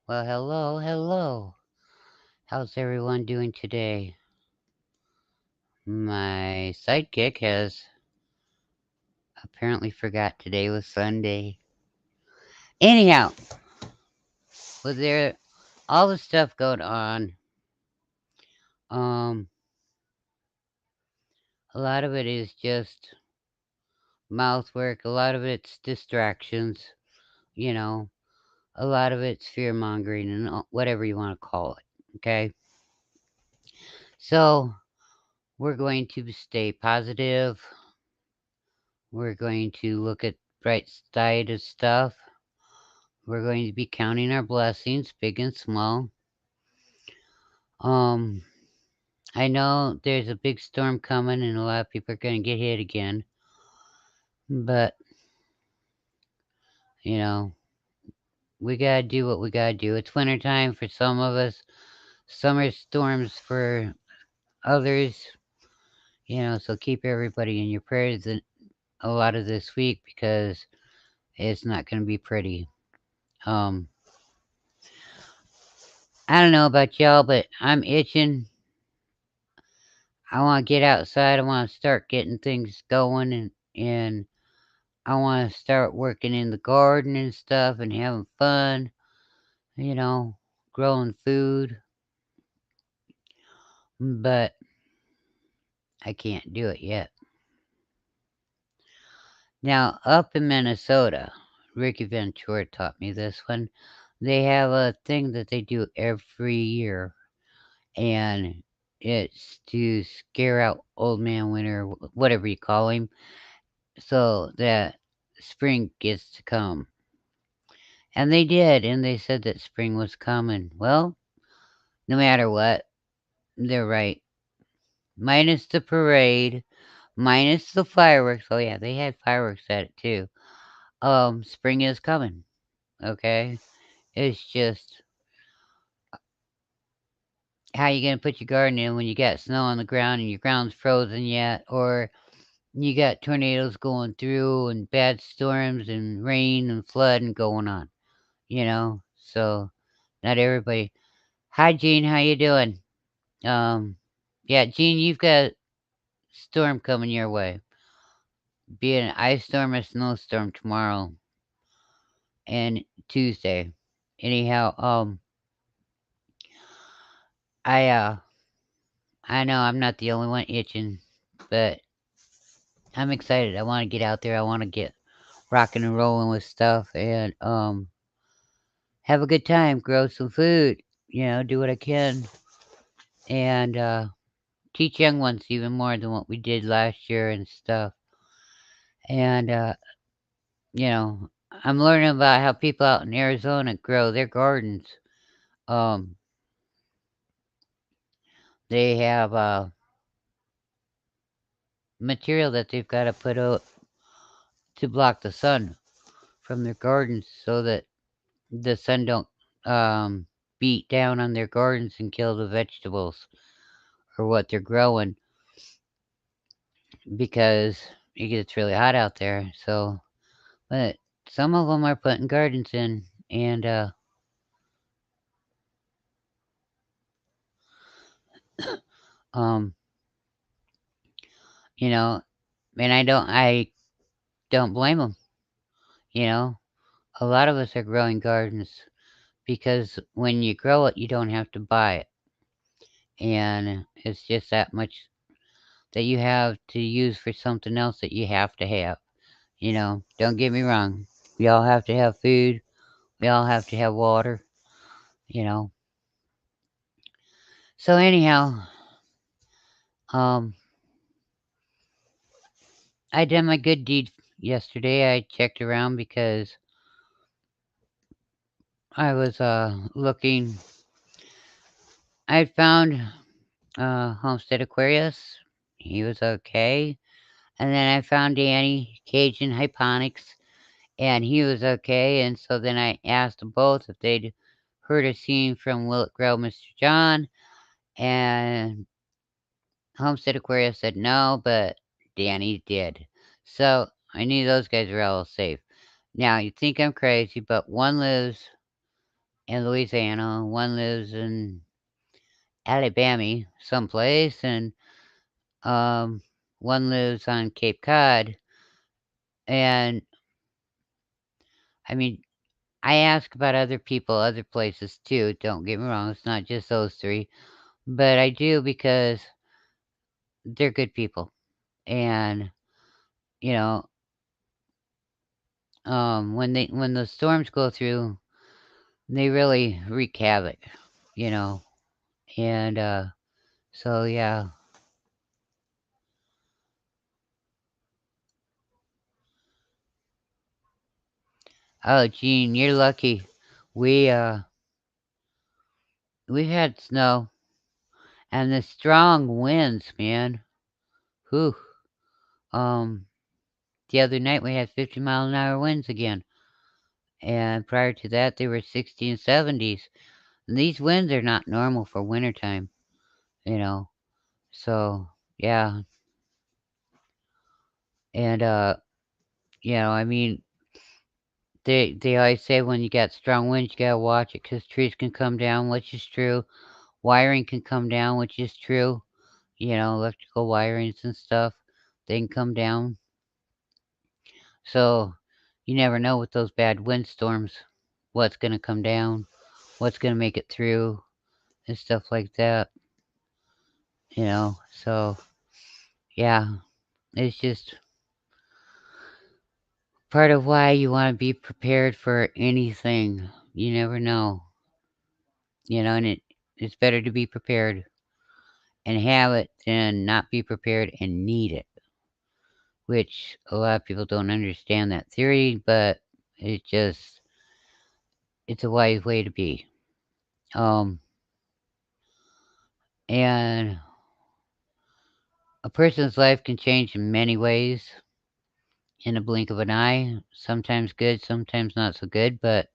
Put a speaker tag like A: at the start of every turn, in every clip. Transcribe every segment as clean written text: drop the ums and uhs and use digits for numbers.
A: Well, hello, hello. How's everyone doing today? My sidekick has apparently forgot today was Sunday. Anyhow, with there all the stuff going on, um, a lot of it is just mouth work, a lot of it's distractions, you know, a lot of it's fear mongering and whatever you want to call it. Okay, so we're going to stay positive. We're going to look at bright side of stuff. We're going to be counting our blessings, big and small. Um, I know there's a big storm coming and a lot of people are going to get hit again. But, you know, we got to do what we got to do. It's wintertime for some of us, summer storms for others. So keep everybody in your prayers a lot of this week because it's not going to be pretty. Um, I don't know about y'all, but I'm itching. I want to get outside. I want to start getting things going and I want to start working in the garden and stuff and having fun, you know, growing food, but I can't do it yet. Now, up in Minnesota, Ricky Ventura taught me this one. They have a thing that they do every year, and it's to scare out Old Man Winter, whatever you call him, so that spring gets to come. And they did, and they said that spring was coming. Well, no matter what, they're right. Minus the parade, minus the fireworks. Oh yeah, they had fireworks at it too. Spring is coming. Okay, it's just how you gonna put your garden in when you got snow on the ground and your ground's frozen yet, or you got tornadoes going through and bad storms and rain and flooding going on. So not everybody. Hi, Gene. How you doing? Um, yeah, Gene, you've got storm coming your way. Be it an ice storm or snowstorm tomorrow and Tuesday. Anyhow, I uh I know I'm not the only one itching, but I'm excited. I want to get out there. I want to get rocking and rolling with stuff and have a good time, grow some food, do what I can and teach young ones even more than what we did last year and stuff. And you know, I'm learning about how people out in Arizona grow their gardens. Um, they have material that they've got to put out to block the sun from their gardens so that the sun don't um, beat down on their gardens and kill the vegetables or what they're growing because it gets really hot out there. So, but some of them are putting gardens in, and um, you know, and I don't blame them. You know, a lot of us are growing gardens because when you grow it, you don't have to buy it, and it's just that much that you have to use for something else that you have to have. Don't get me wrong. We all have to have food. We all have to have water, you know. So anyhow, um, I done my good deed yesterday. I checked around because I was looking. I found Homestead Aquarius. He was okay. And then I found Danny Cajun Hyponics, and he was okay. And so then I asked them both if they'd heard or seen from Will It Grow Mr. John, and Homestead Aquarius said no, but Danny did. So I knew those guys were all safe. Now, you think I'm crazy, but one lives in Louisiana, one lives in Alabama someplace, and, um, one lives on Cape Cod, and, I mean, I ask about other people, other places too, don't get me wrong, it's not just those 3, but I do because they're good people, and, you know, when the storms go through, they really wreak havoc, you know, and, so yeah. Oh, Gene, you're lucky. We, we had snow and the strong winds, man. Whew. Um, the other night we had 50-mile-an-hour winds again, and prior to that they were 60 and 70s. And these winds are not normal for wintertime, you know. So, yeah. And I mean, they always say when you got strong winds, you gotta watch it because trees can come down, which is true. Wiring can come down, which is true. Electrical wirings and stuff, they can come down. So you never know with those bad windstorms what's gonna come down, what's gonna make it through, and stuff like that. So yeah, it's just part of why you want to be prepared for anything. You never know, and it's better to be prepared and have it than not be prepared and need it, which a lot of people don't understand that theory, but it just it's a wise way to be. Um, and a person's life can change in many ways in a blink of an eye. Sometimes good, sometimes not so good, but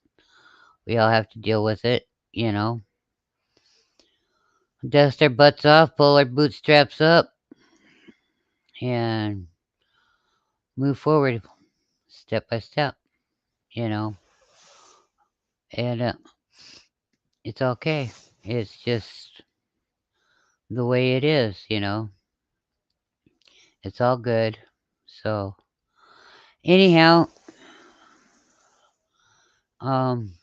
A: we all have to deal with it, you know. Dust our butts off, pull our bootstraps up, and move forward step by step, you know. And it's okay. It's just the way it is, you know. It's all good. So, anyhow, um,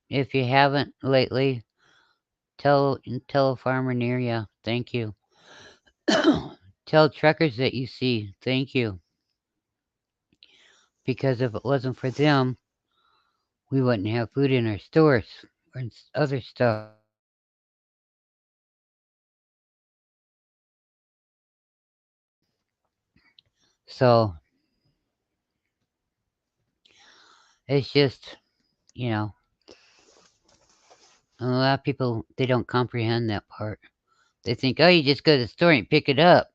A: if you haven't lately, tell a farmer near you, thank you. Tell truckers that you see, thank you. Because if it wasn't for them, we wouldn't have food in our stores or other stuff. So it's just, you know, a lot of people they don't comprehend that part. They think, oh, you just go to the store and pick it up.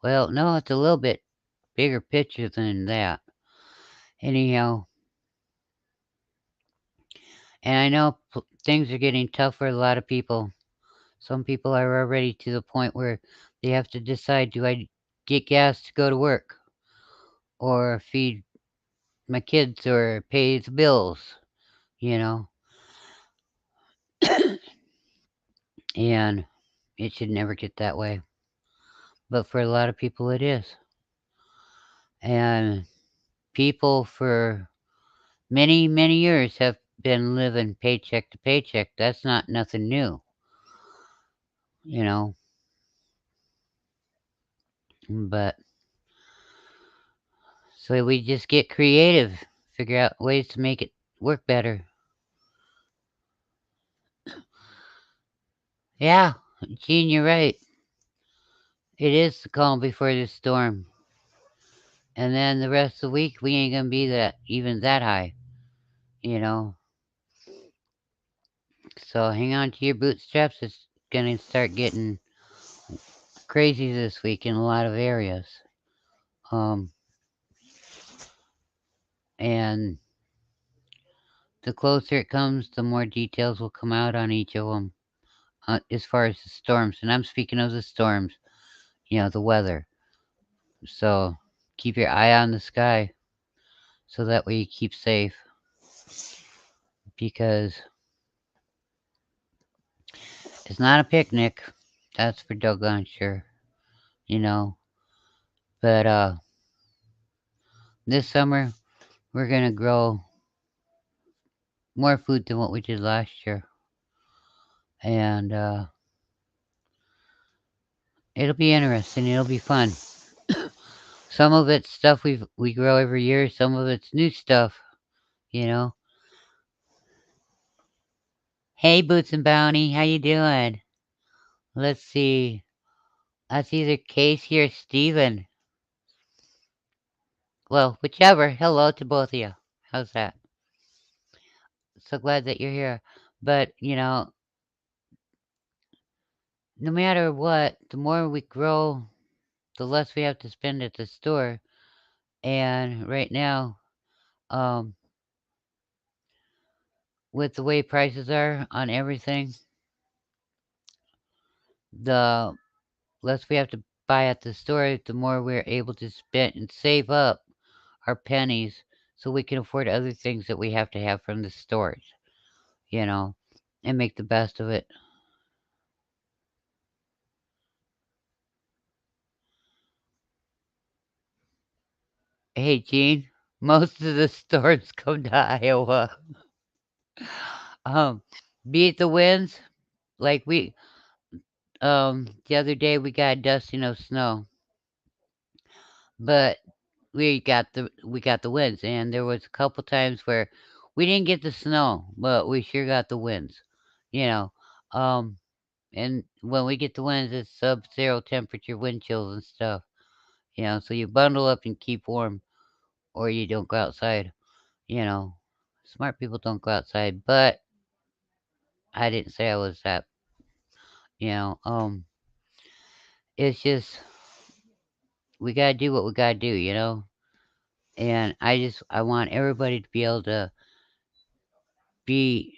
A: Well, no, it's a little bit bigger picture than that. Anyhow, and I know things are getting tough for a lot of people. Some people are already to the point where they have to decide, do I get gas to go to work or feed my kids or pay the bills, you know? And it should never get that way. But for a lot of people, it is. And people for many, many years have been living paycheck to paycheck. That's not nothing new, you know? But so we just get creative, figure out ways to make it work better. Yeah, Gene, you're right. It is the calm before the storm. And then the rest of the week, we ain't gonna be that even that high, you know? So hang on to your bootstraps. It's gonna start getting crazy this week in a lot of areas. Um, and the closer it comes, the more details will come out on each of them as far as the storms. And I'm speaking of the storms, the weather. So keep your eye on the sky so that way you keep safe. because it's not a picnic. That's for doggone sure, you know. But this summer we're gonna grow more food than what we did last year, and it'll be interesting. It'll be fun. Some of it's stuff we grow every year. Some of it's new stuff. You know. Hey, Boots and Bounty, how you doing? Let's see. That's either Casey or Steven. Well, whichever. Hello to both of you. How's that? So glad that you're here. But, no matter what, the more we grow, the less we have to spend at the store. And right now, um, with the way prices are on everything, the less we have to buy at the store, the more we're able to spend and save up our pennies so we can afford other things that we have to have from the stores, you know, and make the best of it. Hey, Gene, most of the stores come to Iowa. Um, beat the winds, like the other day we got a dusting of snow, but we got the winds, and there was a couple times where we didn't get the snow, but we sure got the winds, you know. Um, and when we get the winds, it's sub-zero temperature wind chills and stuff, so you bundle up and keep warm, or you don't go outside, you know. Smart people don't go outside, but I didn't say I was that, you know. It's just we gotta do what we gotta do, And I want everybody to be able to be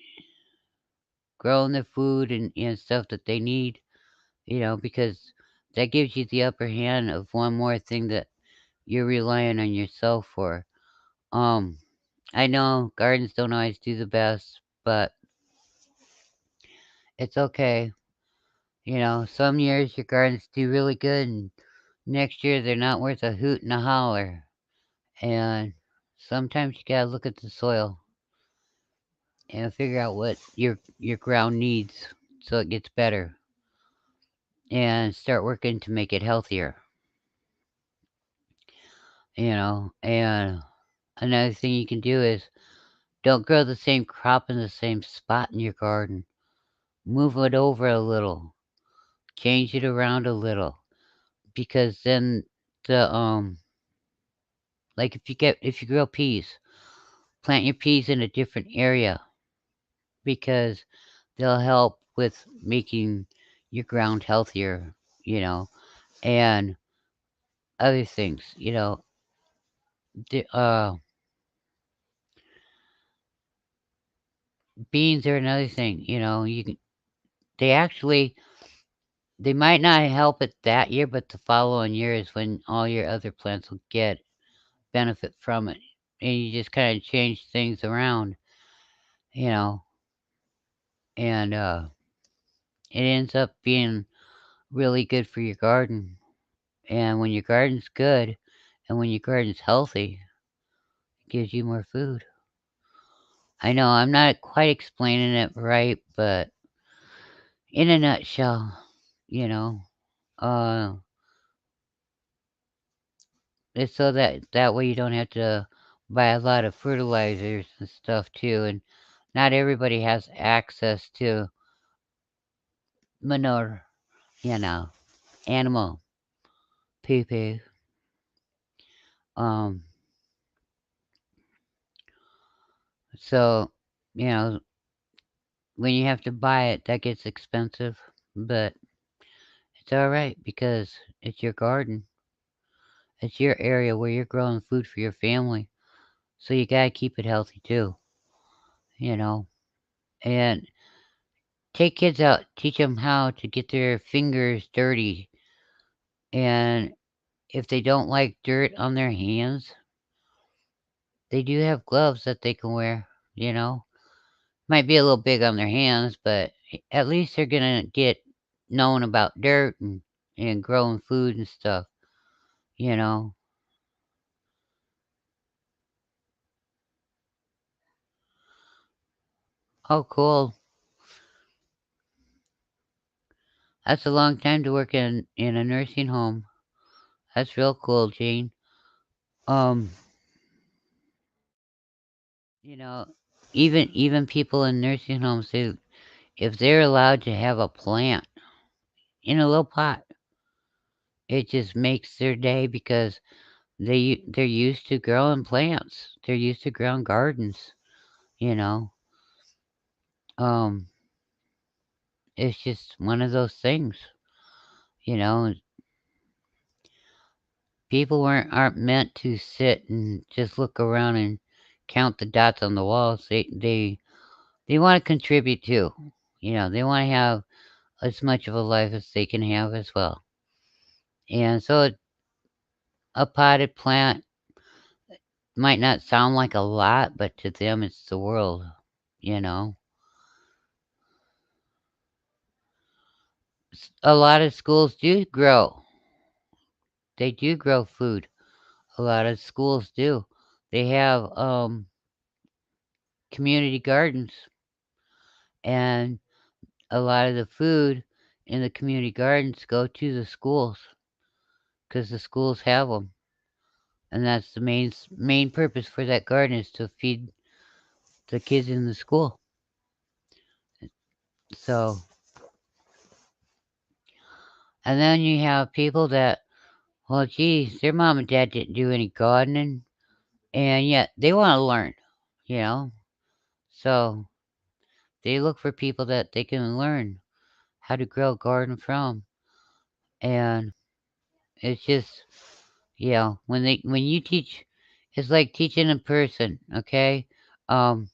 A: growing the food and stuff that they need, because that gives you the upper hand of one more thing that you're relying on yourself for. Um, I know gardens don't always do the best, but it's okay. Some years your gardens do really good, and next year they're not worth a hoot and a holler. And sometimes you gotta look at the soil and figure out what your ground needs so it gets better, and start working to make it healthier. And another thing you can do is don't grow the same crop in the same spot in your garden. Move it over a little, change it around a little, because then the like if you grow peas, plant your peas in a different area because they'll help with making your ground healthier, and other things, the, beans are another thing, they actually they might not help it that year, but the following year is when all your other plants will get benefit from it. And you just kind of change things around, you know, and it ends up being really good for your garden. And when your garden's good and when your garden's healthy, it gives you more food. I know I'm not quite explaining it right, but in a nutshell, you know, uh, it's so that way you don't have to buy a lot of fertilizers and stuff too. And not everybody has access to manure, you know, animal poo poo. Um, so, you know, when you have to buy it, that gets expensive, but it's all right because it's your garden. It's your area where you're growing food for your family. So you gotta keep it healthy too, you know. And take kids out, teach them how to get their fingers dirty. And if they don't like dirt on their hands, they do have gloves that they can wear, you know. Might be a little big on their hands, but at least they're gonna get knowing about dirt and growing food and stuff, you know? Oh, cool. That's a long time to work in a nursing home. That's real cool, Gene. Um, you know, even people in nursing homes, if they're allowed to have a plant in a little pot, it just makes their day because they're used to growing plants. They're used to growing gardens, you know. Um, it's just one of those things, you know. People aren't meant to sit and just look around and count the dots on the walls. They want to contribute too. You know, they want to have as much of a life as they can have as well. And so a potted plant might not sound like a lot, but to them it's the world, you know. A lot of schools do grow. They do grow food. A lot of schools do. They have community gardens, and a lot of the food in the community gardens go to the schools because the schools have them, and that's the main purpose for that garden is to feed the kids in the school. So, and then you have people that, well, geez, their mom and dad didn't do any gardening, and yet they want to learn, you know. So they look for people that they can learn how to grow a garden from, and it's just, you know, when you teach, it's like teaching a person, okay? Um,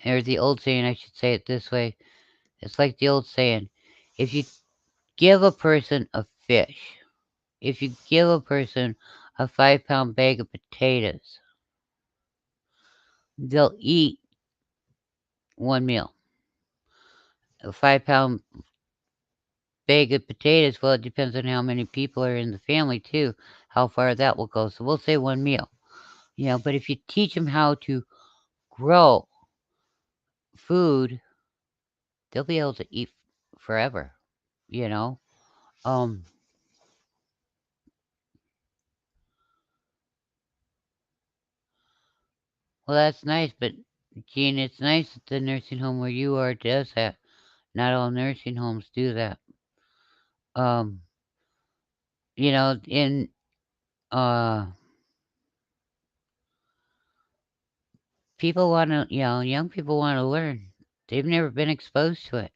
A: or the old saying, I should say it this way. It's like the old saying, if you give a person a fish, if you give a person a 5 pound bag of potatoes, they'll eat one meal. A 5 pound bag of potatoes, well, it depends on how many people are in the family, too, how far that will go. So we'll say one meal, you know, but if you teach them how to grow food, they'll be able to eat forever, you know. Um, well, that's nice, but Gene, it's nice that the nursing home where you are does that. Not all nursing homes do that. Um, you know, in uh, people want to, you know, young people want to learn. They've never been exposed to it,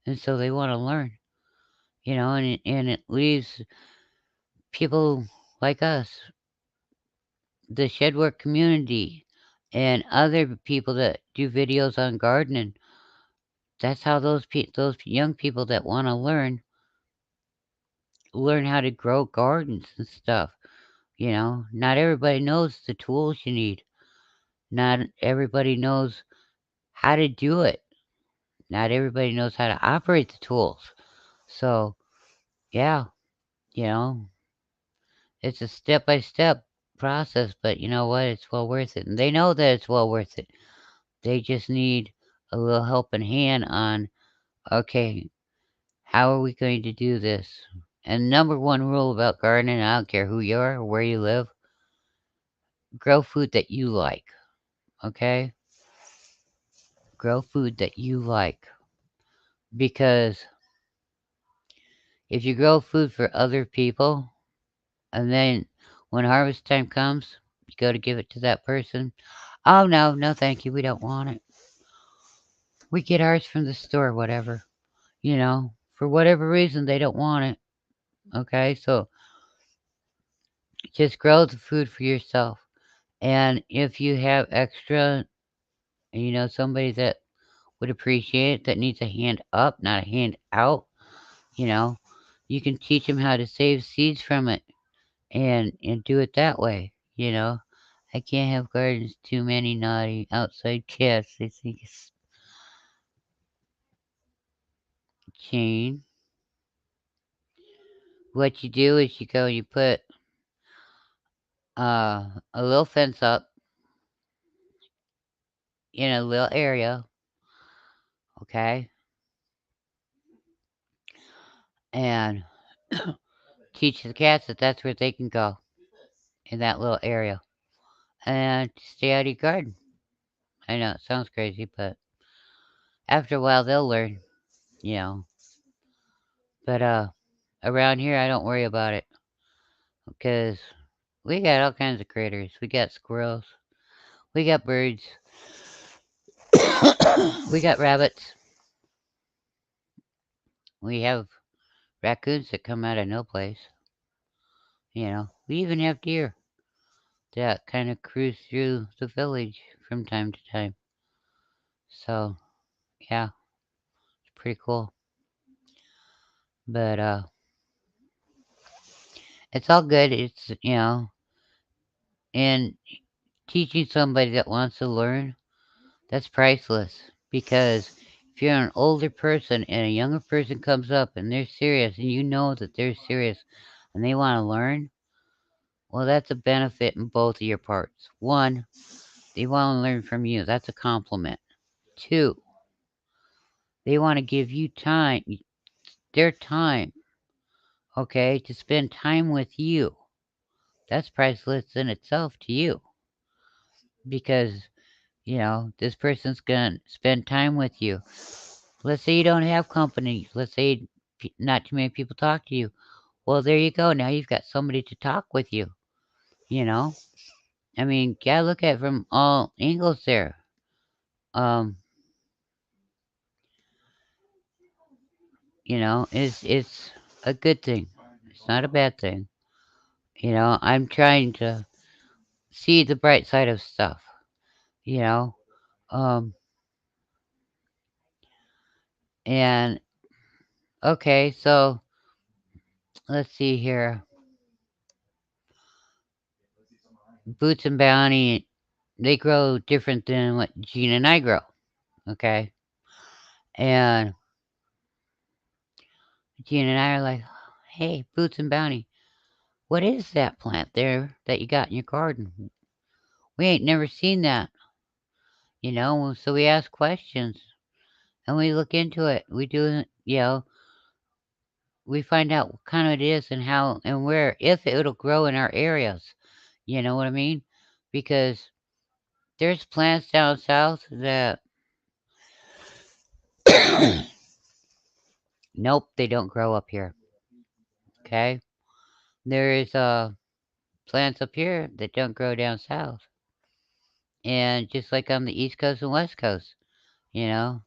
A: and so they want to learn. You know, and it leaves people like us, the shed work community, and other people that do videos on gardening. That's how those young people that want to learn how to grow gardens and stuff. You know, not everybody knows the tools you need. Not everybody knows how to do it. Not everybody knows how to operate the tools. So, yeah, you know, it's a step by step process, but you know what? It's well worth it. And they know that it's well worth it. They just need a little helping hand on, okay, how are we going to do this? And number one rule about gardening, I don't care who you are or where you live, grow food that you like, okay? Grow food that you like. Because if you grow food for other people, and then when harvest time comes, you go to give it to that person. Oh, no, no, thank you. We don't want it. We get ours from the store, whatever. You know, for whatever reason, they don't want it. Okay, so just grow the food for yourself. And if you have extra, you know, somebody that would appreciate it, that needs a hand up, not a hand out, you know, you can teach them how to save seeds from it and do it that way, you know. I can't have gardens too many naughty outside cats. They think it's chain, what you do is you go and you put a little fence up in a little area, okay, and teach the cats that that's where they can go in that little area and stay out of your garden. I know it sounds crazy, but after a while they'll learn, you know. But around here I don't worry about it because we got all kinds of critters. We got squirrels, we got birds, we got rabbits, we have raccoons that come out of no place. You know, we even have deer that kind of cruise through the village from time to time. So yeah, it's pretty cool. But it's all good. It's and teaching somebody that wants to learn, that's priceless. Because if you're an older person and a younger person comes up and they're serious and you know that they're serious and they want to learn, well, that's a benefit in both of your parts. One, they want to learn from you. That's a compliment. Two, they want to give you time, their time, okay, to spend time with you. That's priceless in itself to you because, this person's going to spend time with you. Let's say you don't have company. Let's say not too many people talk to you. Well, there you go. Now you've got somebody to talk with you, you know? I mean, gotta look at it from all angles there. Um, it's a good thing. It's not a bad thing. I'm trying to see the bright side of stuff, you know? Um, and okay, so let's see here. Boots and Bounty, they grow different than what Gene and I grow, okay? And Gene and I are like, hey, Boots and Bounty, what is that plant there that you got in your garden? We ain't never seen that, so we ask questions and we look into it. We do, we find out what kind of it is and how and where, if it'll grow in our areas. You know what I mean? Because there's plants down south that, nope, they don't grow up here. Okay? There is plants up here that don't grow down south. And just like on the East Coast and West Coast, you know.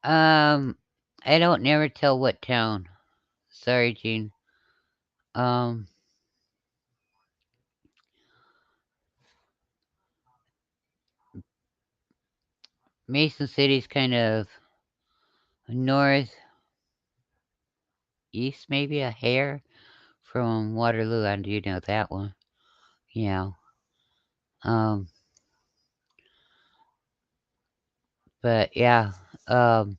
A: Um, I don't never tell what town. Sorry, Gene. Um, Mason City's kind of northeast, maybe a hair from Waterloo. I do know that one. Yeah. Um, but yeah. Um,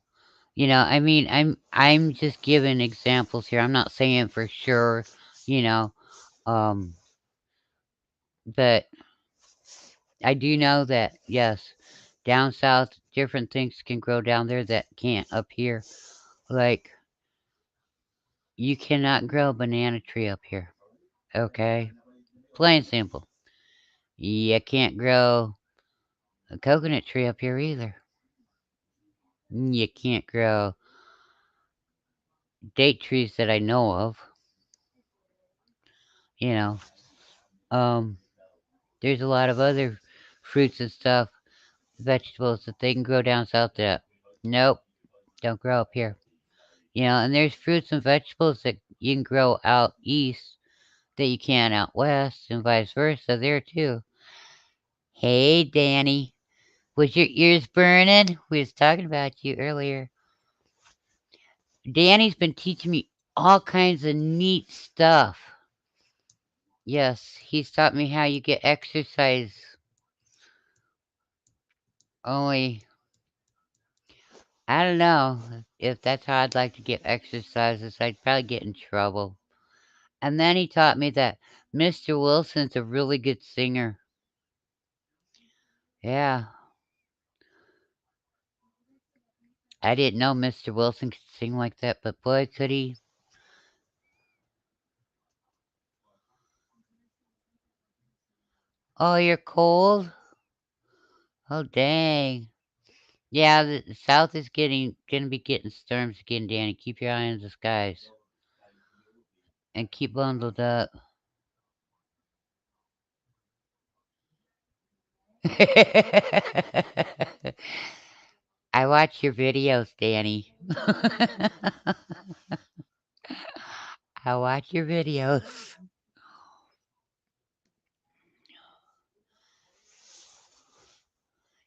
A: I mean, I'm just giving examples here. I'm not saying for sure, you know. Um, but I do know that yes, down south, different things can grow down there that can't up here. Like you cannot grow a banana tree up here. Okay, plain simple. You can't grow a coconut tree up here either. You can't grow date trees that I know of. You know, um, there's a lot of other fruits and stuff, vegetables that they can grow down south that nope, don't grow up here. And there's fruits and vegetables that you can grow out east that you can out west and vice versa there too. Hey Danny, was your ears burning? We was talking about you earlier. Danny's been teaching me all kinds of neat stuff. Yes, he's taught me how you get exercise. Only, I don't know if that's how I'd like to get exercises. I'd probably get in trouble. And then he taught me that Mr. Wilson's a really good singer. Yeah, I didn't know Mr. Wilson could sing like that, but boy, could he. Oh, you're cold? Oh, dang. Yeah, the South is gonna be getting storms again, Danny. Keep your eye on the skies and keep bundled up. I watch your videos, Danny. I watch your videos.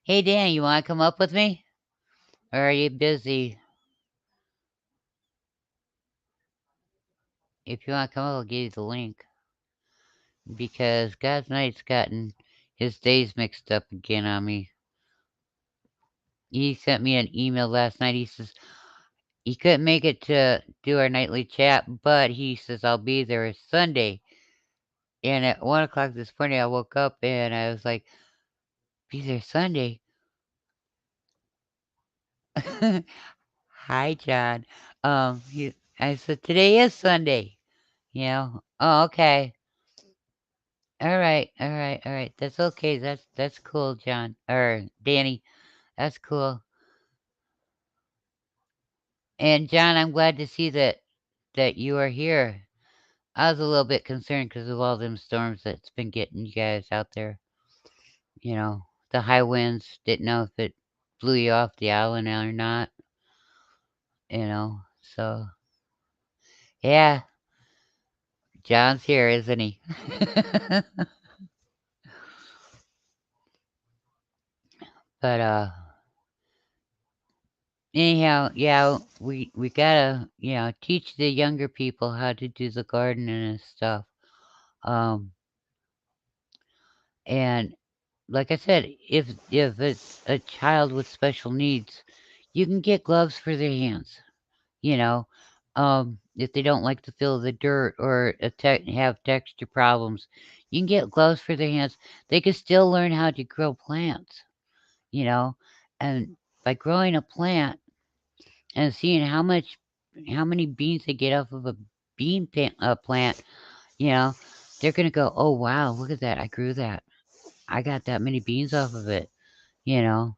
A: Hey, Danny, you want to come up with me? Or are you busy? If you want to come up, I'll give you the link. Because God's Knight's gotten his days mixed up again on me. He sent me an email last night. He says he couldn't make it to do our nightly chat, but he says I'll be there Sunday. And at 1 o'clock this morning, I woke up and I was like, "Be there Sunday." Hi, John. I said today is Sunday. You know. Oh, okay. All right. All right. All right. That's okay. That's cool, John or Danny. That's cool. And John, I'm glad to see that you are here. I was a little bit concerned because of all them storms that's been getting you guys out there. You know, the high winds. Didn't know if it blew you off the island or not. You know, so yeah, John's here, isn't he? But anyhow, yeah, we gotta teach the younger people how to do the gardening and stuff. Um, and like I said, if it's a child with special needs, you can get gloves for their hands. You know, if they don't like to feel the dirt or have texture problems, you can get gloves for their hands. They can still learn how to grow plants. You know, and by growing a plant and seeing how many beans they get off of a plant, you know, they're gonna go, "Oh wow, look at that! I grew that. I got that many beans off of it." You know.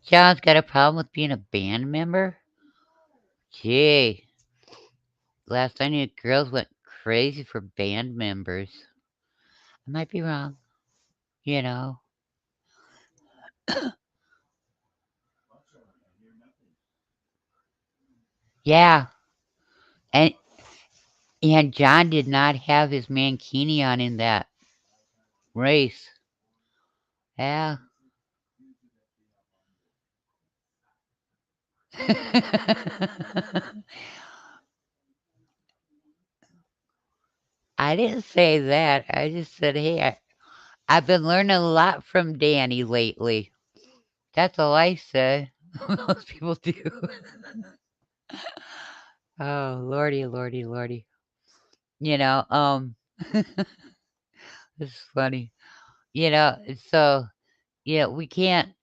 A: John's got a problem with being a band member. Gee, last I knew, girls went crazy for band members. I might be wrong. You know. Yeah, and John did not have his mankini on in that race. Yeah. I didn't say that. I just said, hey, I've been learning a lot from Danny lately. That's all I said. Most people do. Oh, lordy, lordy, lordy. You know, this is funny. You know, so yeah, we can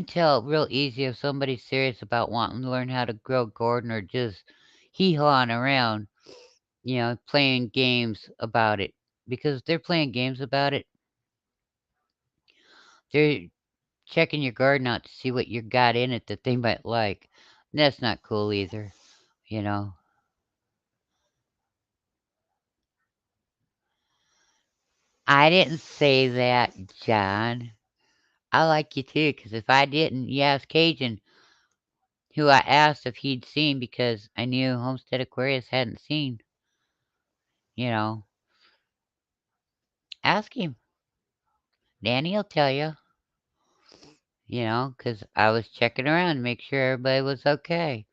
A: tell real easy if somebody's serious about wanting to learn how to grow garden or just hee-hawing around, playing games about it. Because if they're playing games about it, they're checking your garden out to see what you got in it that they might like. And that's not cool either, you know. I didn't say that, John. I like you too, because if I didn't, you ask Cajun, who I asked if he'd seen because I knew Homestead Aquarius hadn't seen. You know, ask him. Danny'll tell you, 'cause I was checking around to make sure everybody was okay.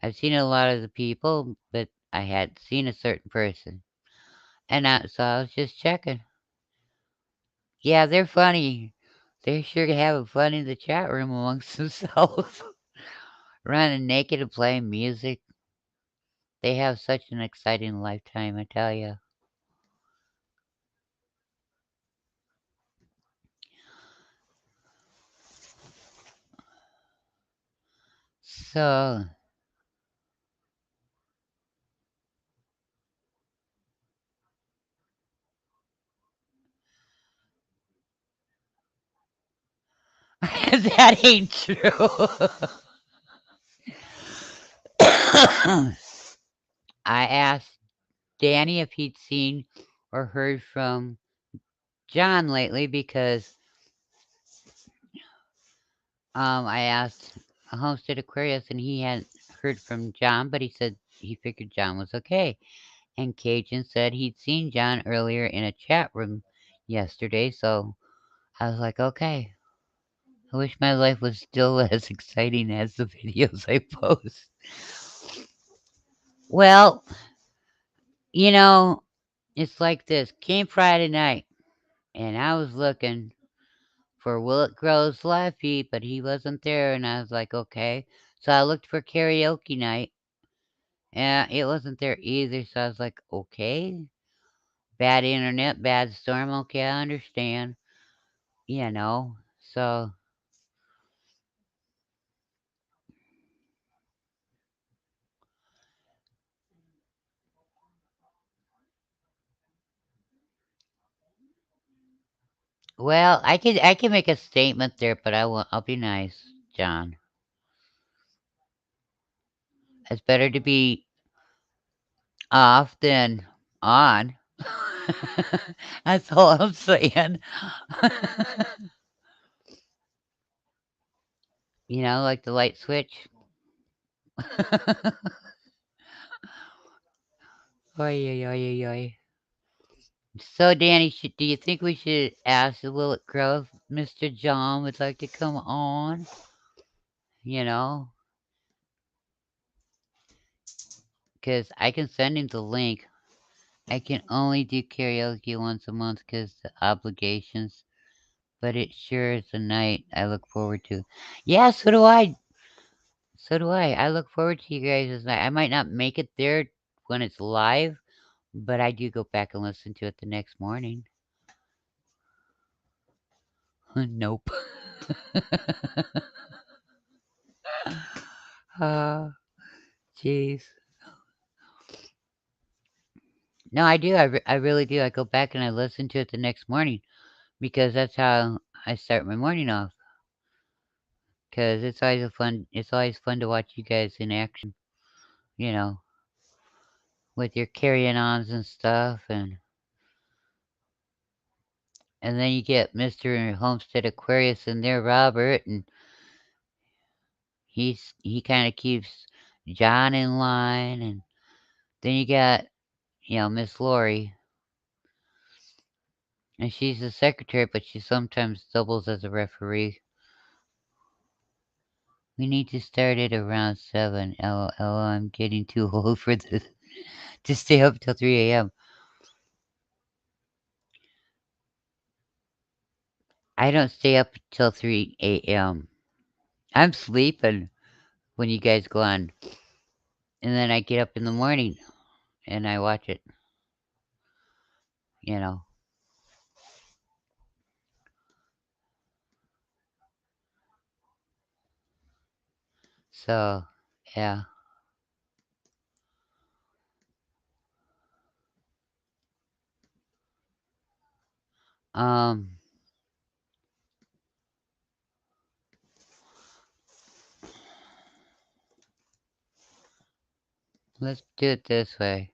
A: I've seen a lot of the people, but I hadn't seen a certain person, and so I was just checking. Yeah, they're funny. They're sure having fun in the chat room amongst themselves, running naked and playing music. They have such an exciting lifetime, I tell you. So that ain't true. I asked Danny if he'd seen or heard from John lately because I asked Homestead Aquarius and he hadn't heard from John, but he said he figured John was okay. And Cajun said he'd seen John earlier in a chat room yesterday, so I was like, okay. I wish my life was still as exciting as the videos I post. Well, you know, it's like this. Came Friday night, and I was looking for Willet Grove's Laffy, but he wasn't there, and I was like, okay. So I looked for karaoke night, and it wasn't there either, so I was like, okay. Bad internet, bad storm, okay, I understand. You know, so, well, I can make a statement there, but I'll be nice, John. It's better to be off than on. That's all I'm saying. Like the light switch. Oy, oy, oy, oy, oy. So, Danny, do you think we should ask the Willet Grove if Mr. John would like to come on? You know, because I can send him the link. I can only do karaoke once a month because the obligations, but it sure is a night I look forward to. Yeah, so do I. So do I. I look forward to you guys' night. I might not make it there when it's live, but I do go back and listen to it the next morning. Nope. Ah, jeez. No, I do. I really do. I go back and I listen to it the next morning because that's how I start my morning off. Because it's always fun to watch you guys in action, you know, with your carrying ons and stuff, and then you get Mr. Homestead Aquarius in there, Robert, and he kind of keeps John in line, and then you got Miss Lori, and she's the secretary, but she sometimes doubles as a referee. We need to start at around 7. LOL, I'm getting too old for this to stay up till 3 a.m. I don't stay up till 3 a.m. I'm sleeping when you guys go on, and then I get up in the morning and I watch it, you know. So, yeah. Um, let's do it this way.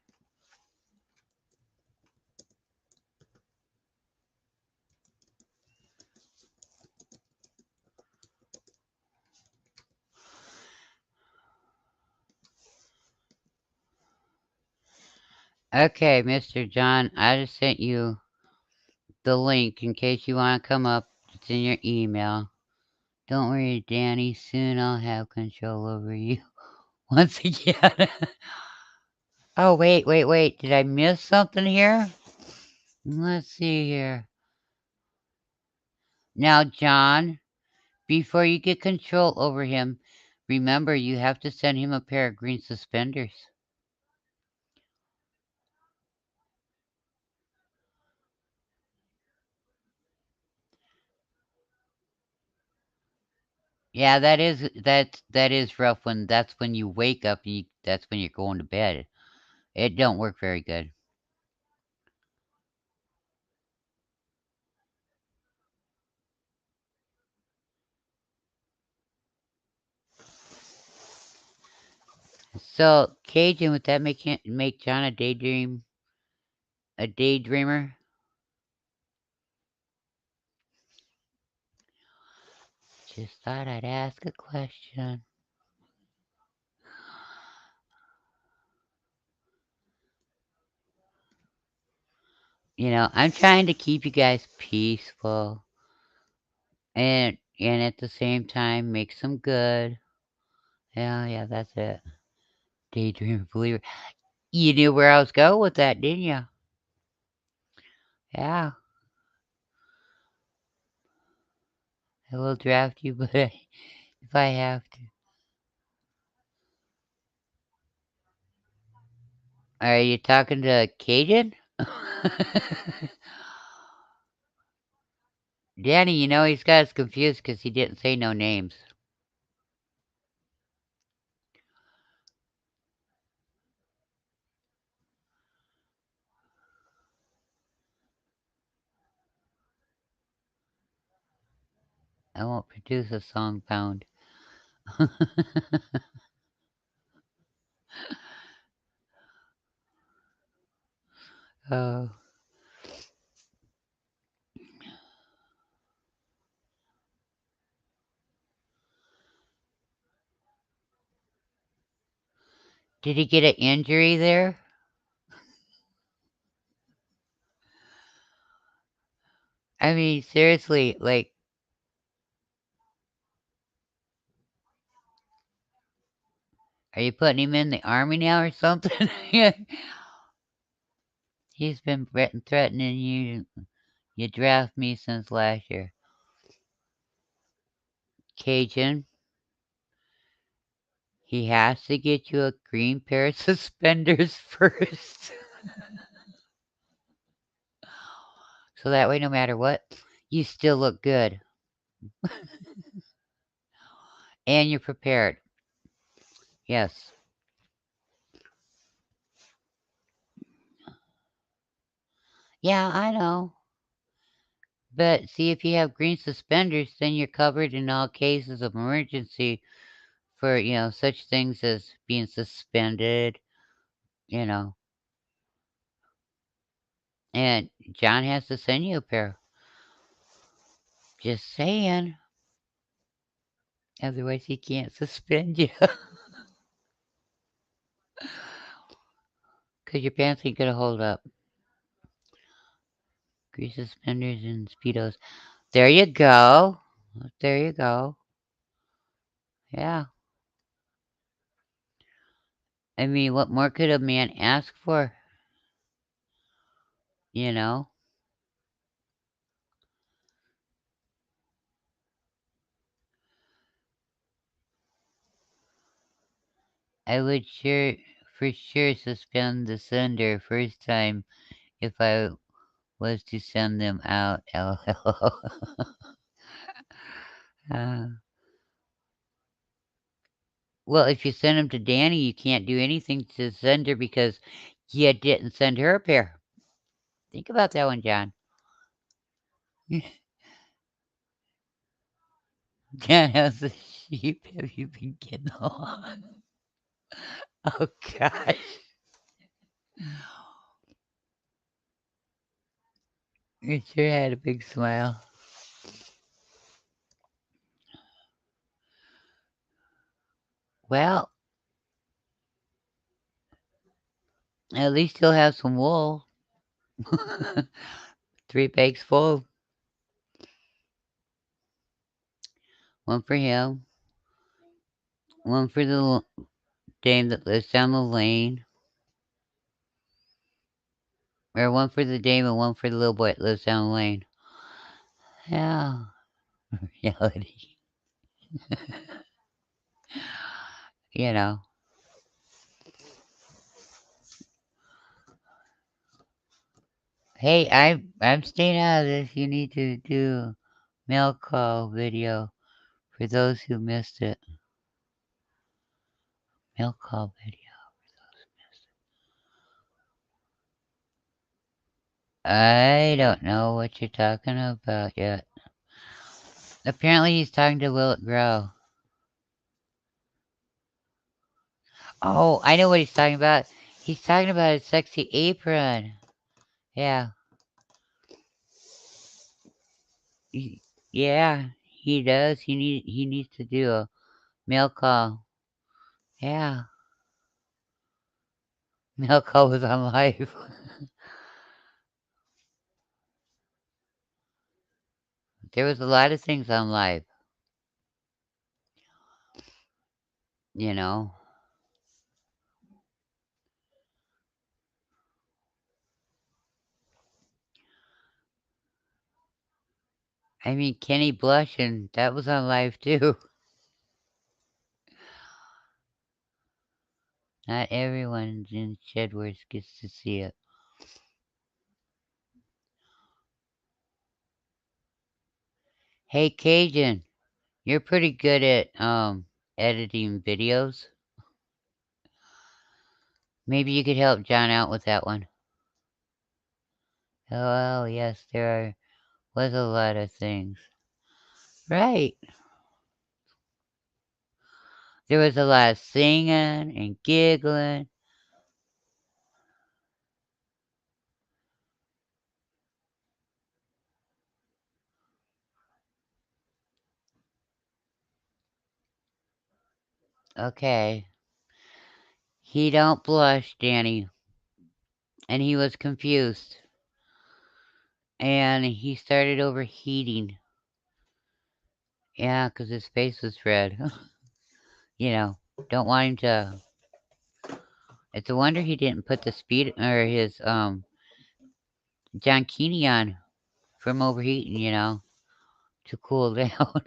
A: Okay, Mr. John, I just sent you the link in case you want to come up. It's in your email. Don't worry, Danny. Soon I'll have control over you once again. Oh, wait. Did I miss something here? Let's see here. Now, John, before you get control over him, remember you have to send him a pair of green suspenders. Yeah, that is rough when that's when you wake up and that's when you're going to bed. It don't work very good. So, Cajun, would that make John a daydreamer? Just thought I'd ask a question. I'm trying to keep you guys peaceful and at the same time make some good. Yeah, that's it. Daydreamer believer. You knew where I was going with that, didn't you? Yeah, I will draft you, but if I have to. Are you talking to Cajun? Danny, he's got us confused because he didn't say no names. I won't produce a song found. Oh. Did he get an injury there? I mean, seriously, like, are you putting him in the army now or something? Yeah. He's been threatening you. You draft me since last year. Cajun, he has to get you a green pair of suspenders first. So that way, no matter what, you still look good and you're prepared. Yes. Yeah, I know. But see, if you have green suspenders, then you're covered in all cases of emergency for, such things as being suspended, you know. And John has to send you a pair. Just saying. Otherwise, he can't suspend you. Because your pants ain't going to hold up. Green suspenders and Speedos. There you go. There you go. Yeah. I mean, what more could a man ask for? You know? I would for sure suspend the sender first time if I was to send them out. LOL. uh, well, if you send them to Danny, you can't do anything to send her because you didn't send her a pair. Think about that one, John. John, how's the sheep have you been getting on? Oh, gosh. You sure had a big smile. Well, At least he'll have some wool. 3 bags full. One for him, one for the dame that lives down the lane, or one for the dame and one for the little boy that lives down the lane. Yeah, reality. You know. Hey, I'm staying out of this. You need to do mail call video for those who missed it. Mail call video. I don't know what you're talking about yet. Apparently he's talking to Will It Grow. Oh, I know what he's talking about. He's talking about a sexy apron. Yeah. He- yeah, he does. He needs to do a mail call. Yeah. Mail call was on live. There was a lot of things on live, you know. I mean, Kenny blushing, that was on live too. Not everyone in Shedworth gets to see it. Hey, Cajun, you're pretty good at editing videos. Maybe you could help John out with that one. Oh, yes, was a lot of things. Right. There was a lot of singing and giggling. Okay. He don't blush, Danny. And he was confused. And he started overheating. Yeah, 'cause his face was red. You know, don't want him to. It's a wonder he didn't put the speed or his John Keeney on from overheating, to cool down.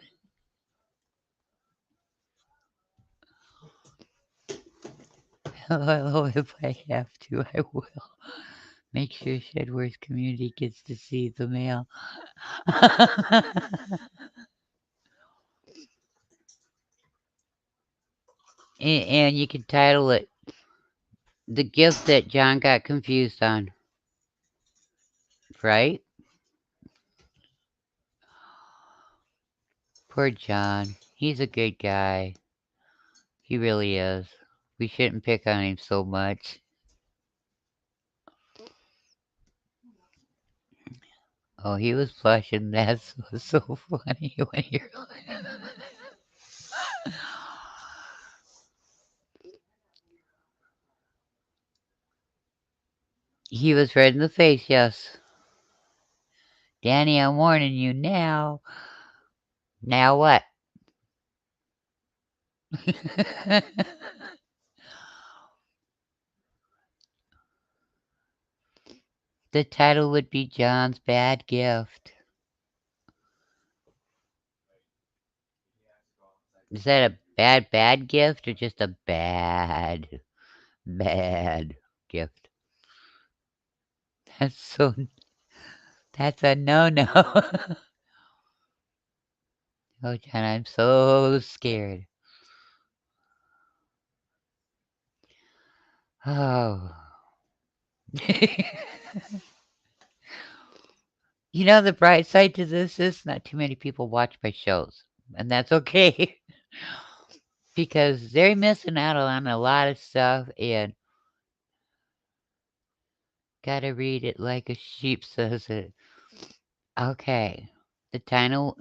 A: Oh, if I have to, I will. Make sure Shedworth community gets to see the mail. And you can title it "The Gift That John Got Confused On," right? Poor John. He's a good guy. He really is. We shouldn't pick on him so much. Oh, he was blushing. That's so funny when you're. He was red in the face, yes. Danny, I'm warning you now. Now what? The title would be John's Bad Gift. Is that a bad gift or just a bad gift? That's so that's a no-no. Oh, John, I'm so scared. Oh. The bright side to this is not too many people watch my shows, and that's okay because they're missing out on a lot of stuff and gotta read it like a sheep says it. Okay. The title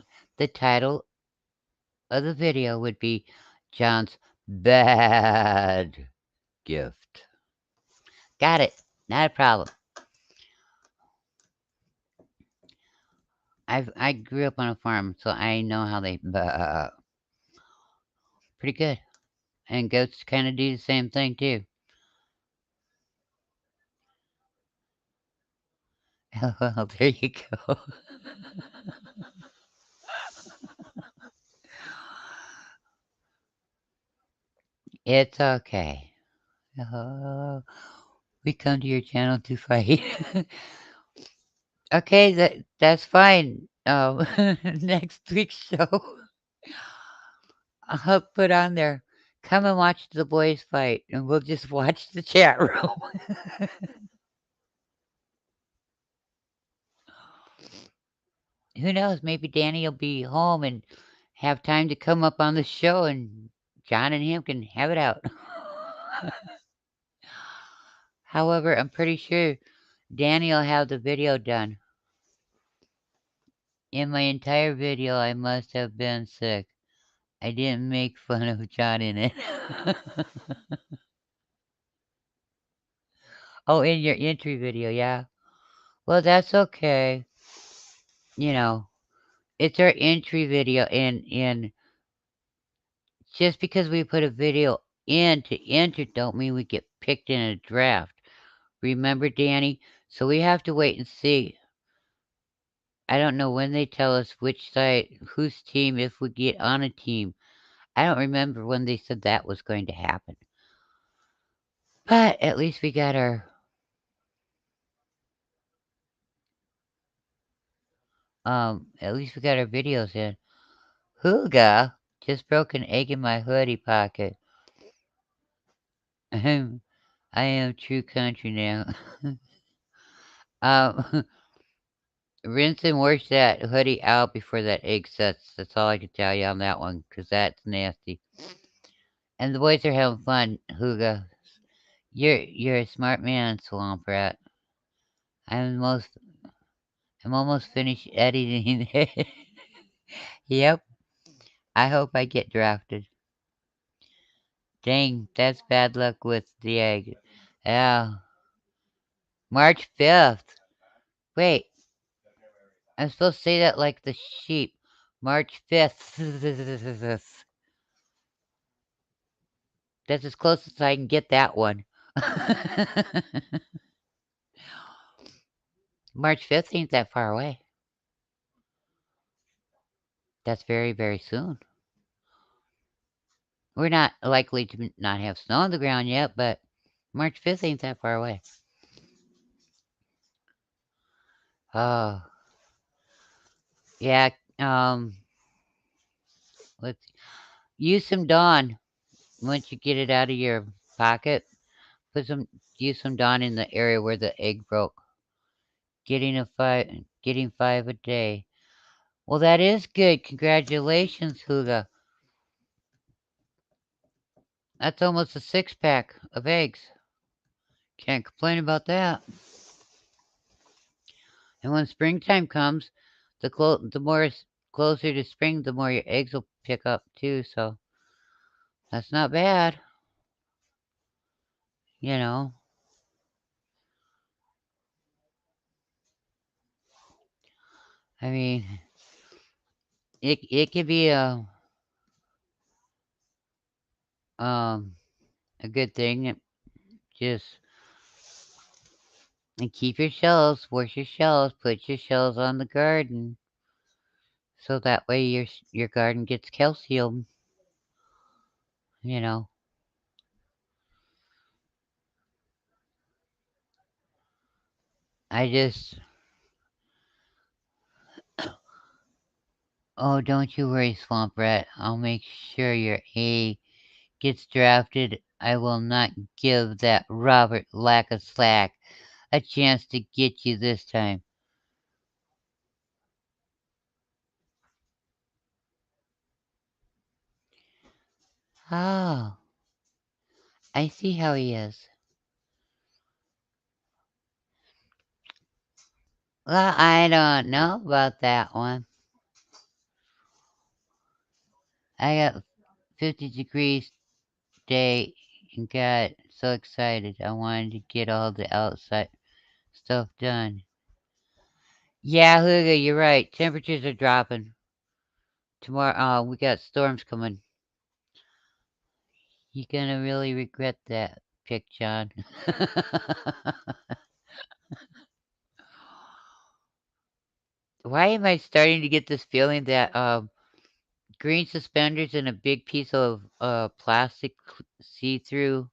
A: of the video would be John's Bad Gift. Got it. Not a problem. I grew up on a farm, so I know how they pretty good. And goats kind of do the same thing too. Well, there you go. It's okay. Oh, we come to your channel to fight. Okay, that's fine. Next week's show, I'll put on there. Come and watch the boys fight, and we'll just watch the chat room. Who knows? Maybe Danny will be home and have time to come up on the show, and John and him can have it out. However, I'm pretty sure Danny will have the video done. In my entire video, I must have been sick. I didn't make fun of John in it. Oh, in your entry video, yeah. Well, that's okay. You know, it's our entry video, and just because we put a video in to enter don't mean we get picked in a draft. Remember, Danny? So we have to wait and see. I don't know when they tell us which side, whose team, if we get on a team. I don't remember when they said that was going to happen. But at least we got our videos in. Hooga just broke an egg in my hoodie pocket. I am true country now. um, rinse and wash that hoodie out before that egg sets. That's all I can tell you on that one, 'cause that's nasty. And the boys are having fun, Hooga. You're a smart man, Swamp Rat. I'm most I'm almost finished editing it. Yep. I hope I get drafted. Dang, that's bad luck with the egg. Yeah. March 5th. Wait, I'm supposed to say that like the sheep. March 5th. That's as close as I can get that one. March 5th ain't that far away. That's very, very soon. We're not likely to not have snow on the ground yet, but March 5th ain't that far away. Oh, yeah. Um, let's use some Dawn once you get it out of your pocket. Put some use some Dawn in the area where the egg broke. Getting 5 a day. Well, that is good. Congratulations, Huga. That's almost a 6-pack of eggs. Can't complain about that. And when springtime comes, the more closer to spring, the more your eggs will pick up too. So that's not bad. You know. I mean, it could be um a good thing. Just and keep your shells, wash your shells, put your shells on the garden, so that way your garden gets calcium. You know. I just Oh, don't you worry, Swamp Rat. I'll make sure your A gets drafted. I will not give that Robert Lack a slack a chance to get you this time. Oh, I see how he is. Well, I don't know about that one. I got 50 degrees day and got so excited. I wanted to get all the outside stuff done. Yeah, Hugo, you're right. Temperatures are dropping. Tomorrow, we got storms coming. You're gonna really regret that pick, John. Why am I starting to get this feeling that green suspenders and a big piece of plastic see-through,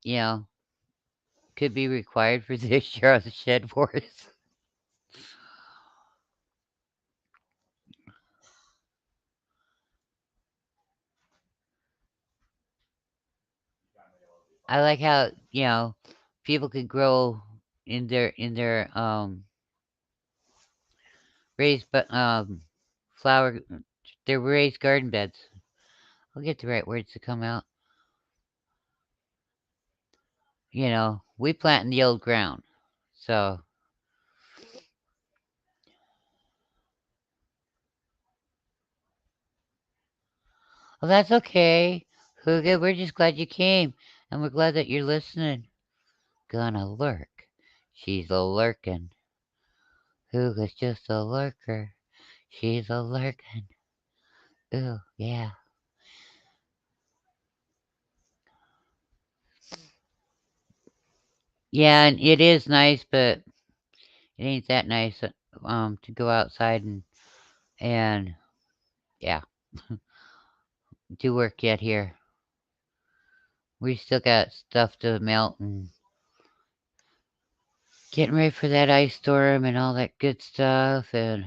A: you know, could be required for this year on the Shed Wars? I like how people can grow in their raised but flower their raised garden beds. I'll get the right words to come out. We plant in the old ground. So, well, that's okay. Huga, we're just glad you came, and we're glad that you're listening. Gonna lurk. She's a lurkin'. Huga's just a lurker. She's a lurkin'. Ooh, yeah. Yeah, and it is nice, but it ain't that nice to go outside and yeah, do work yet here. We still got stuff to melt and getting ready for that ice storm and all that good stuff and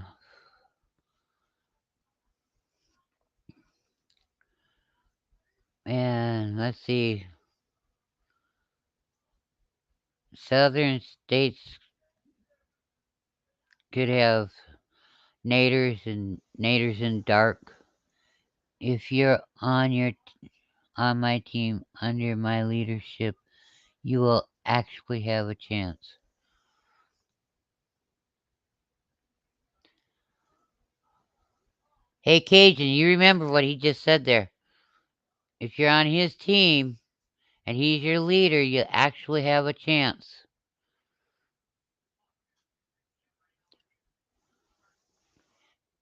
A: let's see, southern states could have naders in dark. If you're on my team under my leadership, you will actually have a chance. Hey Cajun, you remember what he just said there? If you're on his team and he's your leader, you actually have a chance.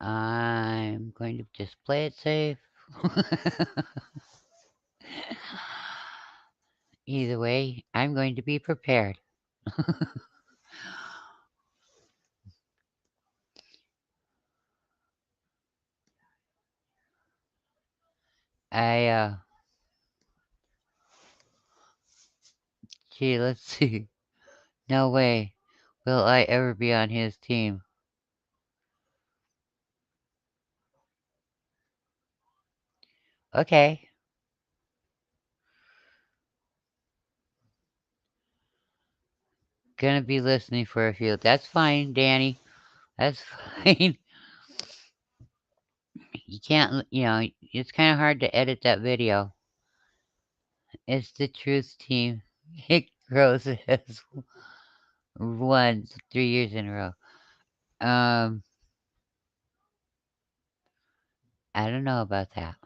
A: I'm going to just play it safe. Either way, I'm going to be prepared. I gee, let's see. No way will I ever be on his team. Okay, gonna be listening for a few. That's fine, Danny. That's fine. You can't, it's kind of hard to edit that video. It's the truth team. It grows has won 3 years in a row. Um, I don't know about that.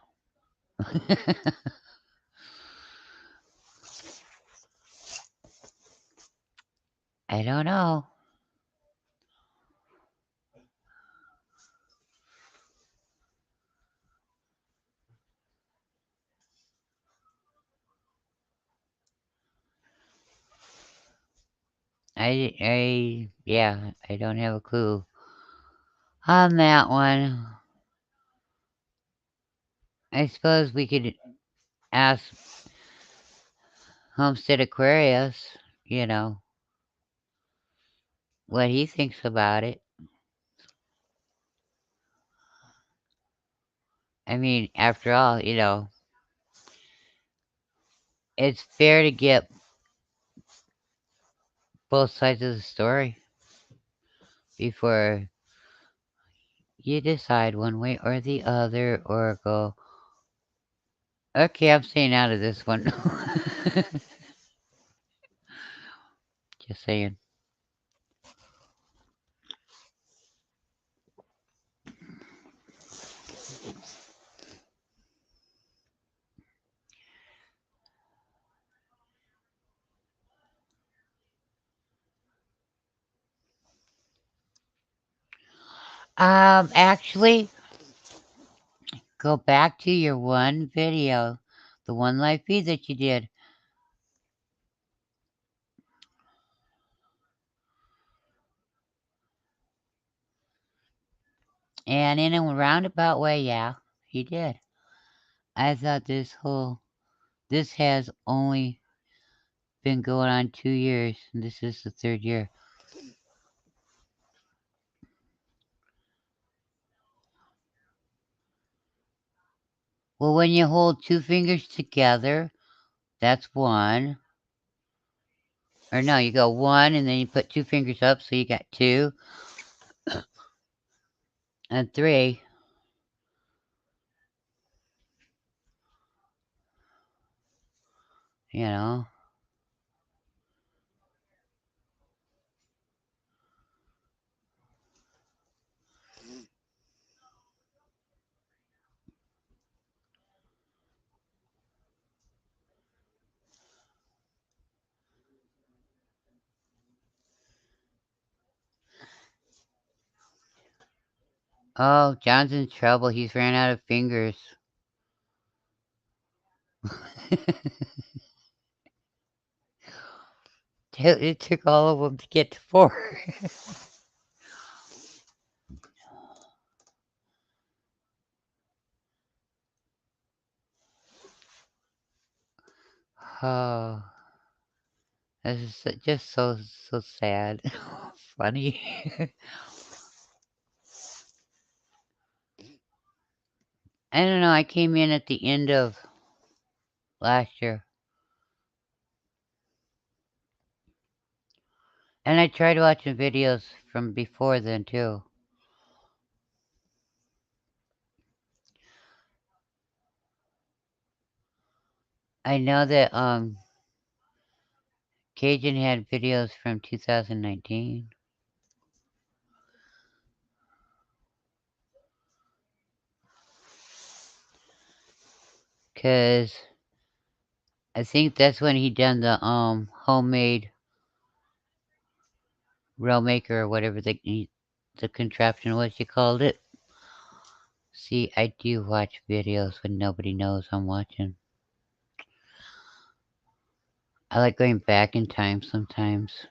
A: I don't know. Yeah, I don't have a clue on that one. I suppose we could ask Homestead Aquarius, you know, what he thinks about it. I mean, after all, it's fair to get both sides of the story before you decide one way or the other or go, okay, I'm staying out of this one. Just saying. Actually, go back to your one video, the one live feed that you did, and in a roundabout way, yeah, he did. I thought this has only been going on 2 years, and this is the 3rd year. Well, when you hold 2 fingers together, that's 1. Or no, you go 1 and then you put 2 fingers up, so you got 2 and 3, you know. Oh, John's in trouble, he's ran out of fingers. It took all of them to get to 4. Oh, this is just so sad. Funny. I don't know, I came in at the end of last year, and I tried watching videos from before then too. I know that, Cajun had videos from 2019, 'cause I think that's when he done the, homemade rail maker or whatever the contraption was you called it. See, I do watch videos when nobody knows I'm watching. I like going back in time sometimes.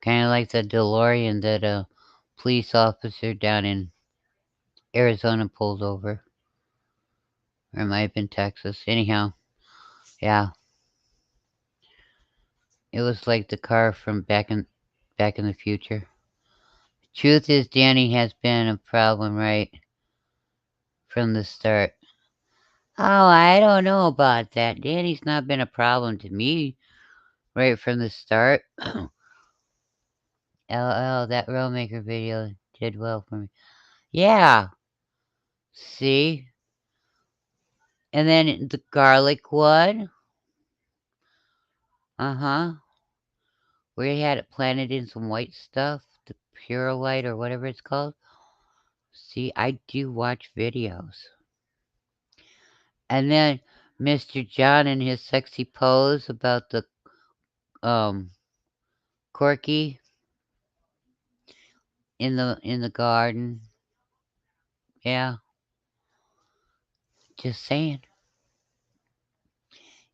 A: Kinda like the DeLorean that a police officer down in Arizona pulled over. Or it might have been Texas. Anyhow, yeah. It was like the car from Back in the Future. Truth is Danny has been a problem right from the start. Oh, I don't know about that. Danny's not been a problem to me right from the start. LL, that Railmaker video did well for me. Yeah, see? And then the garlic one. Uh-huh. Where he had it planted in some white stuff, the Purolite or whatever it's called. See, I do watch videos. And then Mr. John and his sexy pose about the um Corky in the garden. Yeah, just saying.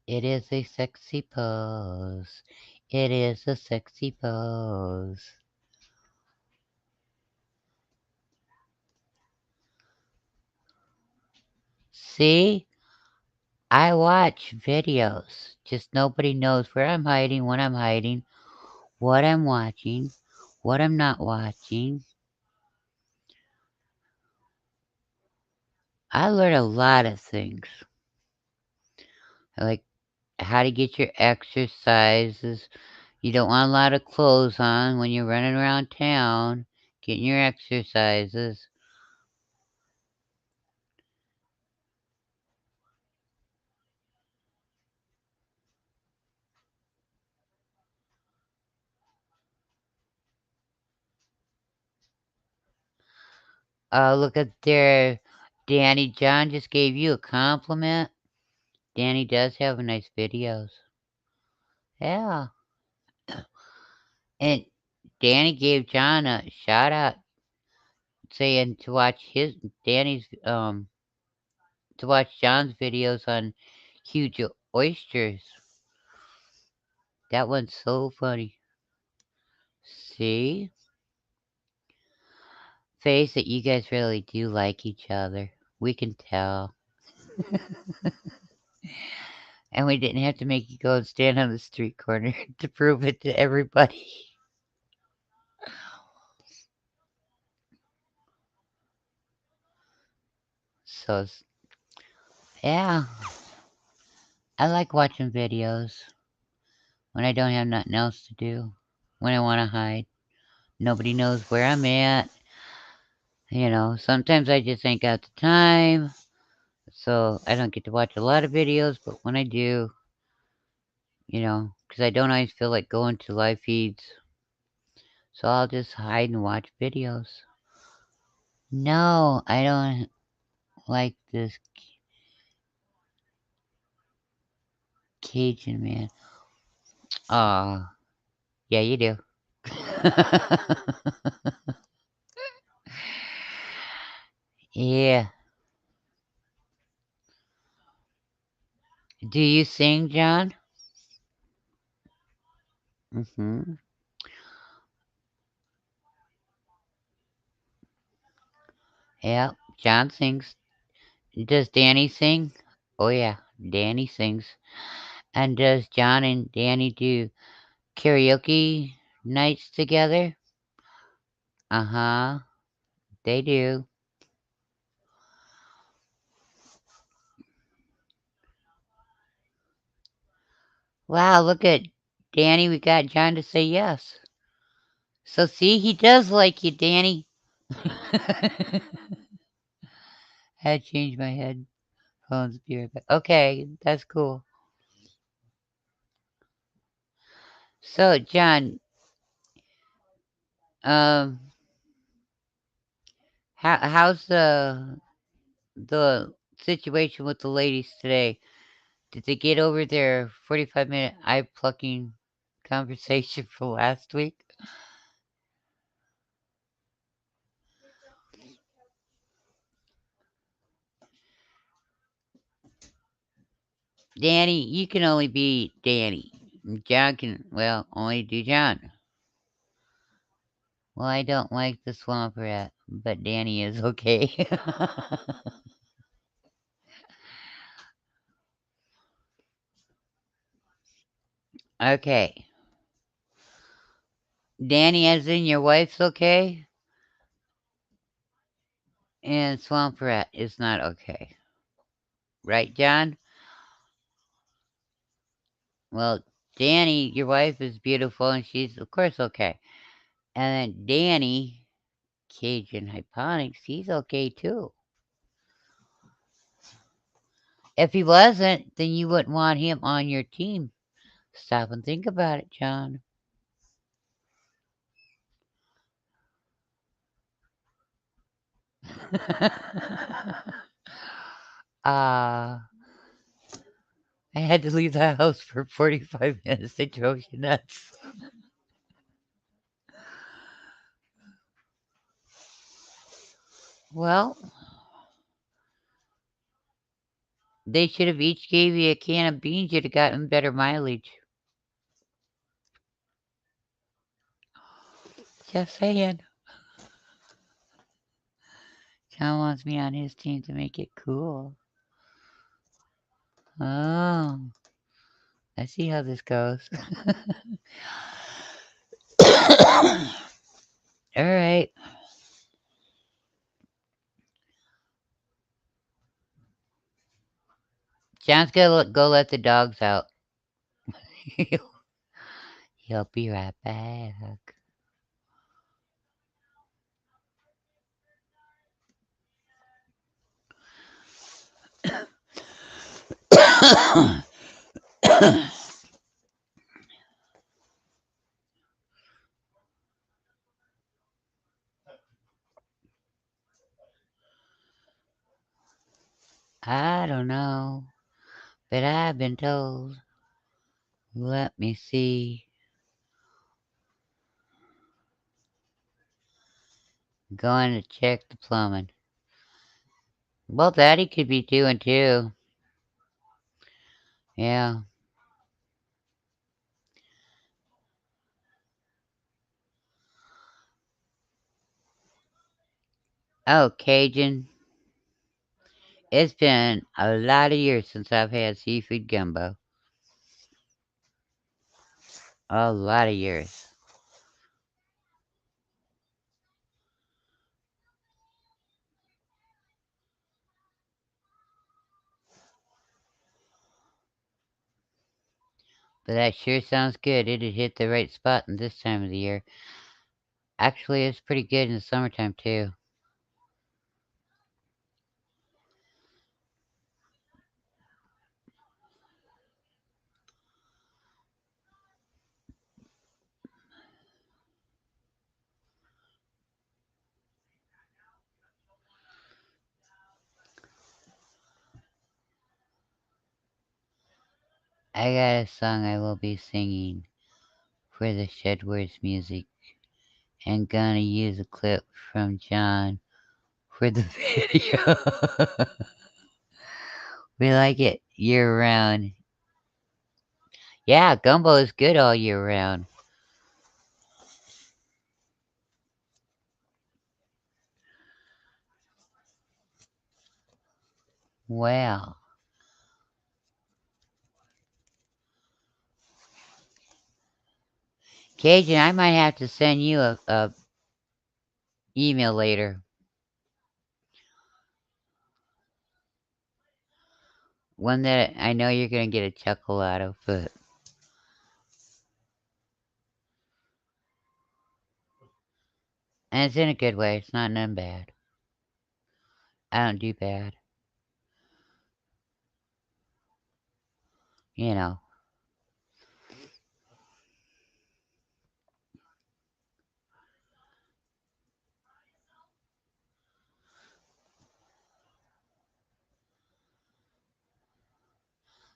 A: It is a sexy pose. It is a sexy pose. See? I watch videos. Just nobody knows where I'm hiding, when I'm hiding, what I'm watching, what I'm not watching. I learned a lot of things. Like how to get your exercises. You don't want a lot of clothes on when you're running around town, getting your exercises. Look at there. Danny John just gave you a compliment. Danny does have nice videos. Yeah. And Danny gave John a shout out saying to watch Danny's to watch John's videos on huge oysters. That one's so funny. See? Face it, you guys really do like each other. We can tell. And we didn't have to make you go and stand on the street corner to prove it to everybody. So, yeah, I like watching videos when I don't have nothing else to do, when I want to hide. Nobody knows where I'm at. Sometimes I just ain't got the time, so I don't get to watch a lot of videos, but when I do, because I don't always feel like going to live feeds, so I'll just hide and watch videos. No, I don't like this Cajun man. Aw, yeah, you do. Yeah. Do you sing, John? Mhm. Yeah, John sings. Does Danny sing? Oh yeah, Danny sings. And does John and Danny do karaoke nights together? Uh-huh. They do. Wow, look at Danny. We got John to say yes. So see, he does like you, Danny. Had to change my headphones. Be right back. Okay, that's cool. So, John, um, how's the situation with the ladies today? Did they get over their 45-minute eye plucking conversation from last week? Danny, you can only be Danny. John can, well, only do John. Well, I don't like the swamp rat, but Danny is okay. Okay. Danny, as in your wife's okay, and swamp rat is not okay. Right, John? Well, Danny, your wife is beautiful, and she's, of course, okay. And then Danny, Cajun Hyponics, he's okay too. If he wasn't, then you wouldn't want him on your team. Stop and think about it, John. Ah, I had to leave the house for 45 minutes. They drove you nuts. Well, they should have each gave you a can of beans. You'd have gotten better mileage. Just saying. John wants me on his team to make it cool. Oh, I see how this goes. All right. John's gonna go let the dogs out. He'll be right back. I don't know, but I've been told Let me see. Going to check the plumbing. Well, that he could be doing too. Yeah. Oh, Cajun. It's been a lot of years since I've had seafood gumbo. A lot of years. But that sure sounds good. It'd hit the right spot in this time of the year. Actually, it's pretty good in the summertime too. I got a song I will be singing for the Shedwords music and gonna use a clip from John for the video. We like it year round. Yeah, gumbo is good all year round. Well, Cajun, I might have to send you a email later. One that I know you're gonna get a chuckle out of, but and it's in a good way. It's not none bad. I don't do bad, you know.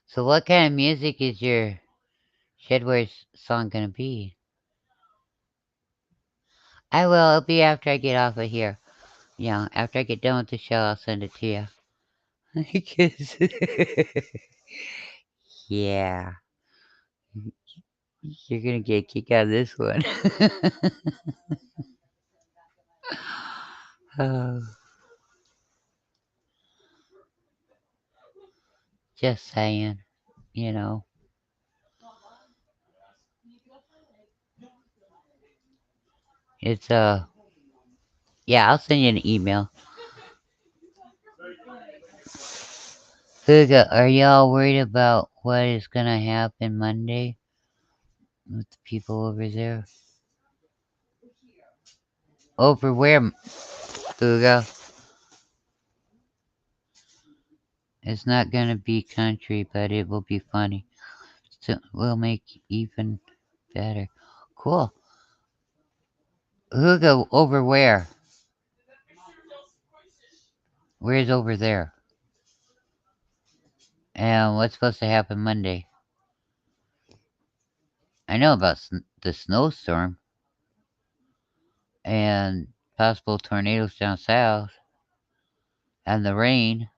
A: So what kind of music is your Shedware's song gonna be? I will. It'll be after I get off of here. Yeah, after I get done with the show, I'll send it to you. 'Cause yeah, you're gonna get a kick out of this one. Oh, just saying, you know. It's yeah, I'll send you an email. Fuga, are y'all worried about what is gonna happen Monday with the people over there? Over where, Fuga? It's not gonna be country, but it will be funny. So we'll make even better. Cool. Fuga, over where? Where's over there? And what's supposed to happen Monday? I know about the snowstorm and possible tornadoes down south and the rain.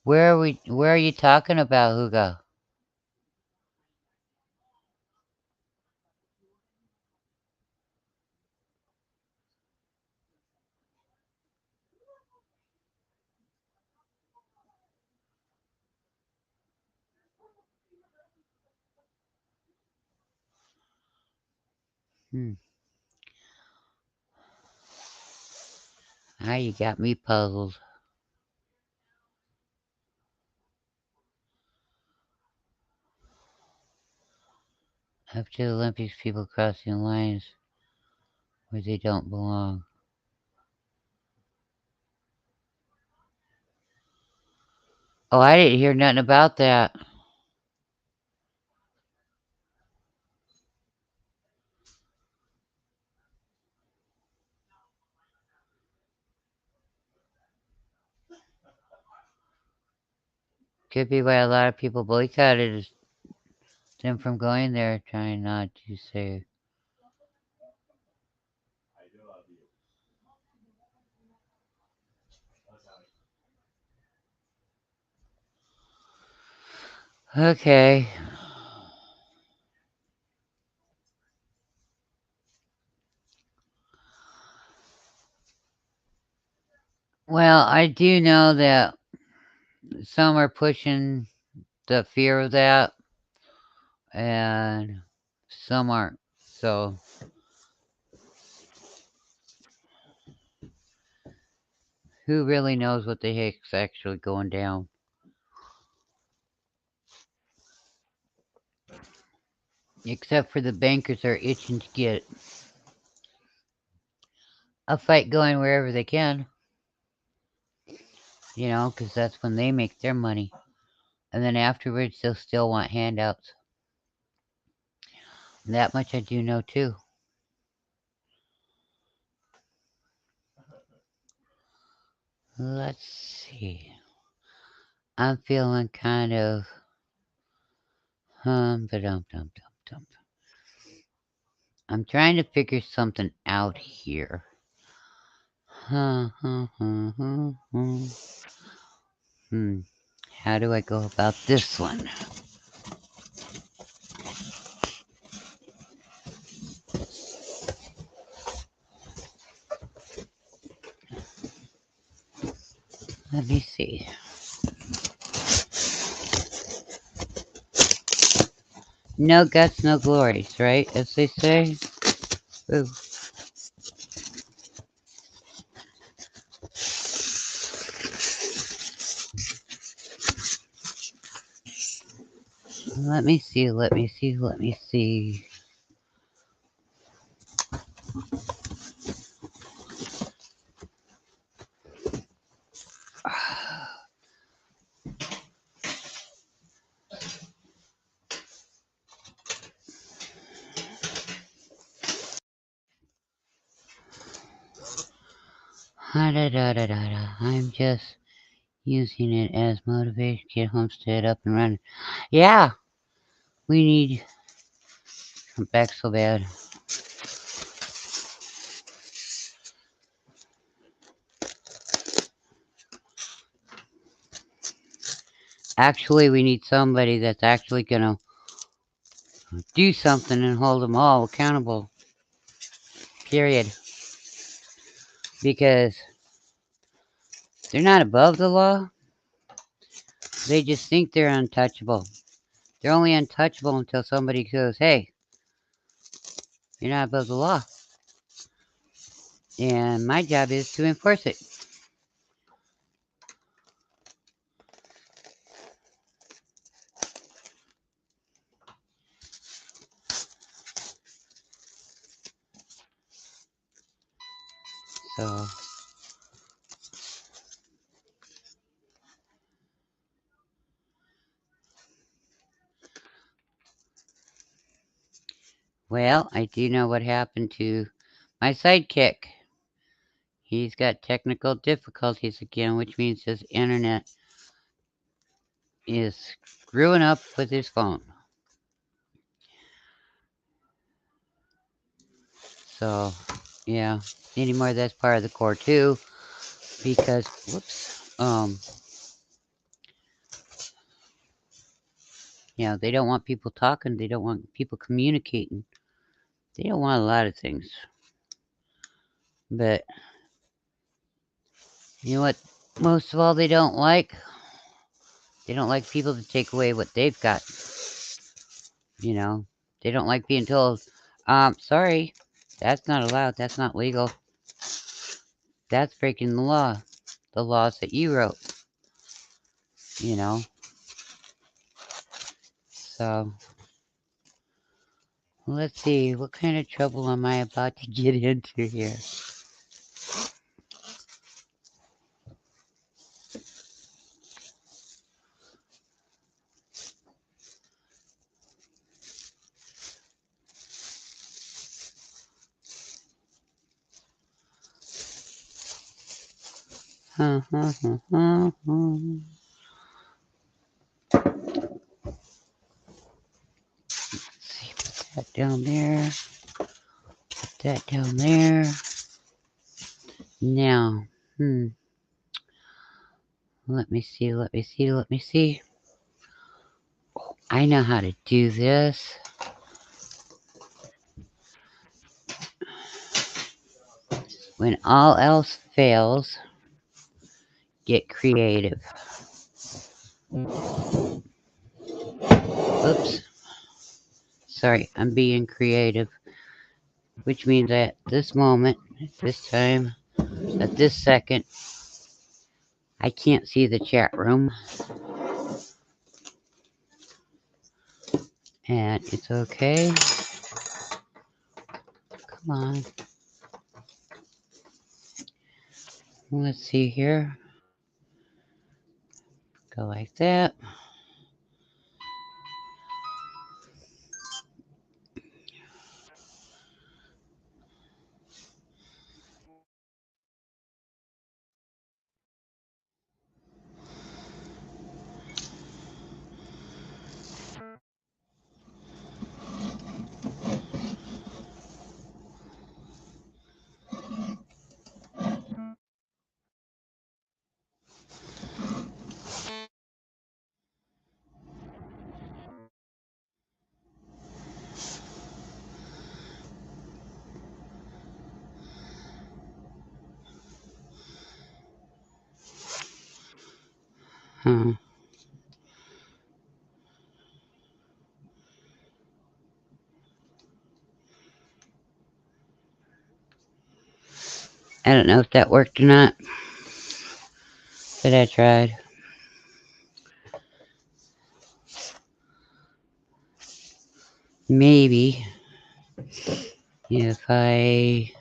A: Where are you talking about, Hugo? Hmm. Now you got me puzzled. After the Olympics, people crossing lines where they don't belong. Oh, I didn't hear nothing about that. Could be why a lot of people boycotted them from going there, trying not to say. Okay. Well, I do know that some are pushing the fear of that, and some aren't. So, who really knows what the heck's actually going down? Except for the bankers are itching to get a fight going wherever they can, because that's when they make their money. And then afterwards, they'll still want handouts. That much I do know too. Let's see. I'm feeling kind of but dum. I'm trying to figure something out here. Hmm. How do I go about this one? Let me see. No guts, no glories, right? As they say. Ooh. Let me see. I'm just using it as motivation to get Homestead up and running. Yeah, we need. I'm back so bad. Actually, we need somebody that's actually gonna do something and hold them all accountable. Period. Because they're not above the law. They just think they're untouchable. They're only untouchable until somebody goes, "Hey, you're not above the law." And my job is to enforce it. So, well, I do know what happened to my sidekick. He's got technical difficulties again, which means his internet is screwing up with his phone. So, yeah, anymore, that's part of the core too, because, whoops, they don't want people talking, they don't want people communicating, they don't want a lot of things. But, you know what, most of all, they don't like? They don't like people to take away what they've got. They don't like being told, sorry, that's not allowed, that's not legal, that's breaking the laws that you wrote, you know. So, let's see, what kind of trouble am I about to get into here? that down there. Put that down there. Now, let me see, let me see, let me see. I know how to do this. When all else fails, get creative. Oops. Sorry, I'm being creative. Which means at this moment, at this time, at this second, I can't see the chat room. And it's okay. Come on. Let's see here. Go like that. Huh. I don't know if that worked or not, but I tried. Maybe if I,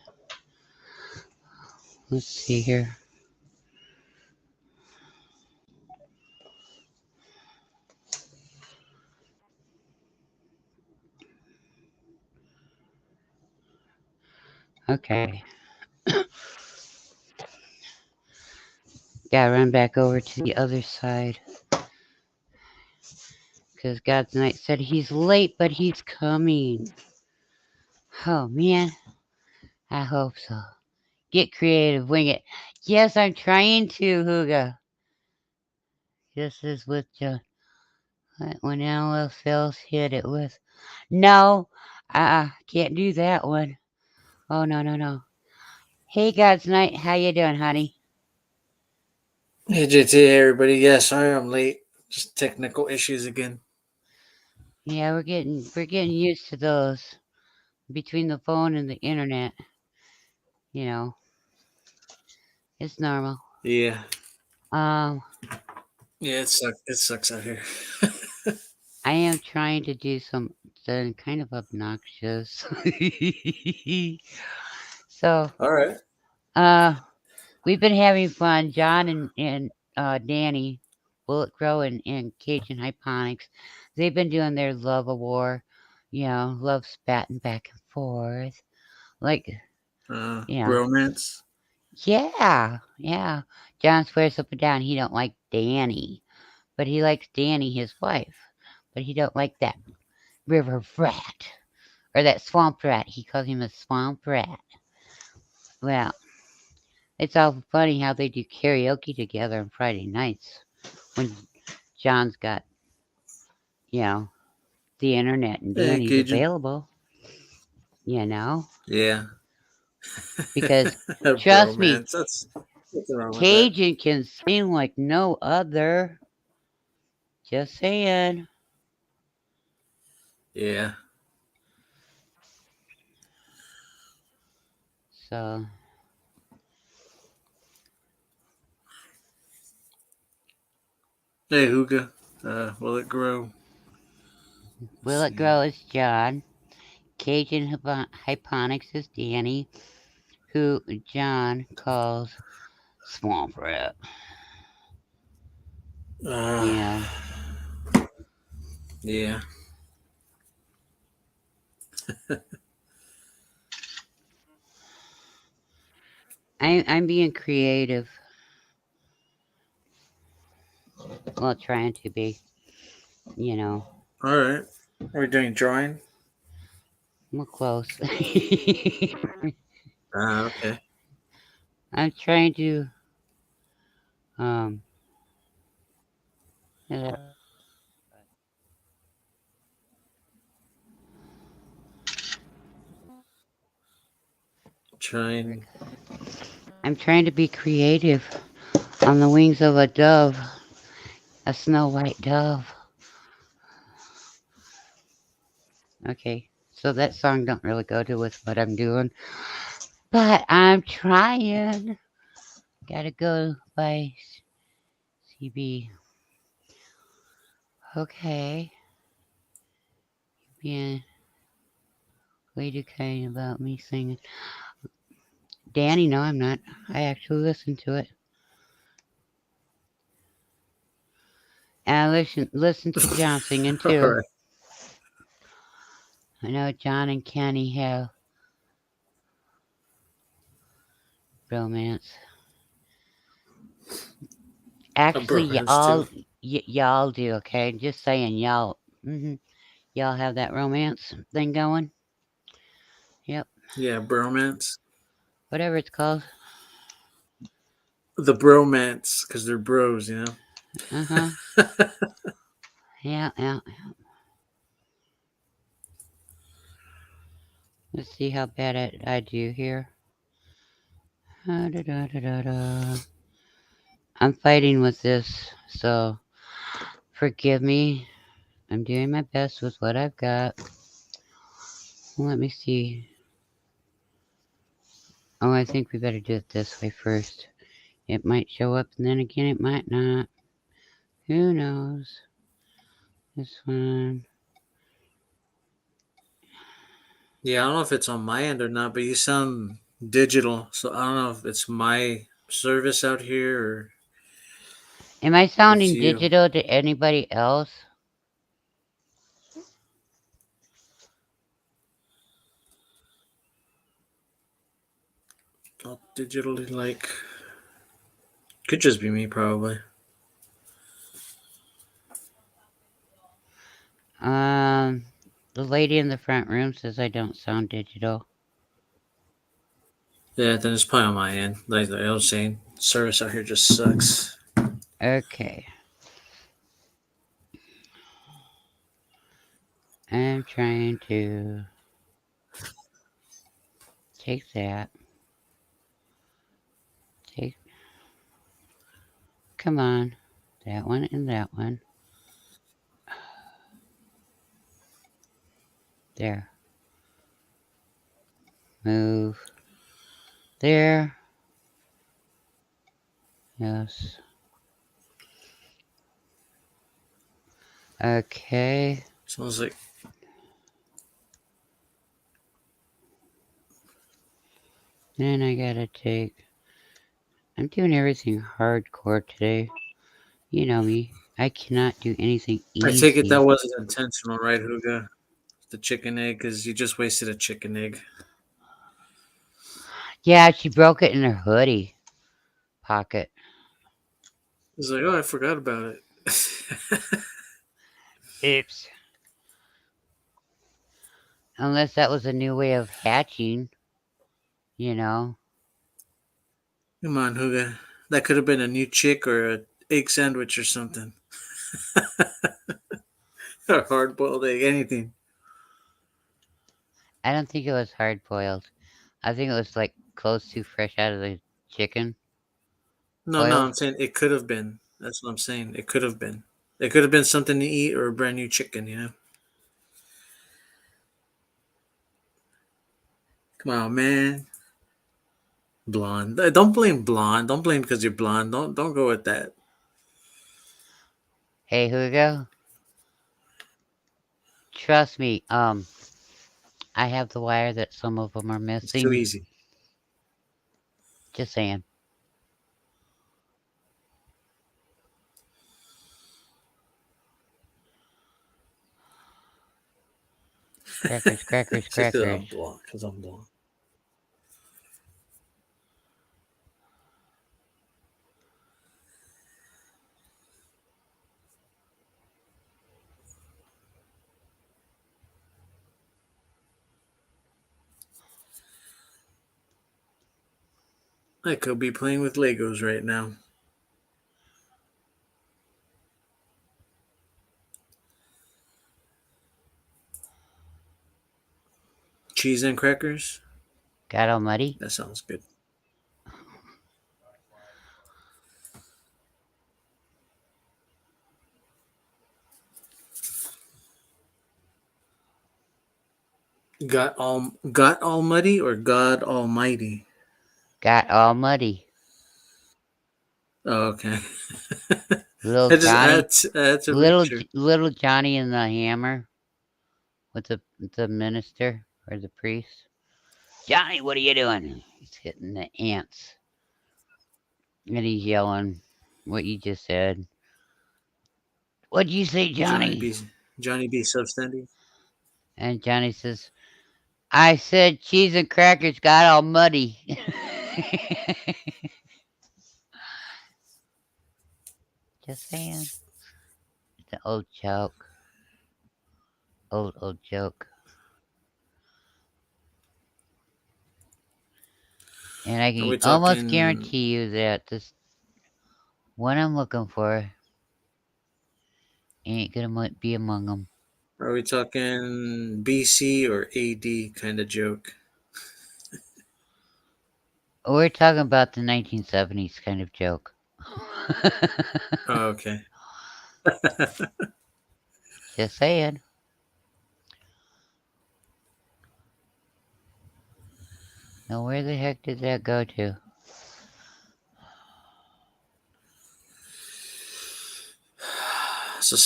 A: let's see here. Okay. Gotta run back over to the other side. Because God's Knight said he's late, but he's coming. Oh, man. I hope so. Get creative, wing it. Yes, I'm trying to, Huga. This is with when all else fails, hit it with. No, can't do that one. Oh, no, no, no. Hey, God's Knight, how you doing, honey?
B: Hey JT, hey everybody. Yeah, sorry I'm late. Just technical issues again.
A: Yeah, we're getting used to those between the phone and the internet. You know, it's normal.
B: Yeah,
A: Um,
B: yeah, it sucks out here.
A: I am trying to do something kind of obnoxious. So,
B: All right.
A: uh, we've been having fun, John and Danny, Bullet Crow and Cajun Hyponics. They've been doing their love of war, love spatting back and forth. Like, you know,
B: Romance.
A: yeah. John swears up and down he don't like Danny, but he likes Danny, his wife. But he don't like that river rat or that swamp rat. He calls him a swamp rat. Well, it's all funny how they do karaoke together on Friday nights when John's got, you know, the internet and
B: Hey
A: Danny's
B: Cajun.
A: available, you know,
B: Yeah.
A: because trust me,
B: Bromance. That's nothing wrong with that.
A: Cajun can sing like no other. Just saying.
B: Yeah.
A: So,
B: Hey Hookah. Will it grow? Let's
A: Will It
B: see.
A: Grow is John. Cajun Hyponics is Danny, who John calls Swamp Rat.
B: Uh,
A: You know,
B: yeah.
A: I'm being creative. Well, trying to be, you know.
B: All right. Are we doing drawing?
A: We're close.
B: Ah, okay.
A: I'm trying to um uh,
B: Trying.
A: I'm trying to be creative on the wings of a dove, a snow white dove. Okay. So that song don't really go to with what I'm doing, but I'm trying. Gotta go by CB. Okay. Being way too kind about me singing. Danny, no, I'm not. I actually listened to it. And I listen to John singing
B: All
A: too.
B: right.
A: I know John and Kenny have romance.
B: A
A: Actually,
B: bromance too.
A: y'all do. Okay, just saying, y'all. Y'all have that romance thing going. Yep,
B: Yeah, bromance.
A: whatever it's called.
B: The bromance, because they're bros, you know.
A: Uh huh. Yeah, yeah. Let's see how bad I do here. Da, da, da, da, da. I'm fighting with this, so forgive me. I'm doing my best with what I've got. Let me see. Oh, I think we better do it this way first. It might show up and then again it might not. Who knows? This one.
B: Yeah, I don't know if it's on my end or not, but you sound digital, so I don't know if it's my service out here or
A: Am I
B: it's
A: sounding
B: you.
A: digital to anybody else?
B: All digitally like could just be me, probably.
A: Um, the lady in the front room says I don't sound digital.
B: Yeah, then it's probably on my end. Like I was saying, service out here just sucks.
A: Okay. I'm trying to take that. Take. Come on. That one and that one. There. Move. There. Yes. Okay.
B: Sounds like
A: Then I gotta take. I'm doing everything hardcore today. You know me. I cannot do anything
B: I take it that
A: easy.
B: wasn't intentional, right, Huga? The chicken egg, because you just wasted a chicken egg.
A: Yeah, she broke it in her hoodie pocket.
B: It's like, oh, I forgot about it.
A: Oops. Unless that was a new way of hatching, you know.
B: Come on, Huga. That could have been a new chick or a egg sandwich or something. A hard boiled egg, anything.
A: I don't think it was hard boiled. I think it was like close to fresh out of the chicken,
B: No, no,
A: boiled.
B: I'm saying it could have been. That's what I'm saying. It could have been. It could have been something to eat or a brand new chicken, you know? Come on, man. Blonde. Don't blame blonde. Don't blame because you're blonde. Don't go with that.
A: Hey, Hugo, trust me. I have the wire that some of them are
B: It's too
A: missing.
B: easy.
A: Just saying. Crackers, crackers,
B: Just because
A: crackers.
B: I'm blonde. Because I'm blonde. I could be playing with Legos right now. Cheese and crackers?
A: Got all muddy?
B: That sounds good. Got all muddy or God Almighty?
A: Got all muddy.
B: Oh, okay.
A: Little
B: I just
A: Johnny,
B: had to make sure.
A: little Johnny and the hammer with the minister or the priest. Johnny, what are you doing? He's hitting the ants. And he's yelling what you just said. What'd you say,
B: Johnny
A: Johnny?
B: B. Johnny B. Substandard.
A: And Johnny says, I said cheese and crackers got all muddy. Just saying. It's an old joke. Old joke. And I
B: Are
A: can
B: we
A: almost
B: talking?
A: guarantee you that this one I'm looking for ain't gonna be among them.
B: Are we talking BC or AD kind of joke?
A: We're talking about the 1970s kind of joke.
B: Oh, okay.
A: Just saying. Now, where the heck did that go to?
B: It's a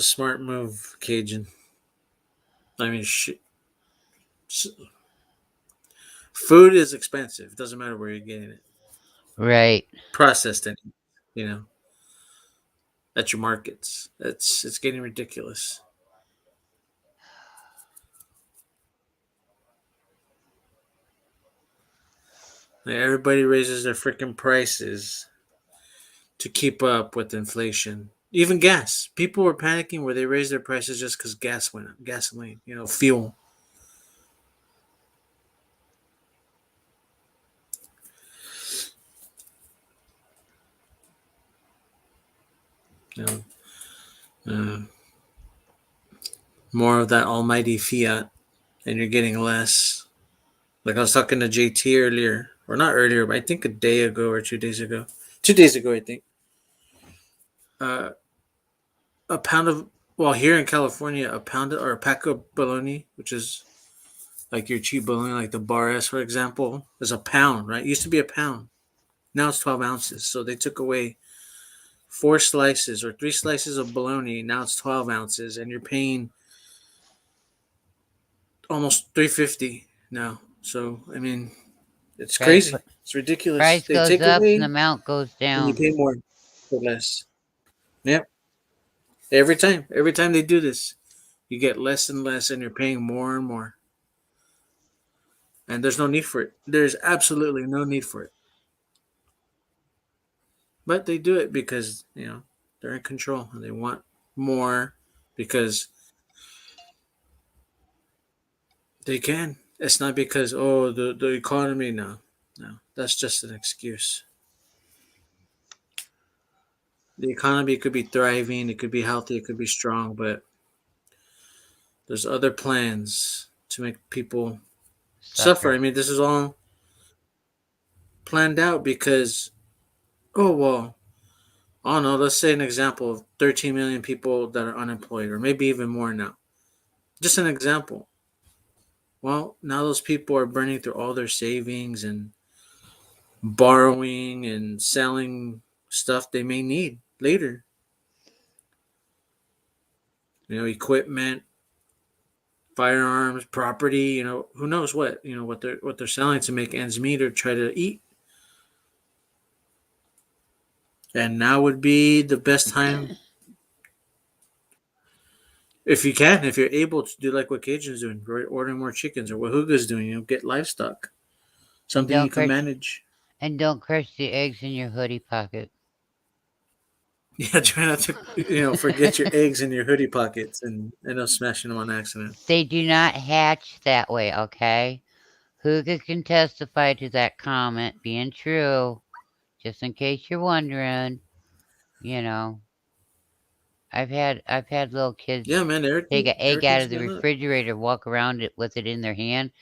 B: smart move, Cajun. I mean, food is expensive. It doesn't matter where you're getting it.
A: Right.
B: Processed it, you know, at your markets. It's getting ridiculous. Like, everybody raises their freaking prices to keep up with inflation. Even gas. People were panicking where they raised their prices just because gas went up. Gasoline, fuel. You know, uh, more of that almighty fiat, and you're getting less. Like I was talking to JT earlier, or not earlier, but I think a day ago or 2 days ago. 2 days ago, I think. Uh, a pound of well, here in California, a pound or a pack of bologna, which is like your cheap bologna, like the Bar S, for example, is a pound. Right? It used to be a pound. Now it's 12 ounces. So they took away 4 slices or 3 slices of bologna. Now it's 12 ounces, and you're paying almost 350 now. So I mean, it's
A: Price
B: crazy. It's ridiculous.
A: price
B: They
A: goes
B: take
A: up and the
B: away
A: amount goes
B: and you
A: down.
B: pay more for less. Yep. Every time they do this, you get less and less, and you're paying more and more. And there's no need for it. There's absolutely no need for it. But they do it because they're in control and they want more because they can. It's not because the economy. No, no, that's just an excuse. The economy could be thriving, it could be healthy, it could be strong, but there's other plans to make people suffer.
A: Suffer.
B: I mean, this is all planned out because, oh, well, I don't know, let's say an example of 13 million people that are unemployed, or maybe even more now. Just an example. Well, now those people are burning through all their savings and borrowing and selling stuff they may need later. Equipment, firearms, property, who knows what they're selling to make ends meet or try to eat. And now would be the best time if you're able to do like what Cajun's doing, right? Ordering more chickens or what Huga's doing, get livestock,
A: And
B: something you
A: don't
B: can
A: crush
B: manage.
A: the eggs in your hoodie pocket.
B: Yeah, try not to forget your eggs in your hoodie pockets and end up smashing them on accident.
A: They do not hatch that way, okay? Who can testify to that comment being true? Just in case you're wondering, you know, I've had little kids
B: Yeah, man,
A: take an egg out
B: everything's
A: of the
B: going up.
A: refrigerator, walk around it with it in their hand,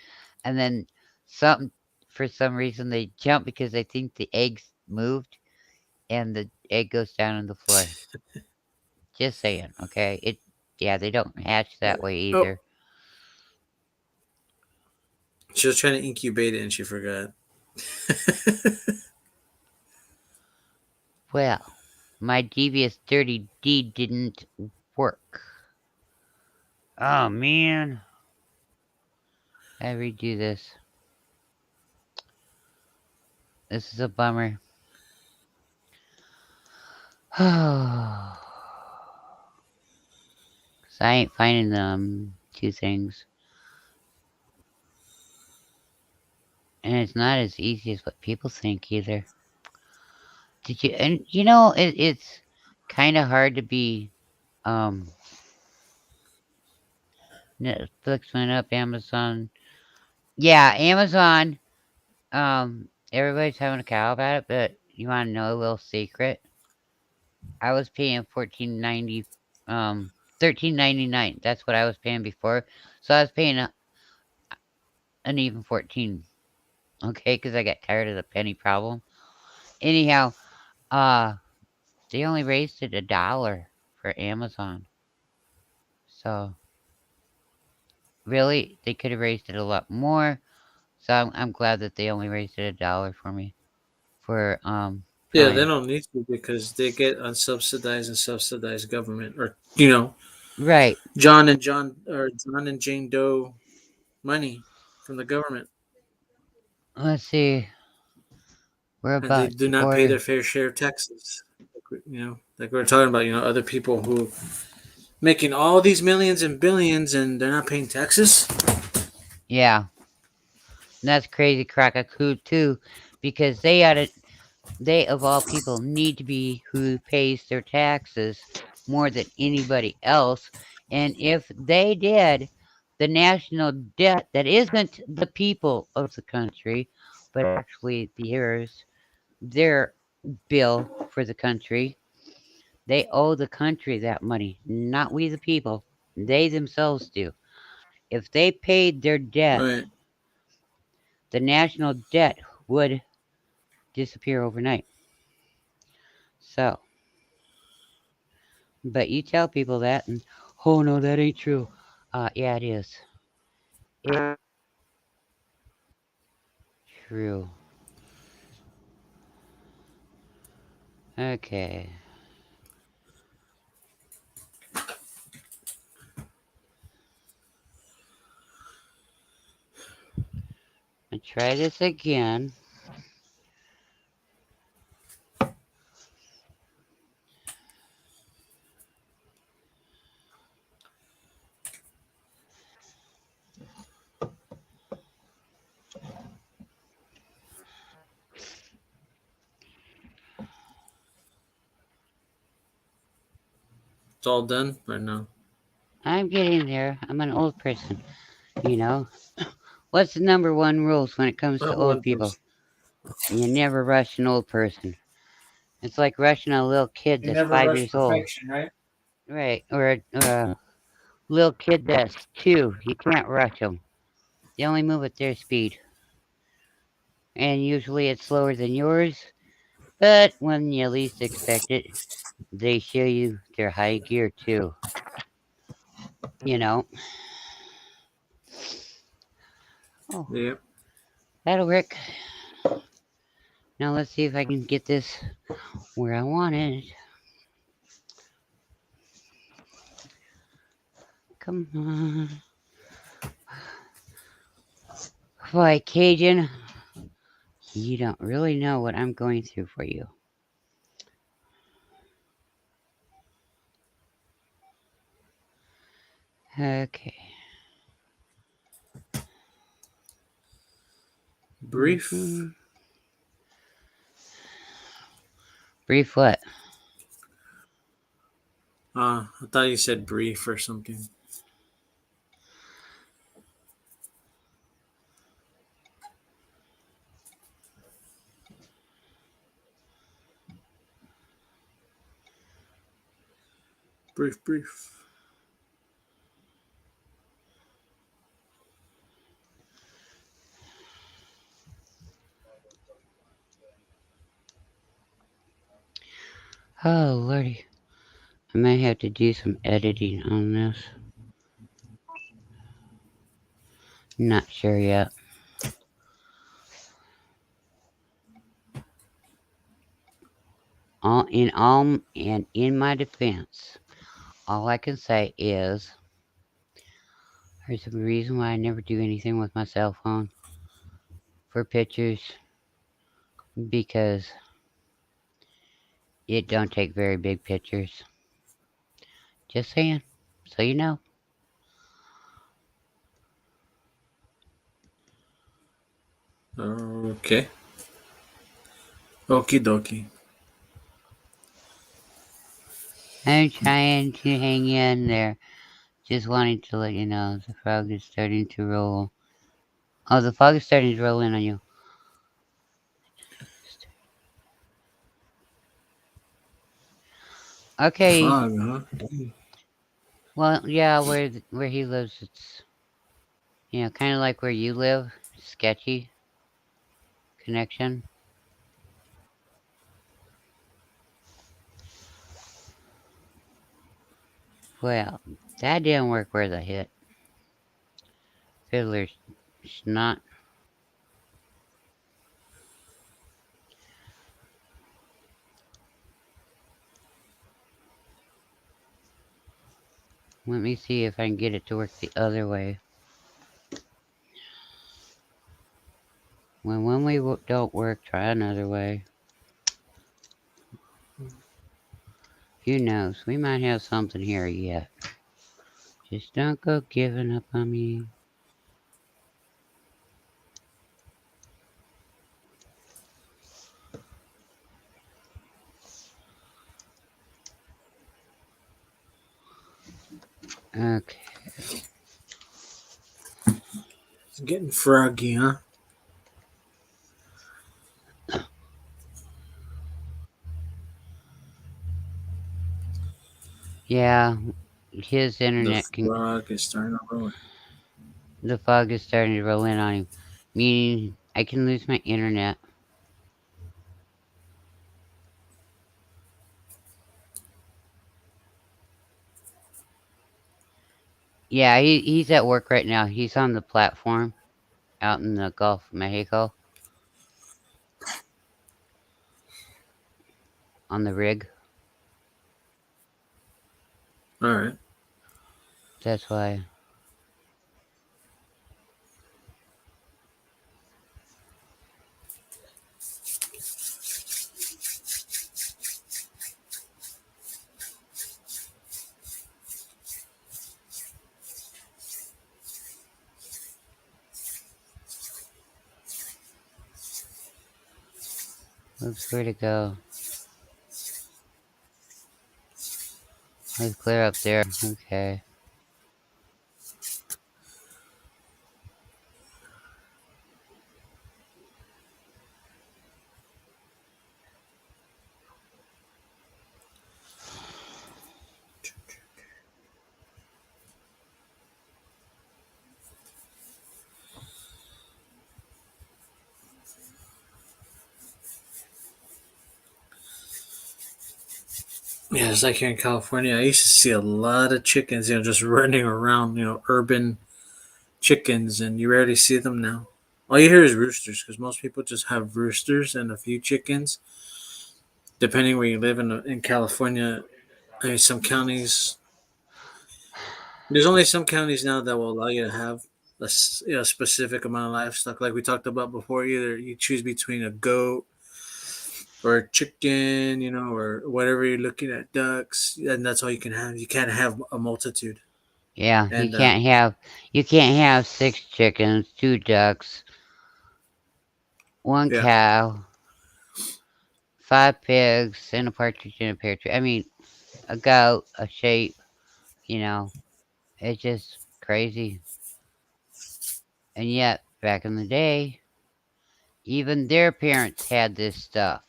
A: and then something for some reason they jump because they think the eggs moved, and the egg goes down on the floor. Just saying, okay? Yeah, they don't hatch that way
B: Oh,
A: either.
B: she was trying to incubate it and she forgot.
A: Well, my devious dirty deed didn't work. Oh man, I redo this. This is a bummer. Cause I ain't finding them two things, and it's not as easy as what people think either. Did you? And it's kind of hard to be. Um, Netflix went up, Amazon. Yeah, Amazon. Everybody's having a cow about it, but you want to know a little secret? I was paying 14.90, 13.99. That's what I was paying before. So I was paying an even 14. Okay, because I got tired of the penny problem. Anyhow, uh, they only raised it $1 for Amazon. So really, they could have raised it a lot more. So I'm glad that they only raised it $1 for me for
B: Yeah, they
A: Prime.
B: don't need to because they get unsubsidized and subsidized government, or
A: Right.
B: John and Jane Doe money from the government,
A: Let's see. We're
B: and they
A: about
B: do
A: to
B: not pay their
A: order.
B: fair share of taxes. Like we are talking about, other people who making all these millions and billions and they're not paying taxes.
A: Yeah, and that's crazy crock of too, because they of all people need to be who pays their taxes more than anybody else. And if they did, the national debt that isn't the people of the country, but actually their bill for the country, they owe the country that money, not we the people. They themselves do. If they paid their debt,
B: Right.
A: the national debt would disappear overnight. So, but you tell people that, and oh no, that ain't true. Yeah, it is. It's true. Okay, I'll try this again.
B: It's all done right now.
A: I'm getting there. I'm an old person. You know, what's the number one rules when it comes to old
B: One
A: people?
B: person.
A: You never rush an old person. It's like rushing a little kid
B: You
A: that's
B: never
A: five
B: rush
A: years old,
B: perfection, right?
A: right? Or a little kid that's two. You can't rush them. They only move at their speed, and usually it's slower than yours. But when you least expect it, they show you their high gear too. You know. Oh,
B: Yeah.
A: that'll work. Now let's see if I can get this where I want it. Come on. Why, Cajun, you don't really know what I'm going through for you. Okay.
B: Brief.
A: hmm Brief what?
B: I thought you said brief or something. Brief, brief.
A: Oh, lordy. I may have to do some editing on this. Not sure yet. In my defense, all I can say is there's a reason why I never do anything with my cell phone for pictures because it don't take very big pictures. Just saying, so you know.
B: Okay. Okie dokie.
A: I'm trying to hang in there. Just wanting to let you know the fog is starting to roll. Oh, the fog is starting to roll in on you. Okay.
B: Fog, huh?
A: Well, yeah, where he lives, it's kind of like where you live. Sketchy connection. Well, that didn't work worth a hit. Fiddler's snot. Let me see if I can get it to work the other way. When one way don't work, try another way. Who knows? We might have something here yet. Just don't go giving up on me. Okay.
B: It's getting froggy, huh?
A: Yeah, his
B: The
A: internet can.
B: frog is starting to roll.
A: The fog is starting to roll in on him, meaning I can lose my internet. Yeah, he's at work right now. He's on the platform out in the Gulf of Mexico on the rig.
B: All right.
A: That's why. Oops, where'd it go? Let's clear up there. Okay.
B: Yeah, it's like here in California. I used to see a lot of chickens, just running around, urban chickens, and you rarely see them now. All you hear is roosters because most people just have roosters and a few chickens. Depending where you live in California, I mean, some counties. There's only some counties now that will allow you to have a specific amount of livestock, like we talked about before. Either you choose between a goat or a chicken, or whatever you're looking at, ducks, and that's all you can have. You can't have a multitude.
A: Yeah,
B: And
A: you can't have 6 chickens, 2 ducks, 1
B: yeah,
A: cow, 5 pigs, and a partridge in a pear tree. I mean, a goat, a sheep. You know, it's just crazy. And yet, back in the day, even their parents had this stuff.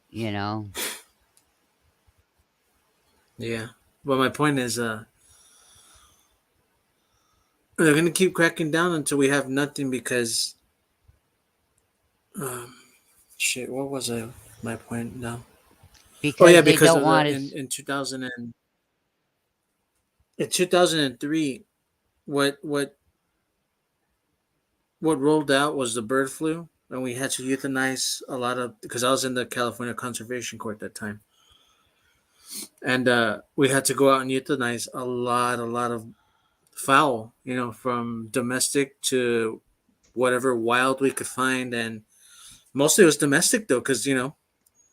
A: You know,
B: Yeah. But my point is, they're gonna keep cracking down until we have nothing because, um, shit. What was my point now? Oh yeah,
A: because they
B: because
A: don't
B: of the
A: want
B: in
A: us.
B: in 2000 and in 2003, what rolled out was the bird flu, and we had to euthanize a lot of because I was in the California Conservation Court at that time, and we had to go out and euthanize a lot of fowl, from domestic to whatever wild we could find, and mostly it was domestic though, because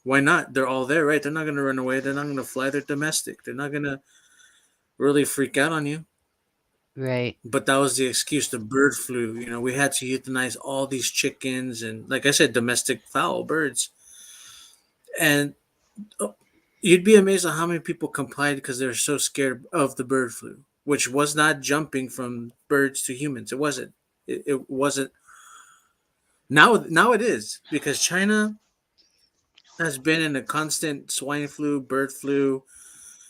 B: why not? They're all there, right? They're not gonna run away. They're not gonna fly. They're domestic. They're not gonna really freak out on you.
A: Right.
B: But that was the excuse, the bird flu. We had to euthanize all these chickens and, like I said, domestic fowl birds. And oh, you'd be amazed at how many people complied because they're so scared of the bird flu, which was not jumping from birds to humans. It wasn't. It wasn't. Now it is because China has been in a constant swine flu, bird flu,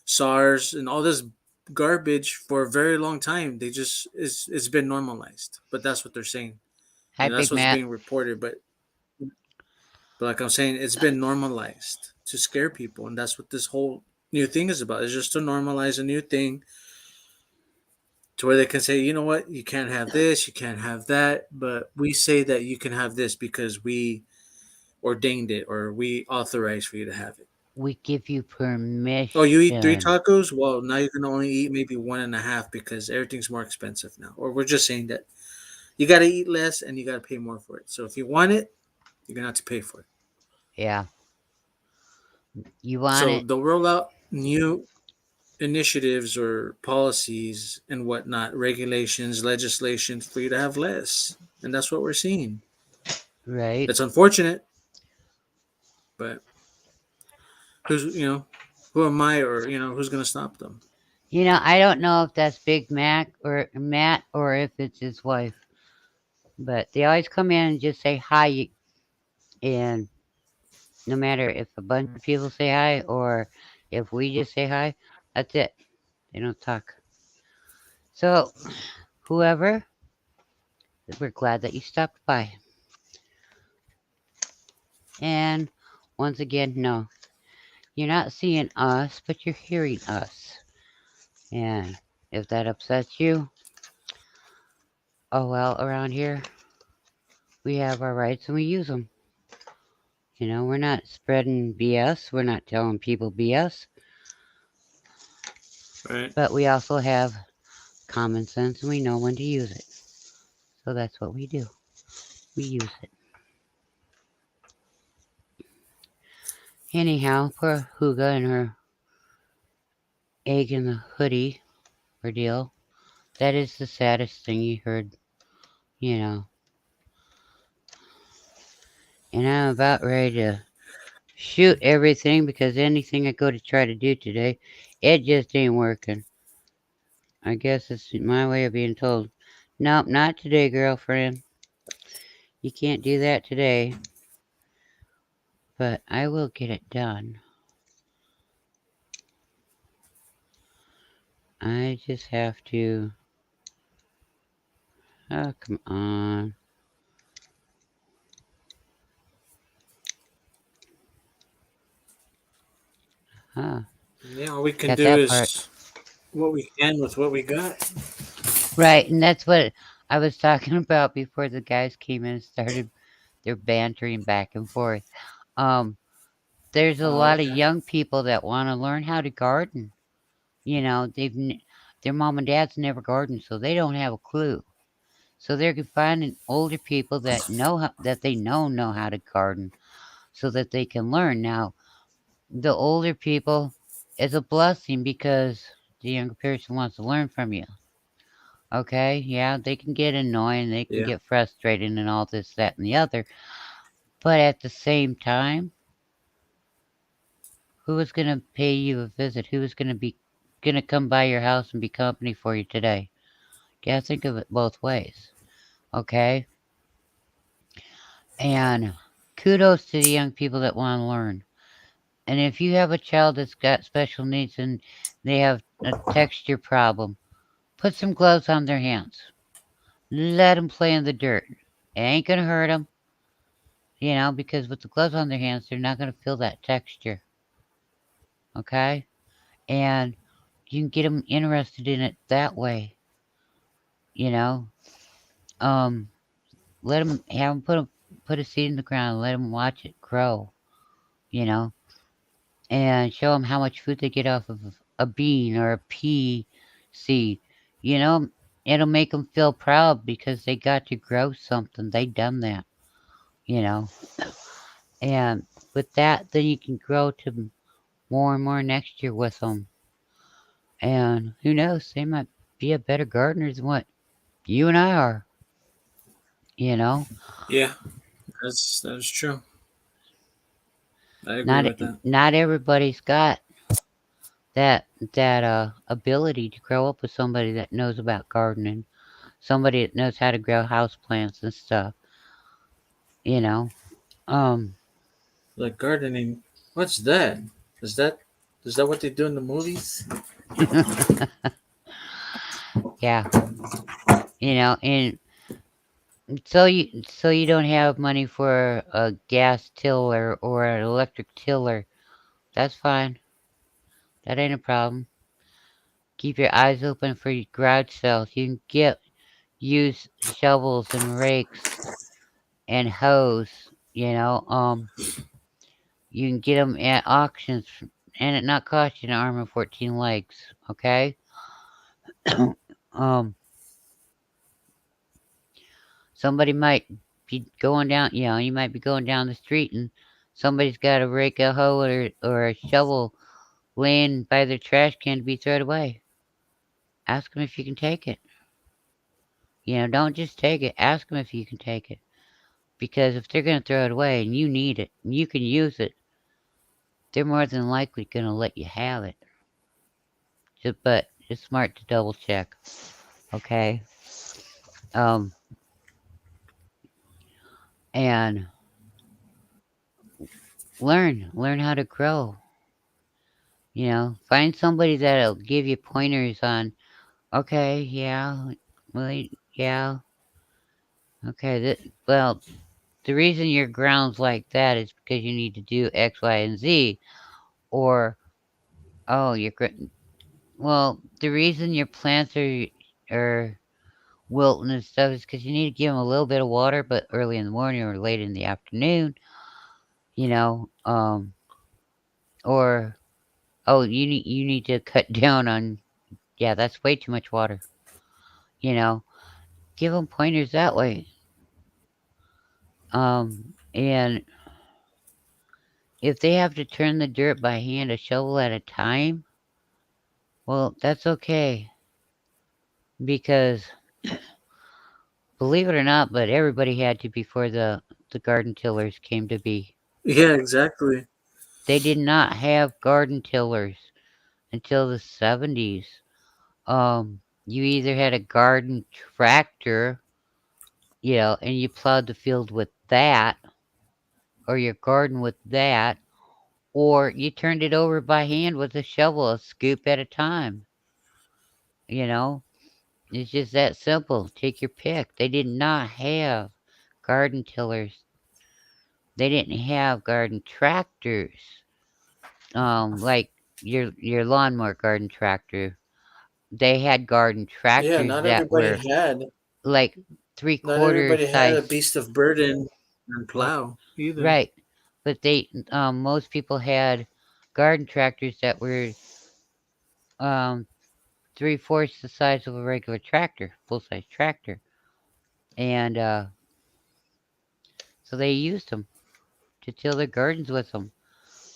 B: SARS, and all this garbage for a very long time. It's been normalized, but that's what they're saying.
A: Hi,
B: That's
A: Big
B: what's
A: Mac.
B: being reported. But like I'm saying, it's been normalized to scare people, and that's what this whole new thing is about. It's just to normalize a new thing to where they can say, you know what, you can't have this, you can't have that, but we say that you can have this because we ordained it or we authorized for you to have it.
A: We give you
B: Oh, you eat three
A: permission.
B: tacos? Well, now you can only eat maybe one and a half because everything's more expensive now. Or we're just saying that you got to eat less and you got to pay more for it. So if you want it, you're going to have to pay for it.
A: Yeah. You want
B: So
A: it?
B: they'll roll out new initiatives or policies and whatnot, regulations, legislation for you to have less. And that's what we're seeing.
A: Right.
B: It's unfortunate, but who am I or, who's going to stop them?
A: I don't know if that's Big Mac or Matt or if it's his wife, but they always come in and just say hi. And no matter if a bunch of people say hi or if we just say hi, that's it. They don't talk. So, whoever, we're glad that you stopped by. And once again, no, you're not seeing us, but you're hearing us. And if that upsets you, oh well, around here, we have our rights and we use them. We're not spreading BS, we're not telling people BS,
B: Right.
A: but we also have common sense and we know when to use it. So that's what we do. We use it. Anyhow, poor Huga and her egg in the hoodie ordeal. That is the saddest thing you heard, you know. And I'm about ready to shoot everything because anything I go to try to do today, it just ain't working. I guess it's my way of being told, nope, not today, girlfriend. You can't do that today, but I will get it done. I just have to. Oh, come on. Huh.
B: Yeah, all we can
A: Got
B: do
A: that part.
B: is what we can with what we got.
A: Right, and that's what I was talking about before the guys came in and started their bantering back and forth. Um, there's a
B: Oh,
A: lot of
B: okay.
A: young people that want to learn how to garden. Their mom and dad's never gardened, so they don't have a clue. So they're finding older people that that they know how to garden, so that they can learn. Now, the older people is a blessing because the younger person wants to learn from you. Okay, yeah, they can get annoying, they can
B: Yeah.
A: get frustrated, and all this, that, and the other. But at the same time, who is going to pay you a visit? Who is going to come by your house and be company for you today? You gotta think of it both ways. Okay, and kudos to the young people that want to learn. And if you have a child that's got special needs and they have a texture problem, put some gloves on their hands. Let them play in the dirt. It ain't gonna hurt them, because with the gloves on their hands, they're not gonna feel that texture. Okay, and you can get them interested in it that way. You know, um, let them have them put a seed in the ground, let them watch it grow. You know, and show them how much food they get off of a bean or a pea seed. You know, it'll make them feel proud because they got to grow something. They done that. You know, and with that, then you can grow to more and more next year with them. And who knows, they might be a better gardener than what you and I are. You know,
B: Yeah, that is true. I agree
A: not
B: with that.
A: not everybody's got that ability to grow up with somebody that knows about gardening, somebody that knows how to grow house plants and stuff. You know, um,
B: Like gardening. What's that? Is that is that what they do in the movies?
A: yeah, and so you don't have money for a gas tiller or an electric tiller. That's fine. That ain't a problem. Keep your eyes open for your garage sales. You can use shovels and rakes and hoes. You know, you can get them at auctions, and it not cost you an arm and 14 legs. Okay. um, somebody might be going down. You might be going down the street and somebody's got a rake, a hoe, or a shovel laying by their trash can to be thrown away. Ask them if you can take it. Don't just take it. Ask them if you can take it. Because if they're going to throw it away and you need it and you can use it, they're more than likely going to let you have it. But it's smart to double check. Okay. Um, and learn how to grow. Find somebody that'll give you pointers on. Okay, yeah, well, yeah, okay. Well, the reason your ground's like that is because you need to do X, Y, and Z, or oh, well, the reason your plants are wilting and stuff is because you need to give them a little bit of water, but early in the morning or late in the afternoon, you know, um, or oh, you need to cut down on. Yeah, that's way too much water. You know, give them pointers that way. Um, and if they have to turn the dirt by hand, a shovel at a time, well, that's okay because believe it or not, but everybody had to before the garden tillers came to be.
B: Yeah, exactly.
A: They did not have garden tillers until the 70s. You either had a garden tractor, and you plowed the field with that, or your garden with that, or you turned it over by hand with a shovel, a scoop at a time. You know, it's just that simple. Take your pick. They did not have garden tillers. They didn't have garden tractors. Like your lawnmower garden tractor. They had garden
B: Yeah,
A: tractors
B: not
A: that
B: everybody
A: were
B: had.
A: like three
B: Not
A: quarter
B: everybody had
A: size.
B: a beast of burden and plow either.
A: Right. But most people had garden tractors that were um 3/4 the size of a regular tractor, full size tractor, and so they used them to till their gardens with them.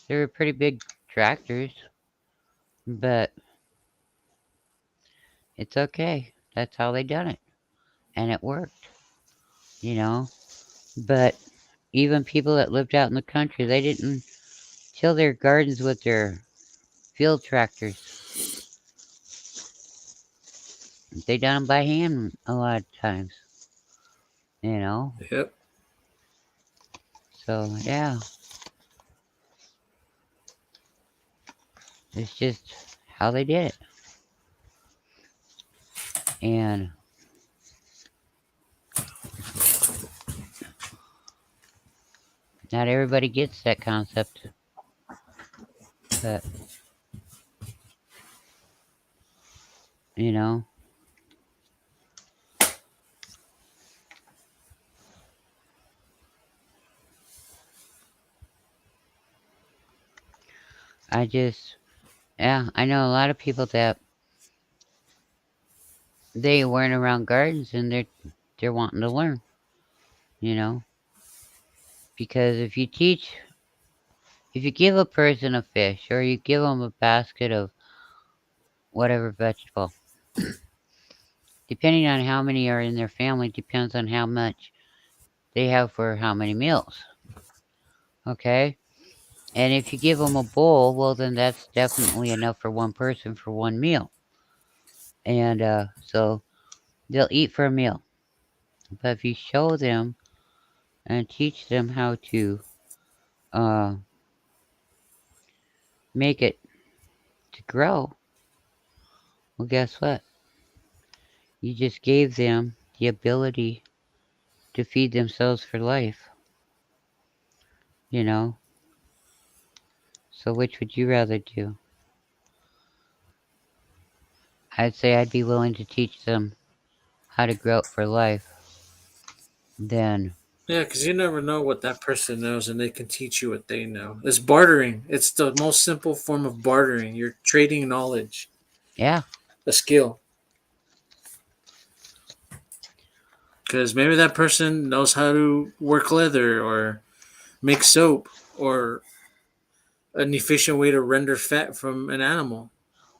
A: They were pretty big tractors, but it's okay. That's how they done it, and it worked, you know. But even people that lived out in the country, they didn't till their gardens with their field tractors. They done them by hand a lot of times, you know.
B: Yep.
A: So yeah, It's just how they did it. And not everybody gets that concept. But, you know, I just, yeah, I know a lot of people that they weren't around gardens and they're wanting to learn, you know, because if you give a person a fish or you give them a basket of whatever vegetable, depending on how many are in their family, depends on how much they have for how many meals. Okay? And if you give them a bowl, well, then that's definitely enough for one person for one meal. And so they'll eat for a meal. But if you show them and teach them how to uh, make it to grow, well, guess what? You just gave them the ability to feed themselves for life, you know? So which would you rather do? I'd say I'd be willing to teach them how to grow it for life than,
B: Yeah, because you never know what that person knows, and they can teach you what they know. It's bartering. It's the most simple form of bartering. You're trading knowledge,
A: yeah,
B: a skill. Because maybe that person knows how to work leather or make soap or an efficient way to render fat from an animal,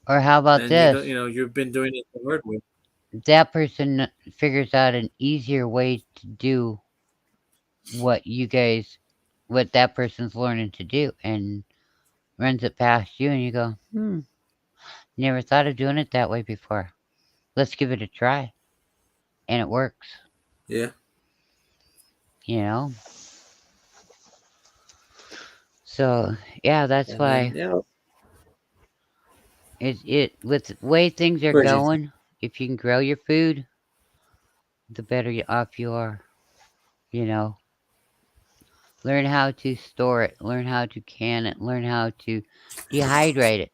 A: or how about
B: and you
A: this?
B: don't. You know, you've been doing it the hard way.
A: That person figures out an easier way to do what you guys, what that person's learning to do, and runs it past you, and you go, never thought of doing it that way before. Let's give it a try, and it works.
B: Yeah,
A: You know. So yeah, that's
B: and then
A: why it with the way things are
B: Virgin.
A: going. If you can grow your food, the better off you are. You know, learn how to store it, learn how to can it, learn how to dehydrate it,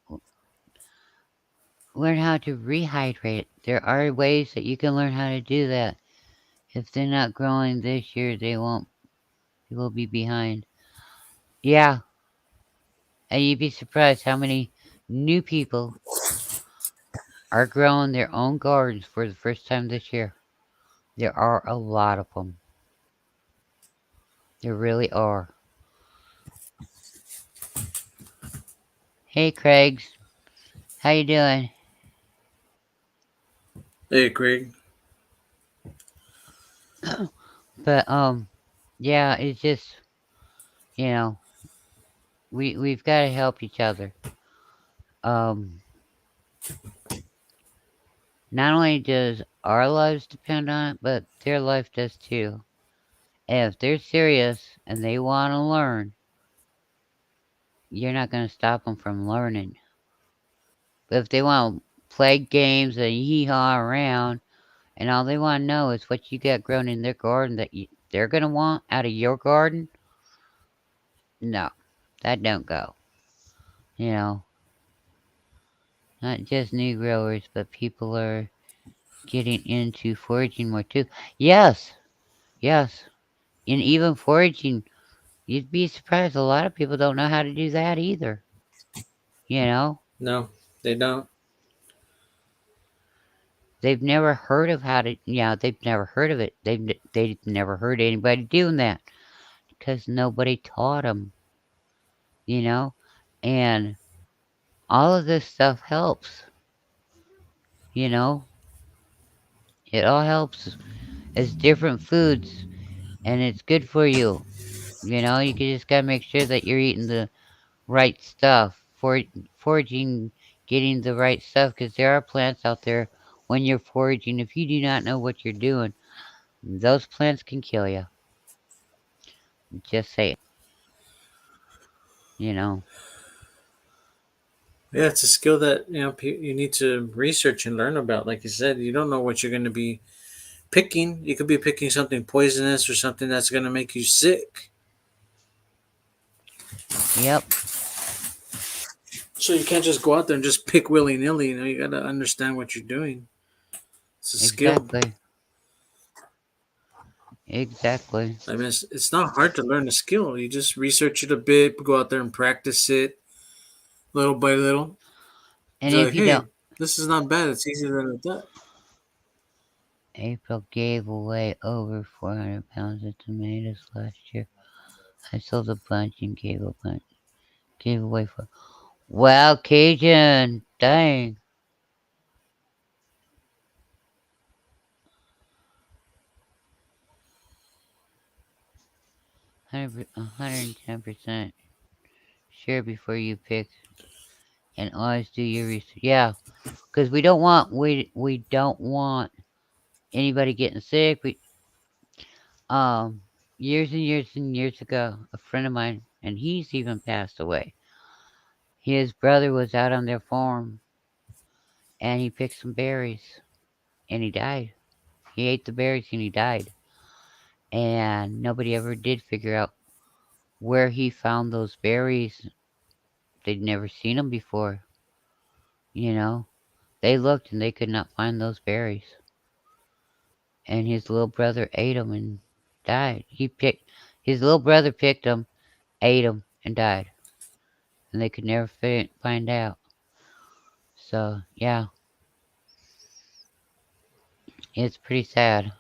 A: learn how to rehydrate it. There are ways that you can learn how to do that. If they're not growing this year, they won't. They will be behind. Yeah, and you'd be surprised how many new people are growing their own gardens for the first time this year. There are a lot of them. There really are. Hey, Craigs, how you doing?
B: Hey, Craig.
A: But yeah, it's just you know we've got to help each other. Um, not only does our lives depend on it, but their life does too. And if they're serious and they want to learn, you're not going to stop them from learning. But if they want to play games and hee haw around, and all they want to know is what you got grown in their garden that they're going to want out of your garden, no, that don't go. You know, not just new growers, but people are getting into foraging more too. Yes, yes. And even foraging, you'd be surprised a lot of people don't know how to do that either. You know,
B: No, they don't.
A: they've never heard of how to, yeah, they've never heard of it. They've never heard anybody doing that because nobody taught them, you know? And all of this stuff helps, you know? It all helps as different foods and it's good for you. You know, you just gotta make sure that you're eating the right stuff, for foraging, getting the right stuff, because there are plants out there when you're foraging. If you do not know what you're doing, those plants can kill you. Just say it. You know.
B: Yeah, it's a skill that you need to research and learn about. Like you said, you don't know what you're going to be picking. You could be picking something poisonous or something that's going to make you sick.
A: Yep,
B: So you can't just go out there and just pick willy nilly. You got to understand what you're doing. It's a skill.
A: exactly. Exactly.
B: I mean, it's not hard to learn a skill. You just research it a bit, go out there and practice it little by little.
A: And
B: You're
A: if
B: like,
A: you don't,
B: hey, this is not bad. It's easier than I thought.
A: April gave away over 400 pounds of tomatoes last year. I sold a bunch and gave away for. Wow, Cajun, dang, 110% sure before you pick, and always do your research. Yeah, because we don't want anybody getting sick. We um years and years and years ago, a friend of mine, and he's even passed away. His brother was out on their farm, and he picked some berries, and he died. He ate the berries and he died. And nobody ever did figure out where he found those berries. They'd never seen them before, you know. They looked and they could not find those berries. And his little brother ate them and died. His little brother picked them, ate them, and died. And they could never find out. So yeah, it's pretty sad.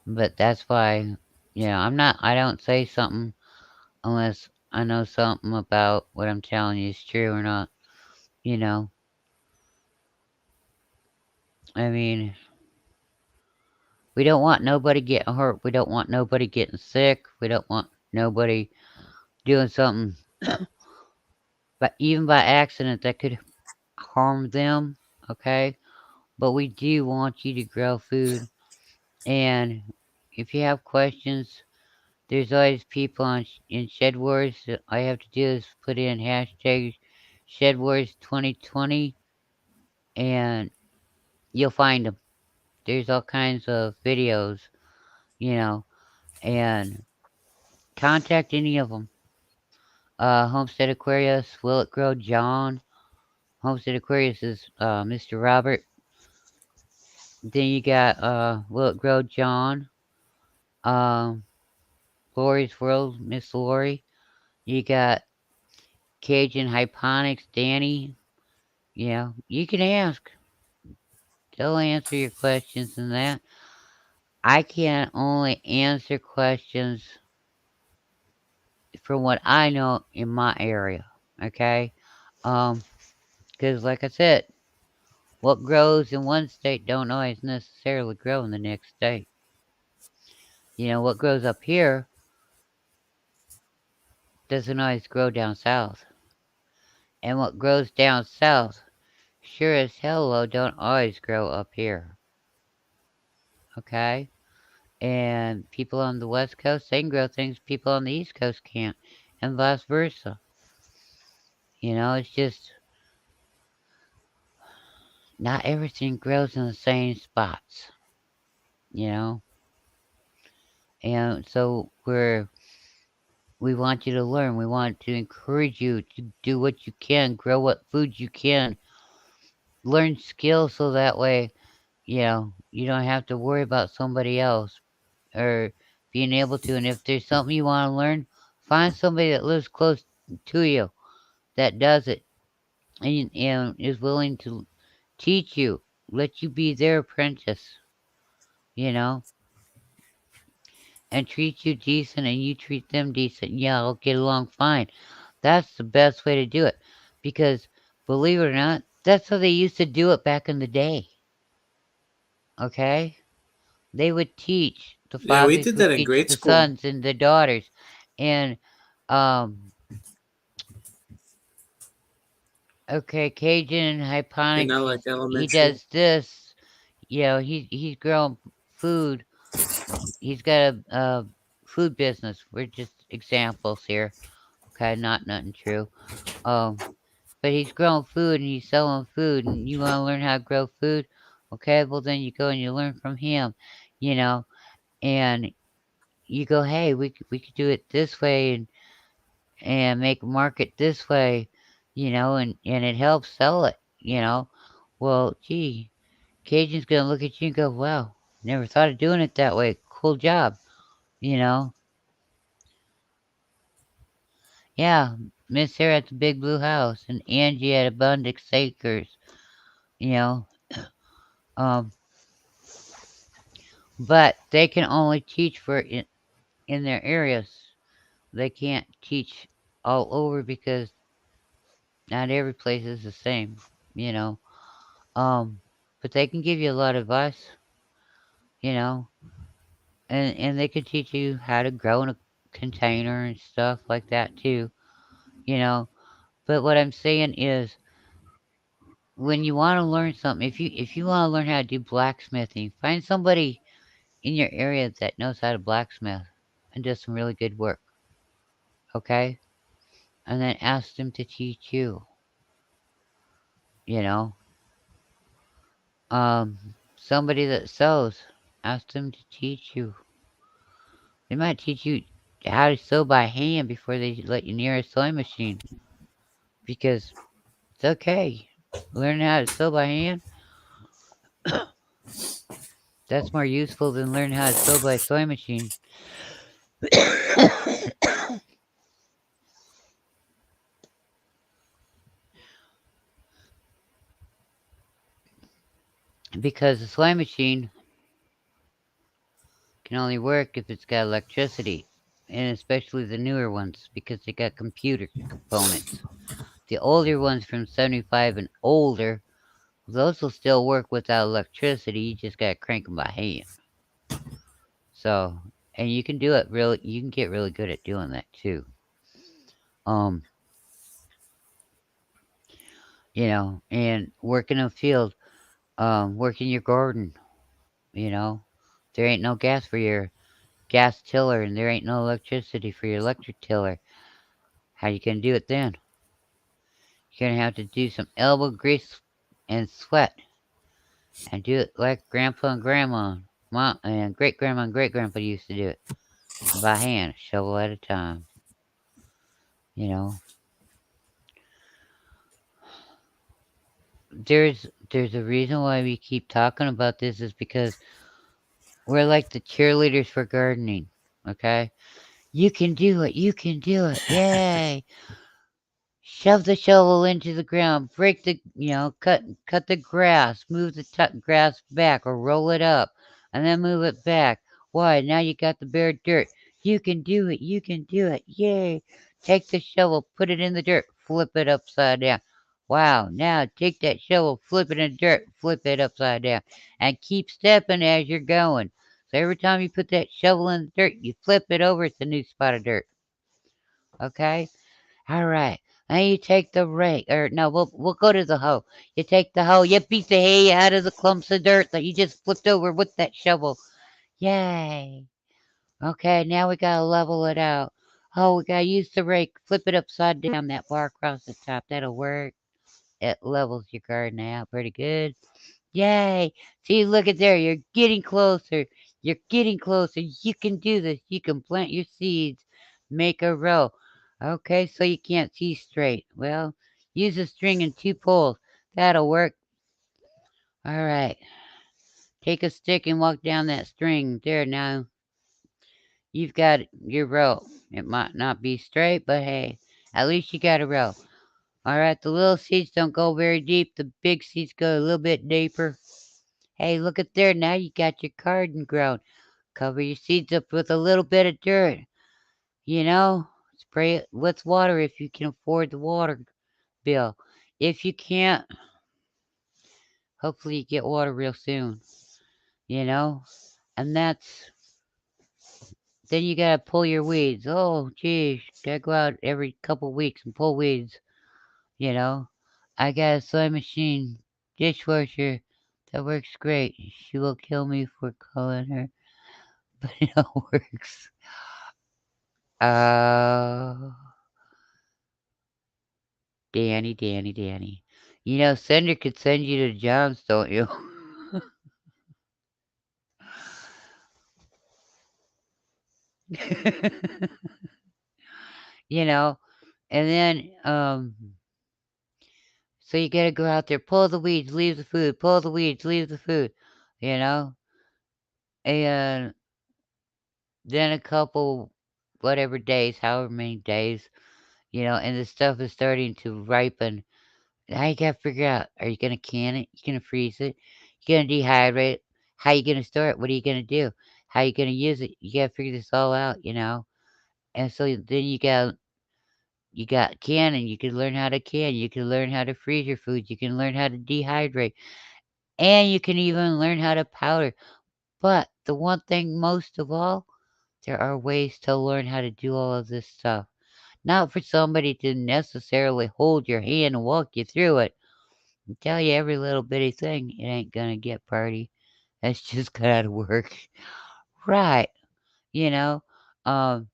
A: But that's why, I don't say something unless I know something about what I'm telling you is true or not. You know, I mean, we don't want nobody getting hurt. We don't want nobody getting sick. We don't want nobody doing something, but even by accident that could harm them. Okay, but we do want you to grow food. And if you have questions, there's always people in Shed Wars. All you have to do is put in hashtag Shed Wars 2020, and you'll find them. There's all kinds of videos, you know, and contact any of them. Homestead Aquarius, Will It Grow John. Homestead Aquarius is Mr. Robert. Then you got Will It Grow John. Um, Lori's World, Miss Lori. You got Cajun Hyponics, Danny. You can ask. They'll answer your questions and that. I can only answer questions from what I know in my area. Okay? Because like I said, what grows in one state don't always necessarily grow in the next state. What grows up here doesn't always grow down south. And what grows down south, sure as hell don't always grow up here. Okay? And people on the west coast, they can grow things people on the east coast can't. And vice versa. It's just not everything grows in the same spots. You know? And so we want you to learn. We want to encourage you to do what you can, grow what food you can, learn skills so that way, you don't have to worry about somebody else or being able to. And if there's something you want to learn, find somebody that lives close to you that does it and is willing to teach you, let you be their apprentice, you know, and treat you decent and you treat them decent. Yeah, I'll get along fine. That's the best way to do it. Because believe it or not, that's how they used to do it back in the day. Okay? They would teach, the
B: Yeah, we
A: fathers
B: did
A: would
B: that in
A: teach
B: grade
A: the
B: school
A: sons and the daughters. And, um, okay, Cajun
B: in
A: Hyponics,
B: like
A: he
B: elementary.
A: does this. He's growing food. He's got a food business. We're just examples here. Okay, not nothing true. Um, but he's growing food and he's selling food, and you want to learn how to grow food. Okay, well then you go and you learn from him, you know, and you go, hey, we could do it this way and make a market this way, and it helps sell it, you know. Well, gee, Cajun's gonna look at you and go, wow, never thought of doing it that way. Cool job, you know. Yeah, Miss Sarah at the Big Blue House and Angie at Abundance Acres, you know. Um, but they can only teach in their areas. They can't teach all over because not every place is the same, you know. Um, but they can give you a lot of advice, you know, and they can teach you how to grow in a container and stuff like that too, you know. But what I'm saying is, when you want to learn something, if you want to learn how to do blacksmithing, find somebody in your area that knows how to blacksmith and does some really good work, okay? And then ask them to teach you, you know. Um, Somebody that sews, ask them to teach you. They might teach you how to sew by hand before they let you near a sewing machine because it's okay. Learning how to sew by hand, that's more useful than learning how to sew by a sewing machine. Because the sewing machine can only work if it's got electricity, and especially the newer ones because they got computer components. The older ones from 75 and older, those will still work without electricity. You just gotta crank them by hand. So, and you can do it really. You can get really good at doing that too. Um, and work in a field, work in your garden. You know, there ain't no gas for your gas tiller, and there ain't no electricity for your electric tiller. How you gonna do it then? You're gonna have to do some elbow grease and sweat, and do it like Grandpa and Grandma, Mom and Great Grandma and Great Grandpa used to do it by hand, shovel at a time. You know, there's there's a reason why we keep talking about this is because we're like the cheerleaders for gardening. Okay, you can do it. You can do it. Yay! Shove the shovel into the ground, break cut the grass, move the grass back or roll it up, and then move it back. Why? Now you got the bare dirt. You can do it. You can do it. Yay! Take the shovel, put it in the dirt, flip it upside down. Wow! Now take that shovel, flip it in the dirt, flip it upside down, and keep stepping as you're going. So every time you put that shovel in the dirt, you flip it over, it's a new spot of dirt. Okay? All right. Now you take the rake, or no, we'll go to the hoe. You take the hoe, you beat the hay out of the clumps of dirt that you just flipped over with that shovel. Yay! Okay, now we gotta level it out. Oh, we gotta use the rake, flip it upside down, that bar across the top. That'll work. It levels your garden out pretty good. Yay! See, look at there. You're getting closer. You're getting closer. You can do this. You can plant your seeds. Make a row. Okay, so you can't see straight. Well, use a string and two poles. That'll work. All right. Take a stick and walk down that string. There, now you've got your row. It might not be straight, but hey, at least you got a row. All right, the little seeds don't go very deep. The big seeds go a little bit deeper. Hey, look at there. Now you got your garden grown. Cover your seeds up with a little bit of dirt. You know, spray it with water if you can afford the water bill. If you can't, hopefully you get water real soon. You know, and then you gotta pull your weeds. Oh, geez, gotta go out every couple weeks and pull weeds. You know, I got a sewing machine dishwasher that works great. She will kill me for calling her, but it all works. Uh, Danny, Danny, Danny. You know, Cinder could send you to John's, don't you? You know, and then so you gotta go out there, pull the weeds, leave the food, pull the weeds, leave the food, you know, and then a couple, whatever days, however many days, you know, and the stuff is starting to ripen. Now you gotta figure out: are you gonna can it? You gonna freeze it? You gonna dehydrate it? How you gonna store it? What are you gonna do? How you gonna use it? You gotta figure this all out, you know. And so then you got canning. You can learn how to can. You can learn how to freeze your foods. You can learn how to dehydrate, and you can even learn how to powder. But the one thing most of all, there are ways to learn how to do all of this stuff. Not for somebody to necessarily hold your hand and walk you through it and tell you every little bitty thing. It ain't gonna get party. That's just gotta work. Right. You know, um,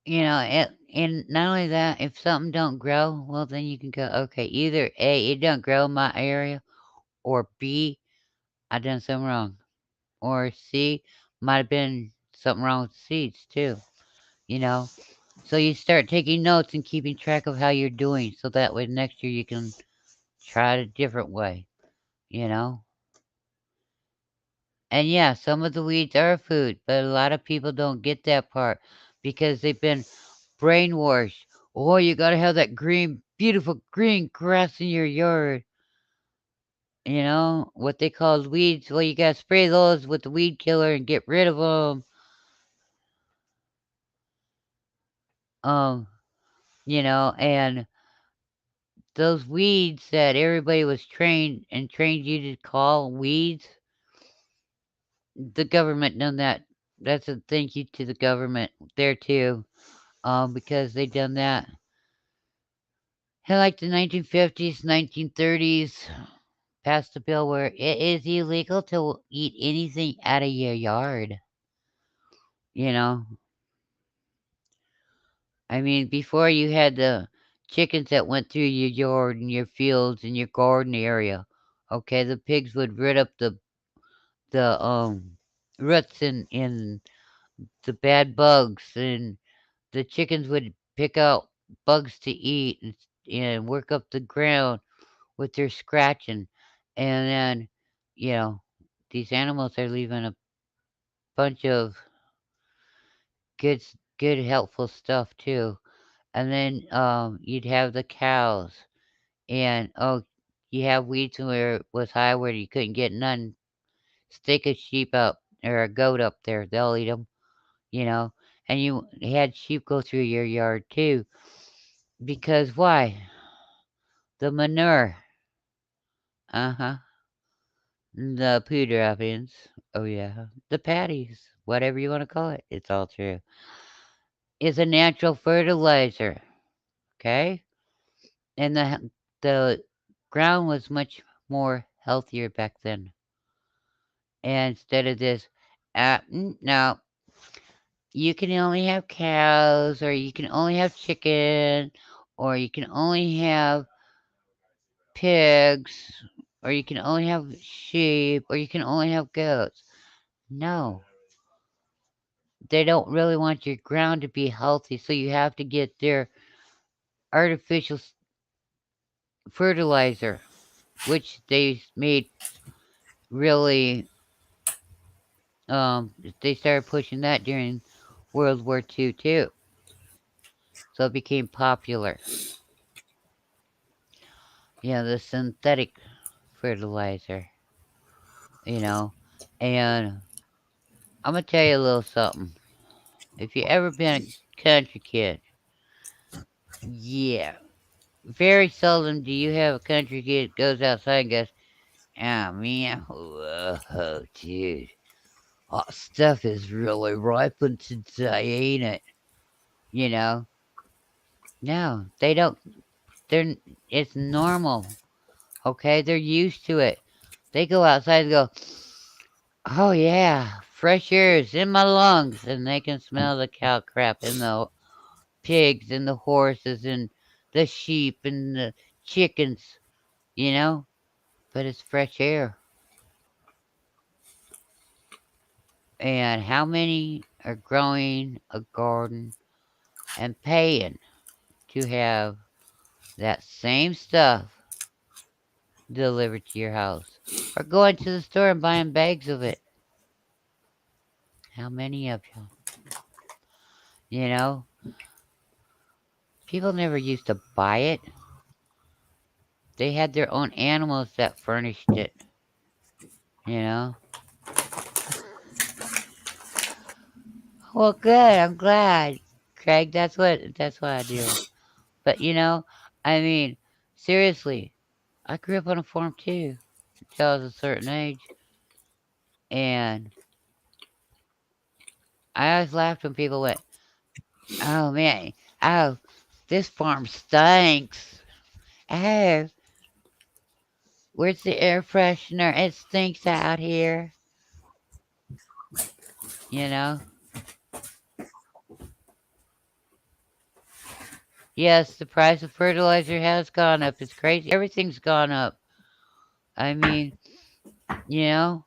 A: and not only that, if something don't grow, well, then you can go, okay, either A, it don't grow in my area, or B, I done something wrong, or C, might have been something wrong with the seeds too, you know. So you start taking notes and keeping track of how you're doing, so that way next year you can try it a different way, you know. And yeah, some of the weeds are food, but a lot of people don't get that part because they've been brainwashed. Oh, you gotta have that green, beautiful green grass in your yard. You know what they call weeds? Well, you gotta spray those with the weed killer and get rid of them. Um, and those weeds that everybody was trained you to call weeds, the government done that. That's a thank you to the government there too, because they done that in like the 1950s, 1930s. Passed a bill where it is illegal to eat anything out of your yard. You know, I mean, before you had the chickens that went through your yard and your fields and your garden area. Okay, the pigs would rid up the roots and the bad bugs, and the chickens would pick out bugs to eat and work up the ground with their scratching, and then you know these animals are leaving a bunch of good helpful stuff too. And then you'd have the cows, and you have weeds where it was high where you couldn't get none. Stick a sheep up or a goat up there, they'll eat them, you know. And you had sheep go through your yard too, because why? The manure, uh huh, the poo droppings, oh yeah, the patties, whatever you want to call it, it's all true. Is a natural fertilizer, okay? And the ground was much more healthier back then. And instead of this, no, you can only have cows, or you can only have chicken, or you can only have pigs, or you can only have sheep, or you can only have goats. No, they don't really want your ground to be healthy, so you have to get their artificial fertilizer, which they made really um they started pushing that during World War II too. So it became popular. The synthetic fertilizer, you know. And I'm gonna tell you a little something. If you ever been a country kid, yeah, very seldom do you have a country kid that goes outside and goes, "Oh man, whoa, dude, hot stuff is really ripened today, ain't it?" You know. No, they don't. They're. It's normal. Okay, they're used to it. They go outside and go, "Oh yeah, fresh air is in my lungs," and they can smell the cow crap in the pigs and the horses and the sheep and the chickens, you know? But it's fresh air. And how many are growing a garden and paying to have that same stuff delivered to your house? Or going to the store and buying bags of it? How many of you? You know? People never used to buy it. They had their own animals that furnished it, you know? Well, good. I'm glad, Craig. That's what I do. But I mean, seriously, I grew up on a farm too until I was a certain age, and I always laughed when people went, "Oh man, oh this farm stinks. Oh, where's the air freshener? It stinks out here." You know? Yes, the price of fertilizer has gone up. It's crazy. Everything's gone up. I mean, you know,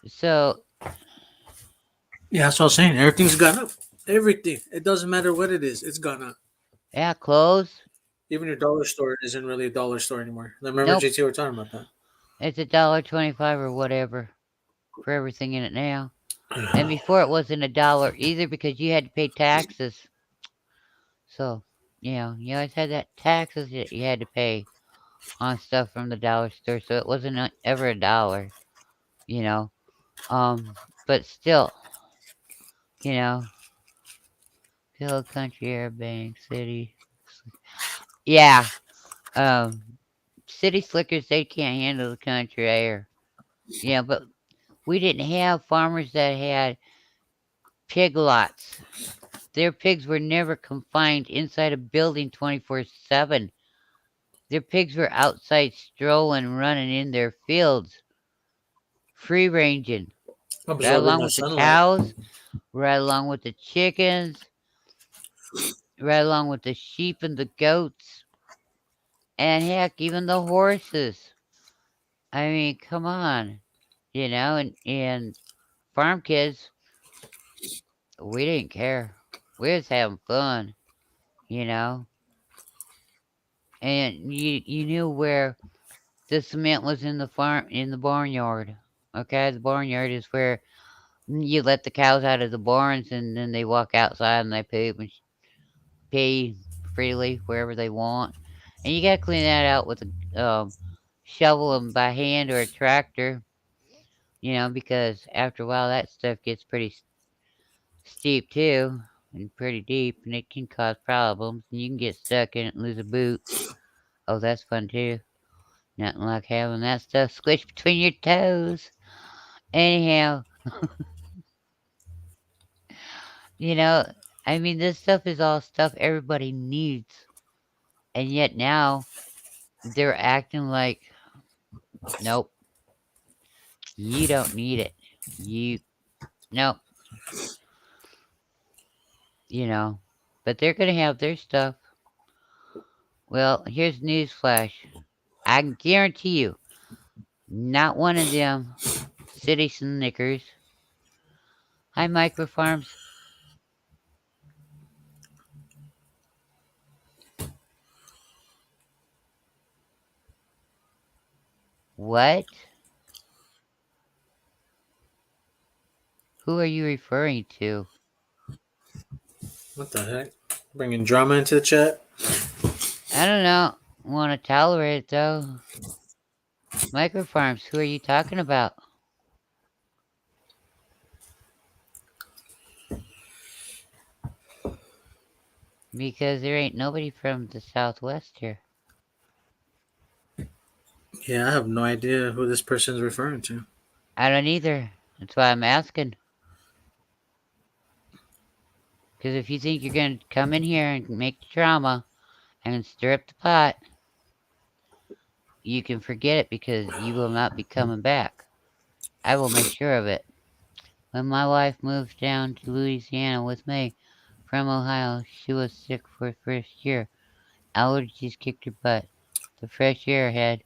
A: so
B: Yeah, that's what I was saying. Everything's gone up. Everything. It doesn't matter what it is. It's gone up.
A: yeah, clothes.
B: Even your dollar store isn't really a dollar store anymore. I remember
A: Nope,
B: JT were talking about that.
A: it's $1.25 or whatever for everything in it now. And before it wasn't a dollar either because you had to pay taxes. So, you always had that taxes that you had to pay on stuff from the dollar store. So it wasn't ever a dollar, you know. But still, you know, Hill Country Air Bank City. Yeah, um, city slickers they can't handle the country air. Yeah, but we didn't have farmers that had pig lots. Their pigs were never confined inside a building 24/7. Their pigs were outside strolling, running in their fields, free ranging, right
B: Absorbing
A: along
B: the
A: with the
B: sunlight.
A: cows, right along with the chickens, right along with the sheep and the goats, and heck, even the horses. I mean, come on, and farm kids, we didn't care. We was having fun, you know, and you knew where the cement was in the barnyard. Okay, the barnyard is where you let the cows out of the barns and then they walk outside and they poop and pee freely wherever they want. And you gotta clean that out with a shovel them by hand or a tractor, because after a while that stuff gets pretty steep too and pretty deep and it can cause problems and you can get stuck in it and lose a boot. Oh, that's fun too. Nothing like having that stuff squished between your toes. Anyhow, you know, I mean, this stuff is all stuff everybody needs. And yet now they're acting like, nope, you don't need it. You, nope, you know. But they're going to have their stuff. Well, here's newsflash. I can guarantee you, not one of them city snickers. Hi, Microfarms. What? Who are you referring to?
B: What the heck? Bringing drama into the chat?
A: I don't know. Want to tolerate it though. Microfarms, who are you talking about? Because there ain't nobody from the Southwest here.
B: Yeah, I have no idea who this person is referring to.
A: I don't either. That's why I'm asking. Because if you think you're going to come in here and make drama and stir up the pot, you can forget it because you will not be coming back. I will make sure of it. When my wife moves down to Louisiana with me from Ohio. She was sick for her first year. Allergies kicked her butt. The fresh air had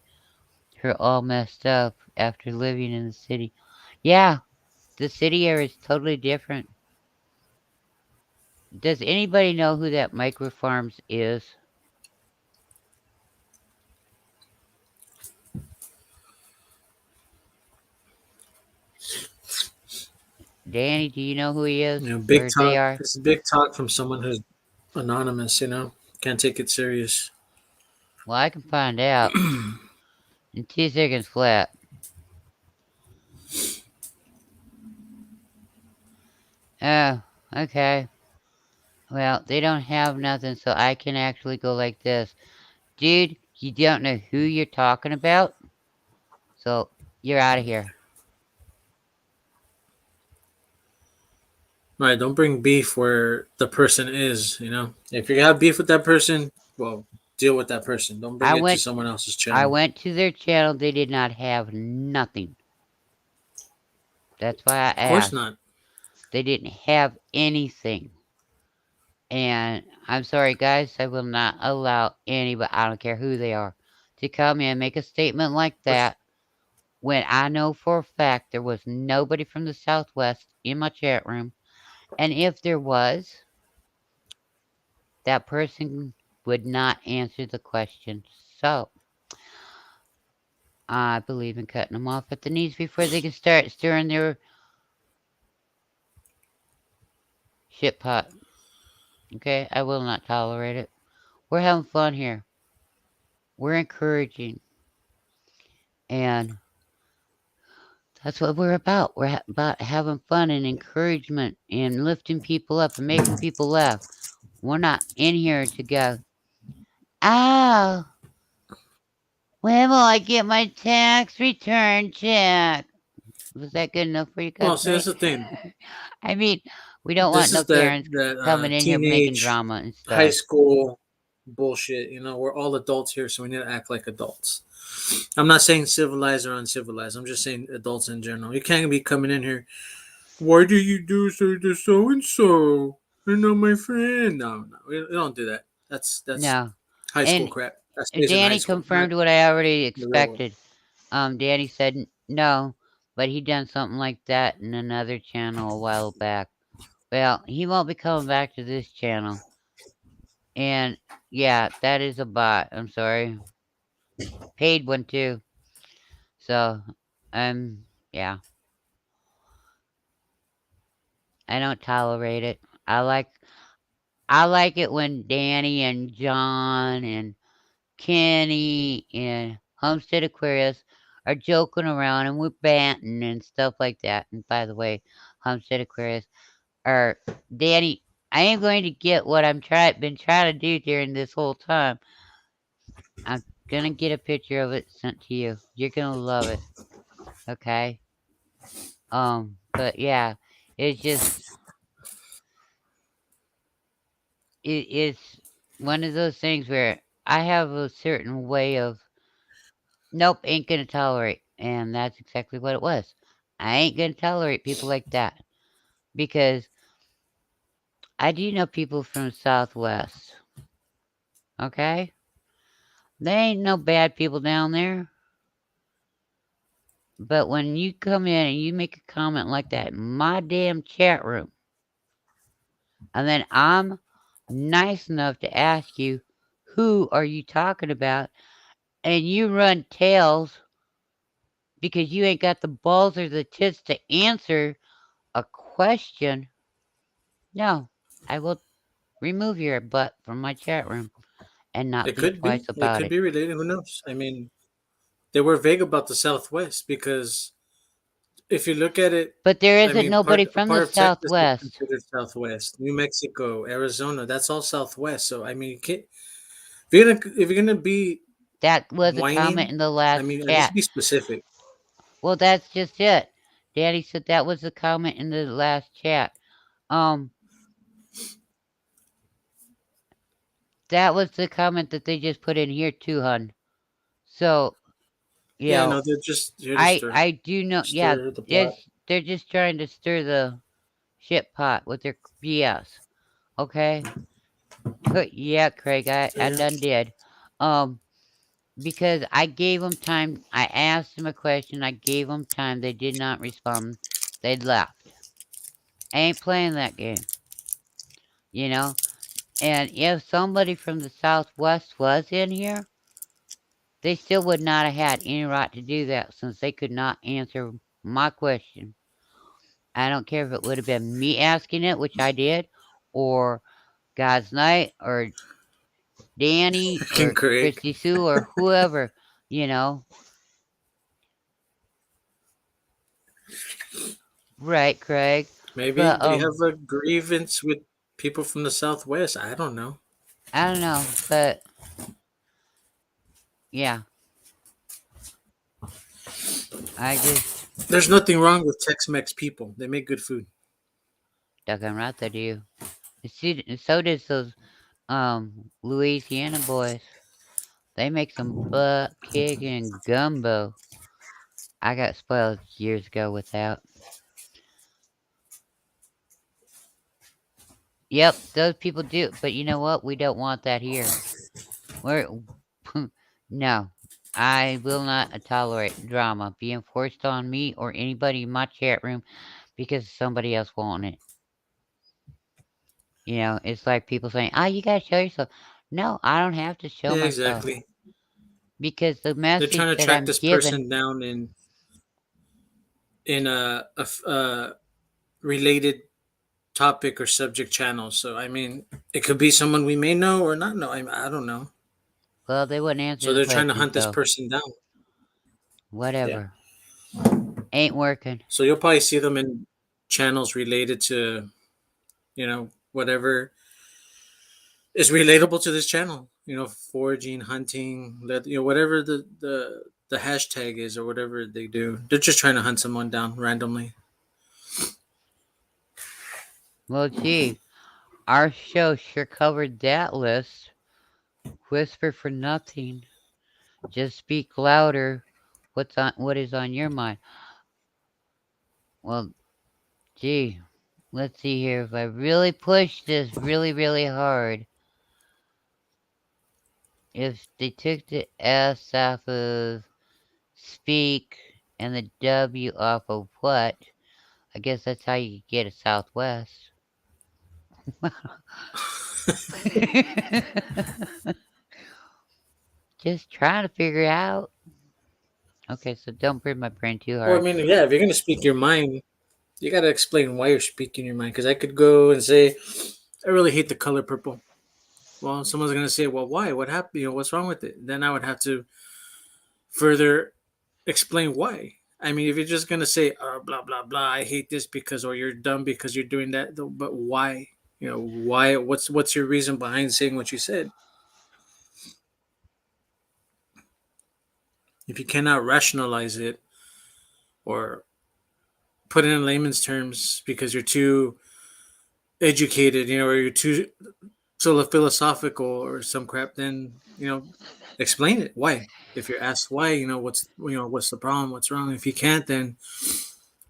A: her all messed up after living in the city. Yeah, the city air is totally different. Does anybody know who that Microfarms is? Danny, do you know who he is?
B: Big
A: Or they
B: talk.
A: are?
B: It's big talk from someone who's anonymous. Can't take it serious.
A: Well, I can find out in 2 seconds flat. Oh, okay. Well, they don't have nothing, so I can actually go like this. Dude, you don't know who you're talking about? So, you're out of here.
B: Right, don't bring beef where the person is. If you have beef with that person, well, deal with that person. Don't bring
A: I
B: it to
A: went
B: someone else's
A: I
B: channel.
A: went to their channel, they did not have nothing. That's why I
B: Of course
A: asked.
B: not.
A: They didn't have anything. And I'm sorry guys, I will not allow anybody, I don't care who they are, to come in and make a statement like
B: Which,
A: that when I know for a fact there was nobody from the Southwest in my chat room. And if there was, that person would not answer the question. So, I believe in cutting them off at the knees before they can start stirring their shit pot. Okay? I will not tolerate it. We're having fun here. We're encouraging. And that's what we're about. We're about having fun and encouragement and lifting people up and making people laugh. We're not in here to go, oh, when will I get my tax return check? Was that good enough for you
B: well,
A: guys
B: see, that's
A: tonight?
B: the thing.
A: I mean, we don't
B: This
A: want no
B: is that
A: Karens
B: that
A: coming in here making
B: teenage,
A: drama and
B: high
A: stuff.
B: school bullshit. We're all adults here, so we need to act like adults. I'm not saying civilized or uncivilized. I'm just saying adults in general. You can't be coming in here. Why do you do so and so? You're not my friend. No, we don't do that. That's
A: No.
B: high school
A: And
B: crap. That stays in high
A: Danny
B: school, not
A: confirmed what I already
B: the real world.
A: expected. Danny said no, but he done something like that in another channel a while back. Well, he won't be coming back to this channel. And yeah, that is a bot. I'm sorry. Paid one too. So, yeah, I don't tolerate it. I like I like it when Danny and John and Kenny and Homestead Aquarius are joking around and we're banting and stuff like that. And by the way, Homestead Aquarius or Danny, I am going to get what been trying to do during this whole time. I'm gonna get a picture of it sent to you. You're gonna love it. Okay. But yeah, it's just it's one of those things where I have a certain way of nope, ain't gonna tolerate, and that's exactly what it was. I ain't gonna tolerate people like that because I do know people from Southwest. Okay, they ain't no bad people down there. But when you come in and you make a comment like that in my damn chat room, and then I'm nice enough to ask you, who are you talking about? And you run tails because you ain't got the balls or the tits to answer a question. No, I will remove your butt from my chat room and not
B: It
A: think
B: could be.
A: twice
B: It
A: about
B: could
A: it.
B: be related. Who knows? I mean, they were vague about the Southwest because if you look at it,
A: But there
B: I
A: isn't
B: mean,
A: nobody from the
B: part of Texas is
A: Southwest.
B: considered Southwest. New Mexico, Arizona, that's all Southwest. So I mean, if you're gonna be
A: That was a comment
B: whining,
A: in the
B: I
A: last
B: mean, at least
A: chat.
B: be specific.
A: Well, that's just it. Daddy said that was the comment in the last chat. Um, that was the comment that they just put in here too, hun. So, you
B: Yeah,
A: know,
B: no, they're just here to
A: I do know. Yeah,
B: stir the pot.
A: they're just trying to stir the shit pot with their BS. Okay? Yeah, Craig, I
B: Yeah.
A: done did. Um, because I gave them time. I asked them a question. I gave them time. They did not respond. They left. I ain't playing that game, you know? And if somebody from the Southwest was in here, they still would not have had any right to do that since they could not answer my question. I don't care if it would have been me asking it, which I did, or God's Night, or Danny,
B: King
A: or
B: Craig.
A: Christy Sue, or whoever, you know. Right, Craig.
B: Maybe
A: But
B: they have a grievance with people from the Southwest. I don't know.
A: I don't know. But yeah, I just
B: There's nothing wrong with Tex-Mex people. They make good food.
A: stuck on right there to you. So does those Louisiana boys. They make some butt kicking gumbo. I got spoiled years ago with that. Yep, those people do. But you know what? We don't want that here. We're no. I will not tolerate drama being forced on me or anybody in my chat room because somebody else wanting it. It's like people saying, "Oh, you gotta show yourself." No, I don't have to show
B: Yeah,
A: myself
B: exactly.
A: because the
B: They're trying
A: message
B: to
A: that
B: track
A: I'm
B: this
A: given.
B: person down in a related topic or subject channel. So I mean, it could be someone we may know or not know. I don't know.
A: Well, they wouldn't answer
B: So
A: the
B: they're trying to
A: question,
B: hunt this
A: so
B: person down. Yeah.
A: whatever. Ain't working.
B: So you'll probably see them in channels related to whatever is relatable to this channel. Foraging, hunting, whatever the hashtag is or whatever they do. They're just trying to hunt someone down randomly.
A: Well, gee, our show sure covered that list. Whisper for nothing. Just speak louder. What is on your mind? Well, gee, let's see here. If I really push this really, really hard, if they took the S off of speak and the W off of what, I guess that's how you get a Southwest. Just trying to figure it out. Okay, so don't break my brain too
B: Well, I
A: hard.
B: mean, yeah, if you're gonna speak your mind, you gotta explain why you're speaking your mind. Because I could go and say, I really hate the color purple. Well, someone's gonna say, well, why? What happened? What's wrong with it? Then I would have to further explain why. I mean, if you're just gonna say, oh, blah blah blah, I hate this because, or you're dumb because you're doing that, but why? Why? What's your reason behind saying what you said? If you cannot rationalize it or put it in layman's terms because you're too educated, or you're too sort of philosophical or some crap, then explain it. Why? If you're asked why, what's the problem? What's wrong? If you can't, then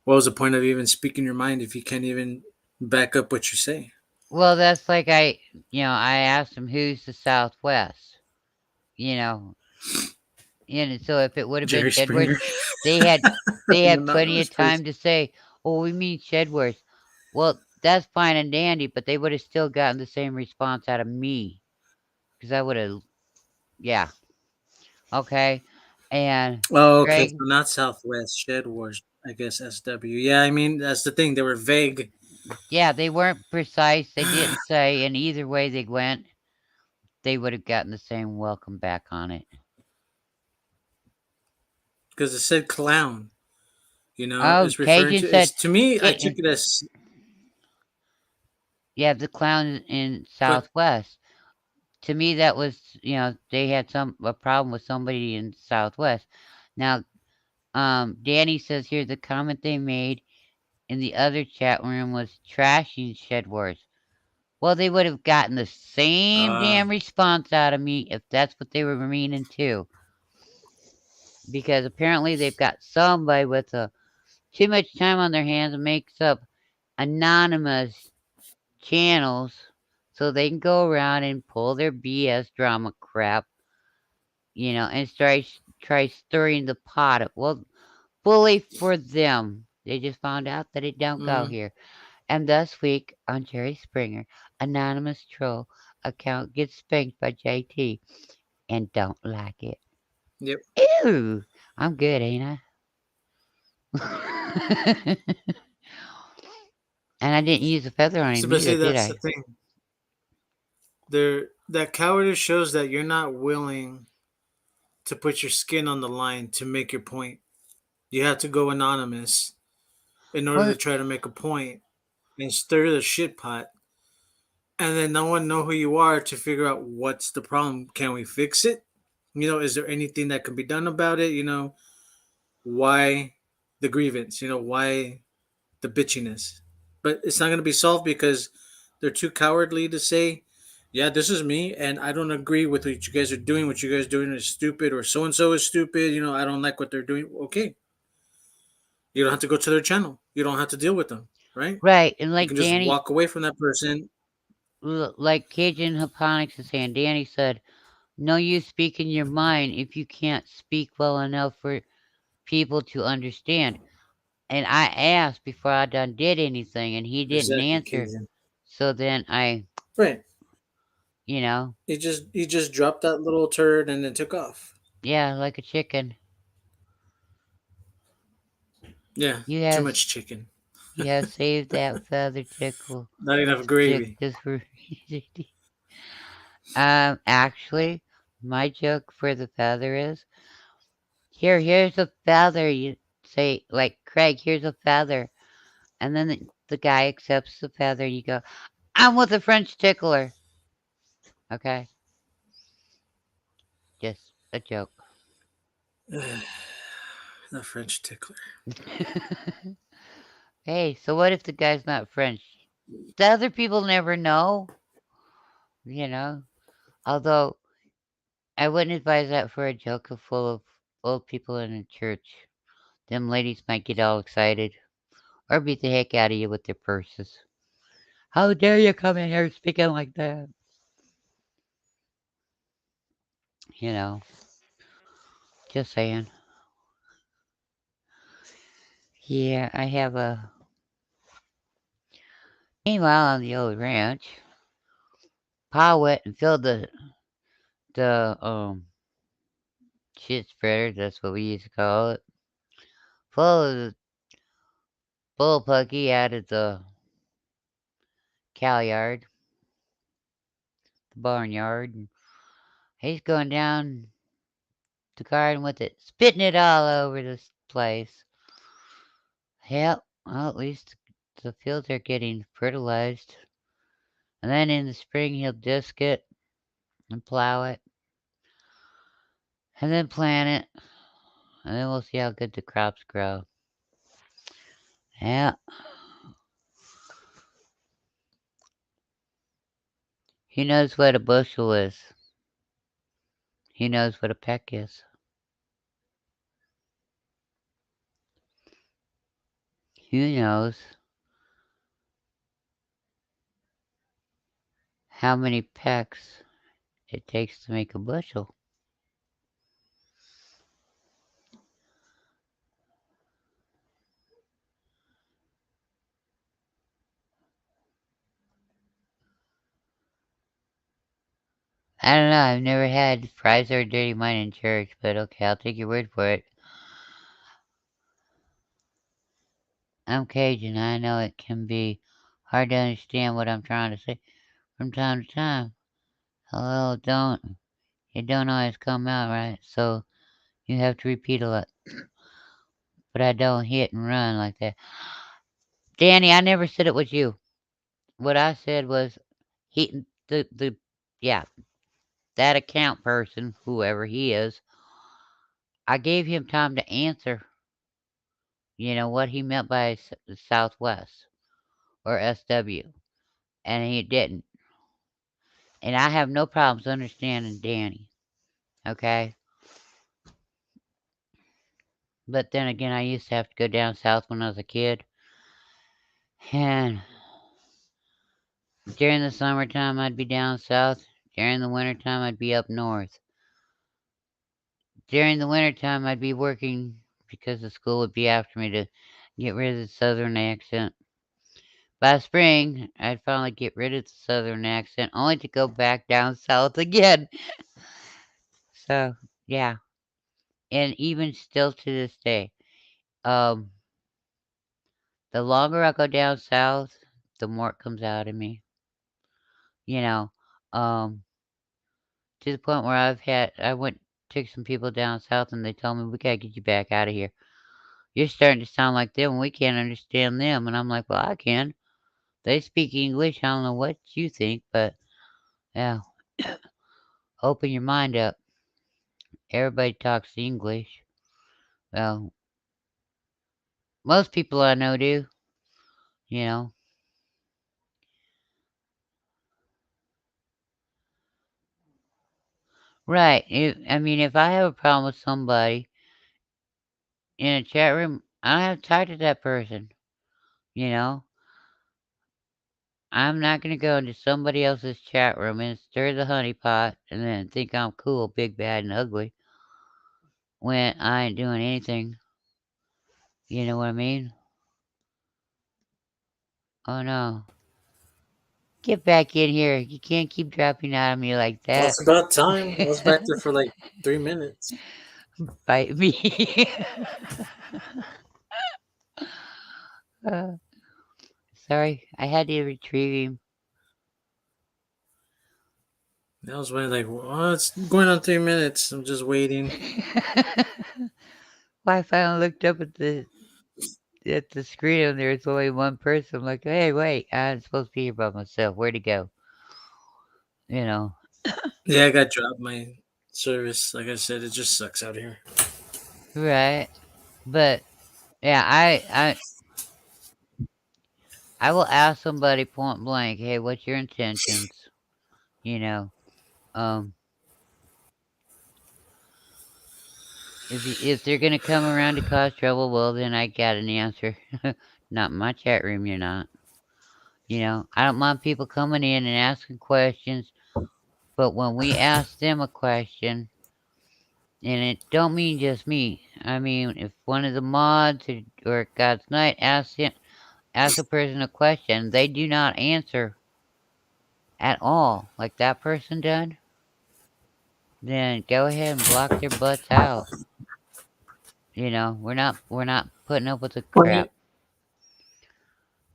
B: what was the point of even speaking your mind if you can't even back up what you say?
A: Well, that's like I asked him who's the Southwest, you know, and so if it would have been
B: Jerry
A: Shedworth,
B: Springer.
A: they had they
B: The
A: had plenty
B: monotonous
A: of time
B: person.
A: to say, "Oh, we mean Shedworth." Well, that's fine and dandy, but they would have still gotten the same response out of me because I would have, yeah, okay. And
B: Oh, okay. So
A: Craig,
B: not Southwest Shed Wars. I guess SW. Yeah, I mean that's the thing. They were vague
A: yeah, they weren't precise. They didn't say, and either way they went, they would have gotten the same welcome back on it.
B: because it said clown.
A: Oh,
B: It's referring
A: Cajun
B: to. It's
A: said,
B: to me. I took
A: Ca-
B: it as,
A: yeah, the clown in
B: but
A: Southwest. To me, that was, they had a problem with somebody in Southwest. Now, Danny says here the comment they made in the other chat room was trashing Shed Wars. Well, they would have gotten the same
B: uh,
A: damn response out of me if that's what they were meaning too. Because apparently they've got somebody with too much time on their hands and makes up anonymous channels so they can go around and pull their BS drama crap, and try stirring the pot up. Well, bully for them. They just found out that it don't go
B: Mm,
A: here. And this week on Jerry Springer, anonymous troll account gets spanked by JT and don't like it.
B: yep.
A: Ew, I'm good, ain't I? And I didn't use a feather on
B: So,
A: him
B: but
A: either,
B: see,
A: did
B: that's the
A: I?
B: thing. That cowardice shows that you're not willing to put your skin on the line to make your point. You have to go anonymous in order
A: Well,
B: to try to make a point and stir the shit pot, and then no one know who you are to figure out what's the problem. Can we fix it? Is there anything that can be done about it? Why the grievance? Why the bitchiness? But it's not going to be solved because they're too cowardly to say, yeah, this is me, and I don't agree with what you guys are doing. What you guys are doing is stupid, or so and so is stupid. I don't like what they're doing. Okay, you don't have to go to their channel. You don't have to deal with them, right?
A: right, and
B: You
A: like
B: can just
A: Danny,
B: walk away from that person.
A: like Cajun Haponics is saying, Danny said, no use speaking your mind if you can't speak well enough for people to understand. And I asked before I done did anything, and he didn't
B: Exactly,
A: answer.
B: Cajun.
A: So then
B: Right.
A: you know,
B: He just dropped that little turd and then took off.
A: yeah, like a chicken.
B: Yeah,
A: You
B: too
A: have
B: much chicken.
A: you have saved that feather tickle
B: Not enough
A: stick
B: gravy.
A: just for actually, my joke for the feather is here's a feather. You say like Craig, here's a feather, and then the guy accepts the feather. And you go, I'm with a French tickler. Okay, just a joke.
B: The French tickler.
A: Hey, so what if the guy's not French? The other people never know, you know. Although I wouldn't advise that for a joke full of old people in a church. Them ladies might get all excited or beat the heck out of you with their purses. How dare you come in here speaking like that? You know, just saying. Yeah, I have a. Meanwhile, on the old ranch, Pa went and filled the shit spreader. That's what we used to call it. Full of the bullpucky out of the cow yard, the barnyard, and he's going down the garden with it, spitting it all over this place. Yep, well, at least the fields are getting fertilized. And then in the spring, he'll disc it and plow it, and then plant it, and then we'll see how good the crops grow. Yeah, he knows what a bushel is. He knows what a peck is. He knows how many pecks it takes to make a bushel. I don't know. I've never had fries or dirty mine in church, but okay, I'll take your word for it. I'm Cajun. I know it can be hard to understand what I'm trying to say from time to time. Hello, it don't always come out right, so you have to repeat a lot. But I don't hit and run like that. Danny, I never said it was you. What I said was he the yeah, that account person, whoever he is, I gave him time to answer, what he meant by Southwest or SW, and he didn't. And I have no problems understanding Danny, okay? But then again, I used to have to go down south when I was a kid, and During the summertime, I'd be down south. During the wintertime, I'd be up north. During the wintertime, I'd be working because the school would be after me to get rid of the southern accent. By spring, I'd finally get rid of the southern accent, only to go back down south again. So, yeah. And even still to this day, um, the longer I go down south, the more it comes out of me. You know, um, to the point where I went, took some people down south and they told me, we gotta get you back out of here. You're starting to sound like them and we can't understand them. And I'm like, well, I can. They speak English. I don't know what you think, but yeah, open your mind up. Everybody talks English. Well, most people I know do, you know. Right. I mean, if I have a problem with somebody in a chat room, I don't have to talk to that person, you know. I'm not going to go into somebody else's chat room and stir the honey pot and then think I'm cool, big, bad, and ugly when I ain't doing anything. You know what I mean? Oh no. Get back in here. You can't keep dropping out of me like
B: Well,
A: that.
B: it's about time. I was back there for like 3 minutes.
A: Bite me. Uh, sorry, I had to retrieve him.
B: That was when like, well, it's going on 3 minutes. I'm just waiting.
A: Well, I finally looked up at the screen and there's only one person. I'm like, hey, wait, I'm supposed to be here by myself. Where'd he go? You know,
B: Yeah, I got dropped my service. Like I said, it just sucks out here.
A: right? But yeah, I will ask somebody point blank, hey, what's your intentions? You know, um, if they're gonna come around to cause trouble, well, then I got an answer. Not in my chat room, you're not. You know, I don't mind people coming in and asking questions, but when we ask them a question, and it don't mean just me. I mean, if one of the mods or God's Knight ask a person a question, they do not answer at all, like that person done, then go ahead and block their butts out. You know, we're not putting up with the
B: Well, you,
A: crap.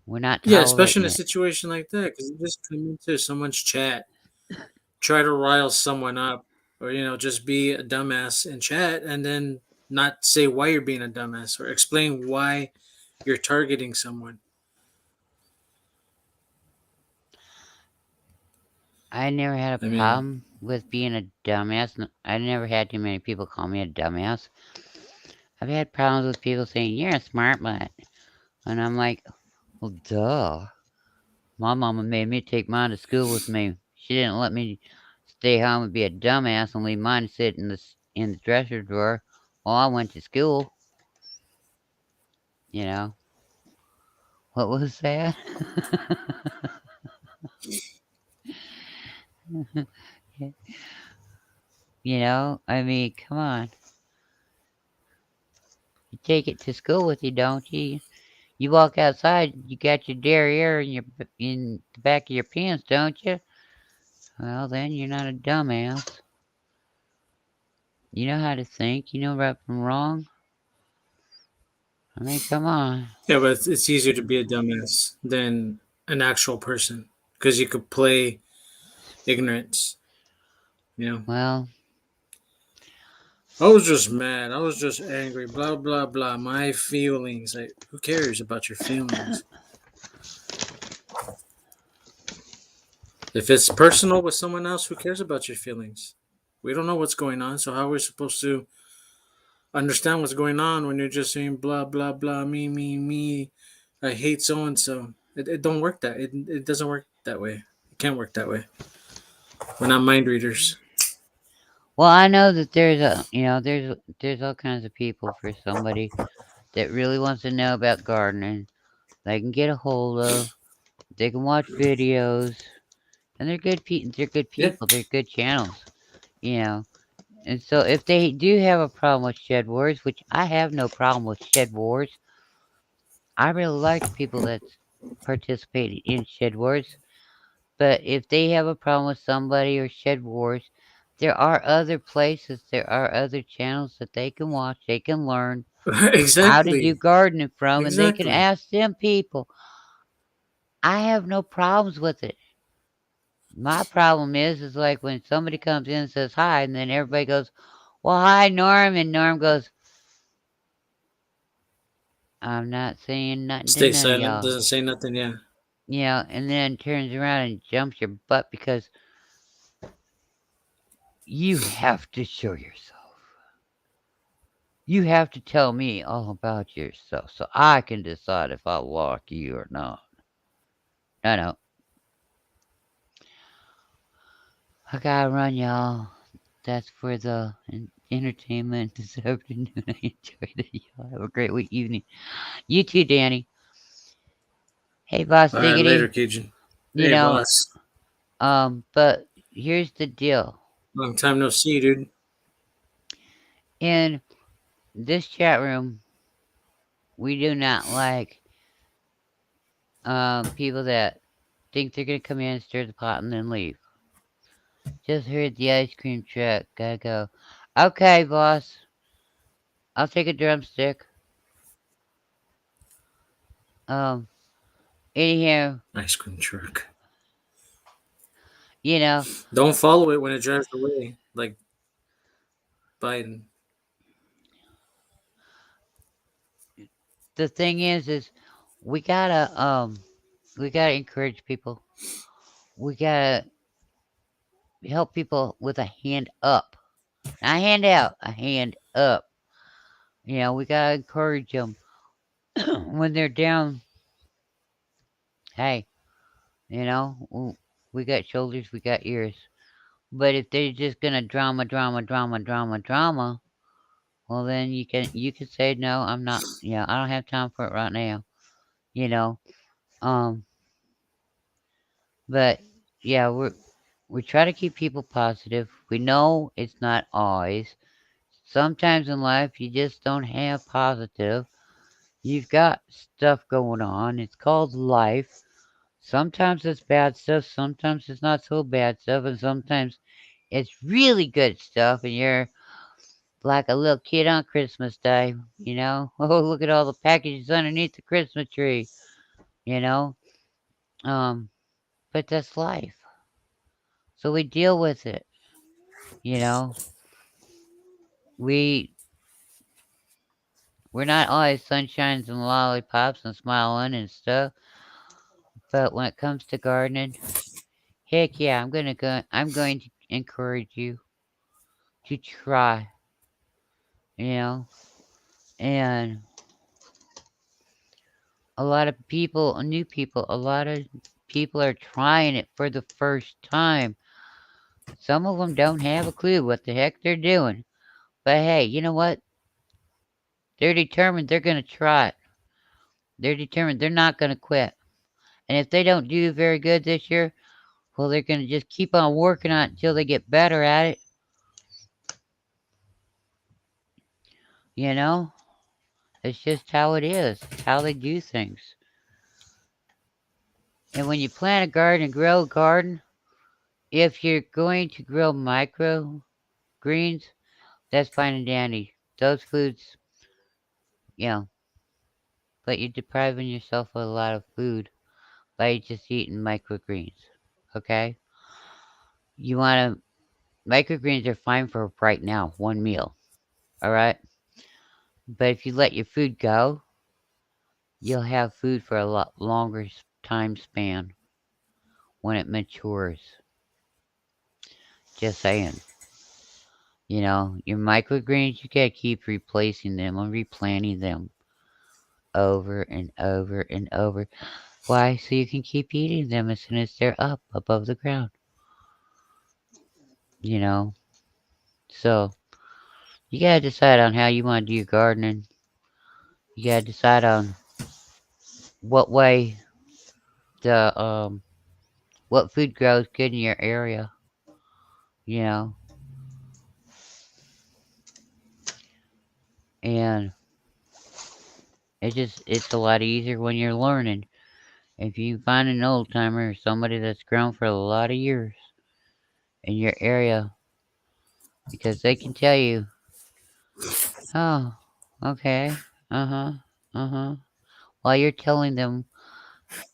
A: We're not
B: yeah, especially
A: tolerating
B: in a
A: it.
B: situation like that, because you just come into someone's chat, try to rile someone up, or just be a dumbass in chat, and then not say why you're being a dumbass, or explain why you're targeting someone.
A: I never had a
B: I mean,
A: problem with being a dumbass. I never had too many people call me a dumbass. I've had problems with people saying you're a smart butt, and I'm like, well, duh. My mama made me take mine to school with me. She didn't let me stay home and be a dumbass and leave mine to sit in the dresser drawer while I went to school. You know what was that? I mean, come on. You take it to school with you, don't you? You walk outside, you got your derriere in the back of your pants, don't you? Well, then you're not a dumbass. You know how to think. You know right from wrong. I mean, come on.
B: yeah, but it's easier to be a dumbass than an actual person because you could play ignorance. You know,
A: Well,
B: I was just mad. I was just angry. Blah blah blah. My feelings. Like, who cares about your feelings? If it's personal with someone else, who cares about your feelings? We don't know what's going on, so how are we supposed to understand what's going on when you're just saying blah blah blah, me? I hate so and so. It don't work that. It doesn't work that way. It can't work that way. We're not mind readers.
A: well, I know that there's all kinds of people for somebody that really wants to know about gardening. They can get a hold of. They can watch videos, and they're good. They're good
B: Yeah.
A: people. They're good channels. You know. And so if they do have a problem with Shed Wars, which I have no problem with Shed Wars, I really like the people that's participating in Shed Wars. But if they have a problem with somebody or Shed Wars, there are other places, there are other channels that they can watch, they can learn how to do
B: Exactly.
A: gardening from, and they can
B: Exactly.
A: ask them people. I have no problems with it. My problem is like when somebody comes in and says hi, and then everybody goes, "Well, hi, Norm," and Norm goes, "I'm not saying nothing to
B: Stay
A: none of
B: silent.
A: y'all."
B: Doesn't say nothing. Yeah.
A: And then turns around and jumps your butt because you have to show yourself. You have to tell me all about yourself so I can decide if I like you or not. No, no. I gotta run, y'all. That's for the entertainment this afternoon. I enjoyed it, y'all. Have a great week, evening. You too, Danny. Hey, Boss
B: All right. Later,
A: Diggity.
B: Cajun.
A: You
B: Hey,
A: know,
B: boss.
A: but here's the deal.
B: Long time no see, dude.
A: In this chat room, we do not like people that think they're gonna come in, stir the pot, and then leave. Just heard the ice cream truck. Gotta go. Okay, boss. I'll take a drumstick. Um, anyhow,
B: Ice cream truck.
A: you know,
B: Don't follow it when it drives away, like Biden.
A: the thing is we gotta we gotta encourage people. We gotta help people with a hand up, not a hand out, a hand up. We gotta encourage them when they're down. Hey, we got shoulders, we got ears. But if they're just gonna drama, drama, drama, drama, drama, well then you can say no. I'm not. I don't have time for it right now. You know. Um. But yeah, we try to keep people positive. We know it's not always. Sometimes in life you just don't have positive. You've got stuff going on. It's called life. Sometimes it's bad stuff. Sometimes it's not so bad stuff, and sometimes it's really good stuff, and you're like a little kid on Christmas Day, you know? Oh, look at all the packages underneath the Christmas tree, you know? Um, but that's life. So we deal with it, you know? We we're not always sunshines and lollipops and smiling and stuff, but when it comes to gardening, heck yeah, I'm going to encourage you to try, you know? And a lot of people, new people, a lot of people are trying it for the first time. Some of them don't have a clue what the heck they're doing. But hey, you know what? They're determined they're going to try it. They're determined they're not going to quit. And if they don't do very good this year, well, they're going to just keep on working on it until they get better at it. You know? It's just how it is. It's how they do things. And when you plant a garden and grow a garden, if you're going to grow micro greens, that's fine and dandy. Those foods, you know, but you're depriving yourself of a lot of food by just eating microgreens. Okay? You want to, microgreens are fine for right now, one meal. All right? But if you let your food go, you'll have food for a lot longer time span when it matures. Just saying. Your microgreens, you gotta keep replacing them and replanting them over and over and over. Why? So you can keep eating them as soon as they're up above the ground. You know? So you gotta decide on how you want to do your gardening. You gotta decide on what way the what food grows good in your area, you know. And it's a lot easier when you're learning. If you find an old timer or somebody that's grown for a lot of years in your area, because they can tell you, oh, okay, uh-huh, uh-huh. While you're telling them,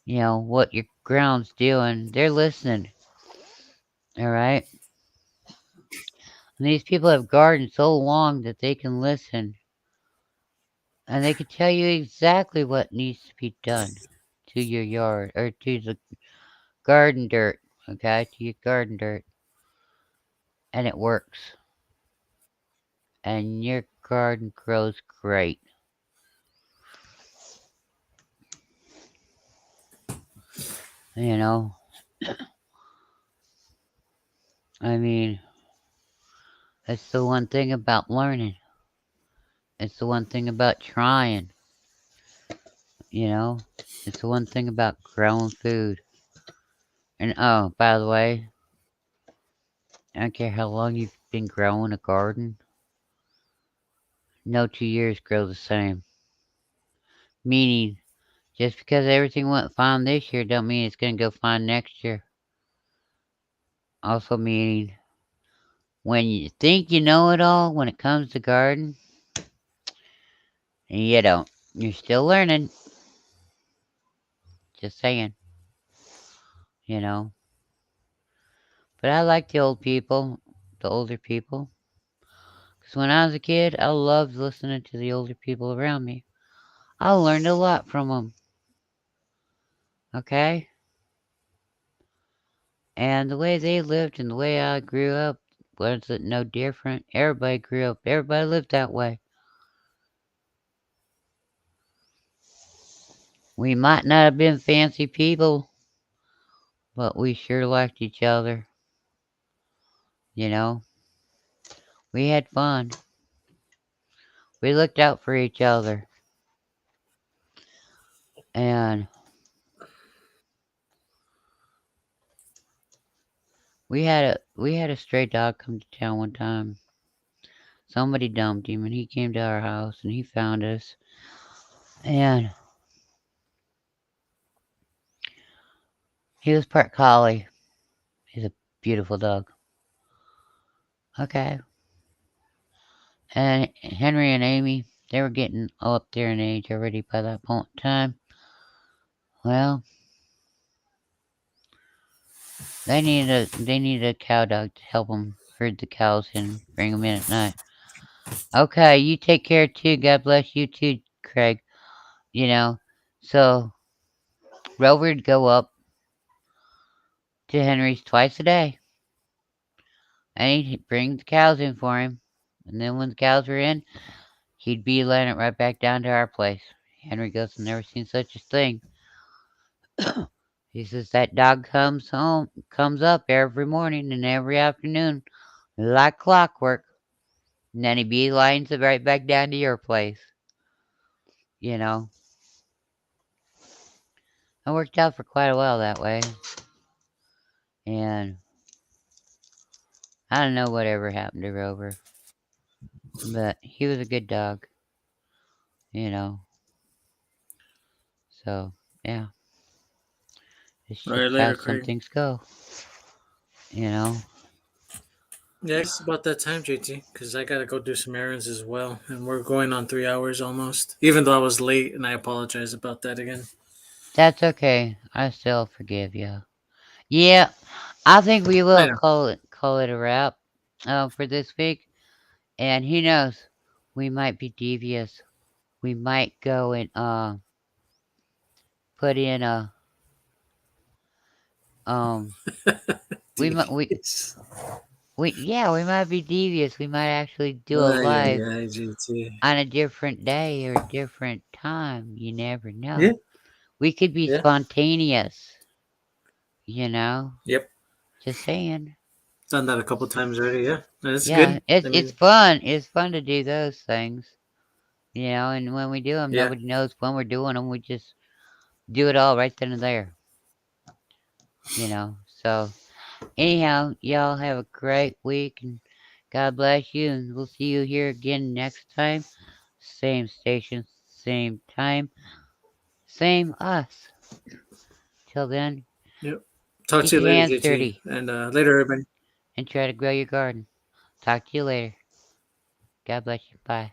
A: what your ground's doing, they're listening, all right? And these people have gardens so long that they can listen, and they can tell you exactly what needs to be done to your yard or to the garden dirt, okay, to your garden dirt, and it works, and your garden grows great. You know, I mean, that's the one thing about learning. It's the one thing about trying, you know. It's the one thing about growing food. And oh, by the way, I don't care how long you've been growing a garden, no 2 years grow the same. Meaning, just because everything went fine this year don't mean it's gonna go fine next year. Also meaning, when you think you know it all when it comes to garden, you don't. You're still learning. Just saying, you know. But I like the old people, the older people. Because when I was a kid, I loved listening to the older people around me. I learned a lot from them, okay? And the way they lived and the way I grew up wasn't no different. Everybody grew up, everybody lived that way. We might not have been fancy people, but we sure liked each other, you know? We had fun. We looked out for each other. And we had a stray dog come to town one time. Somebody dumped him and he came to our house and he found us. And he was part collie. He's a beautiful dog. Okay. And Henry and Amy, they were getting up there in age already by that point in time. Well, they needed a cow dog to help them herd the cows and bring them in at night. Okay, you take care too. God bless you too, Craig. You know, so Rover'd go up to Henry's twice a day, and he'd bring the cows in for him. And then when the cows were in, he'd be letting it right back down to our place. Henry goes, "I've never seen such a thing." He says that dog comes up every morning and every afternoon like clockwork, and then he beelines it right back down to your place. You know, it worked out for quite a while that way, and I don't know whatever happened to Rover, but he was a good dog. You know, so yeah, it's
B: All
A: just
B: right,
A: how
B: later,
A: some
B: Craig.
A: things go. You know,
B: Yeah, it's about that time, JT, because I gotta go do some errands as well, and we're going on 3 hours almost. Even though I was late, and I apologize about that again.
A: that's okay. I still forgive you. Yeah, I think we
B: I
A: will
B: know.
A: call it a wrap for this week. And who knows? We might be devious. We might go and put in a um we might
B: Devious.
A: we yeah, we might be devious. We might actually do a
B: Ay, ay,
A: live
B: ay, JT.
A: on a different day or a different time. You never
B: Yeah,
A: know. We could be
B: yeah,
A: spontaneous, you know?
B: yep.
A: Just saying.
B: Done that a couple times already. Yeah, that's
A: Yeah,
B: good.
A: it's
B: I
A: it's
B: mean,
A: fun. It's fun to do those things, and when we do them,
B: yeah,
A: nobody knows when we're doing them. We just do it all right then and there. So anyhow, y'all have a great week and God bless you, and we'll see you here again next time. Same station, same time, same us. Till then,
B: Yep. Talk
A: keep
B: to you
A: your
B: later,
A: hands
B: JT.
A: dirty
B: And later, everybody.
A: and try to grow your garden. Talk to you later. God bless you. Bye.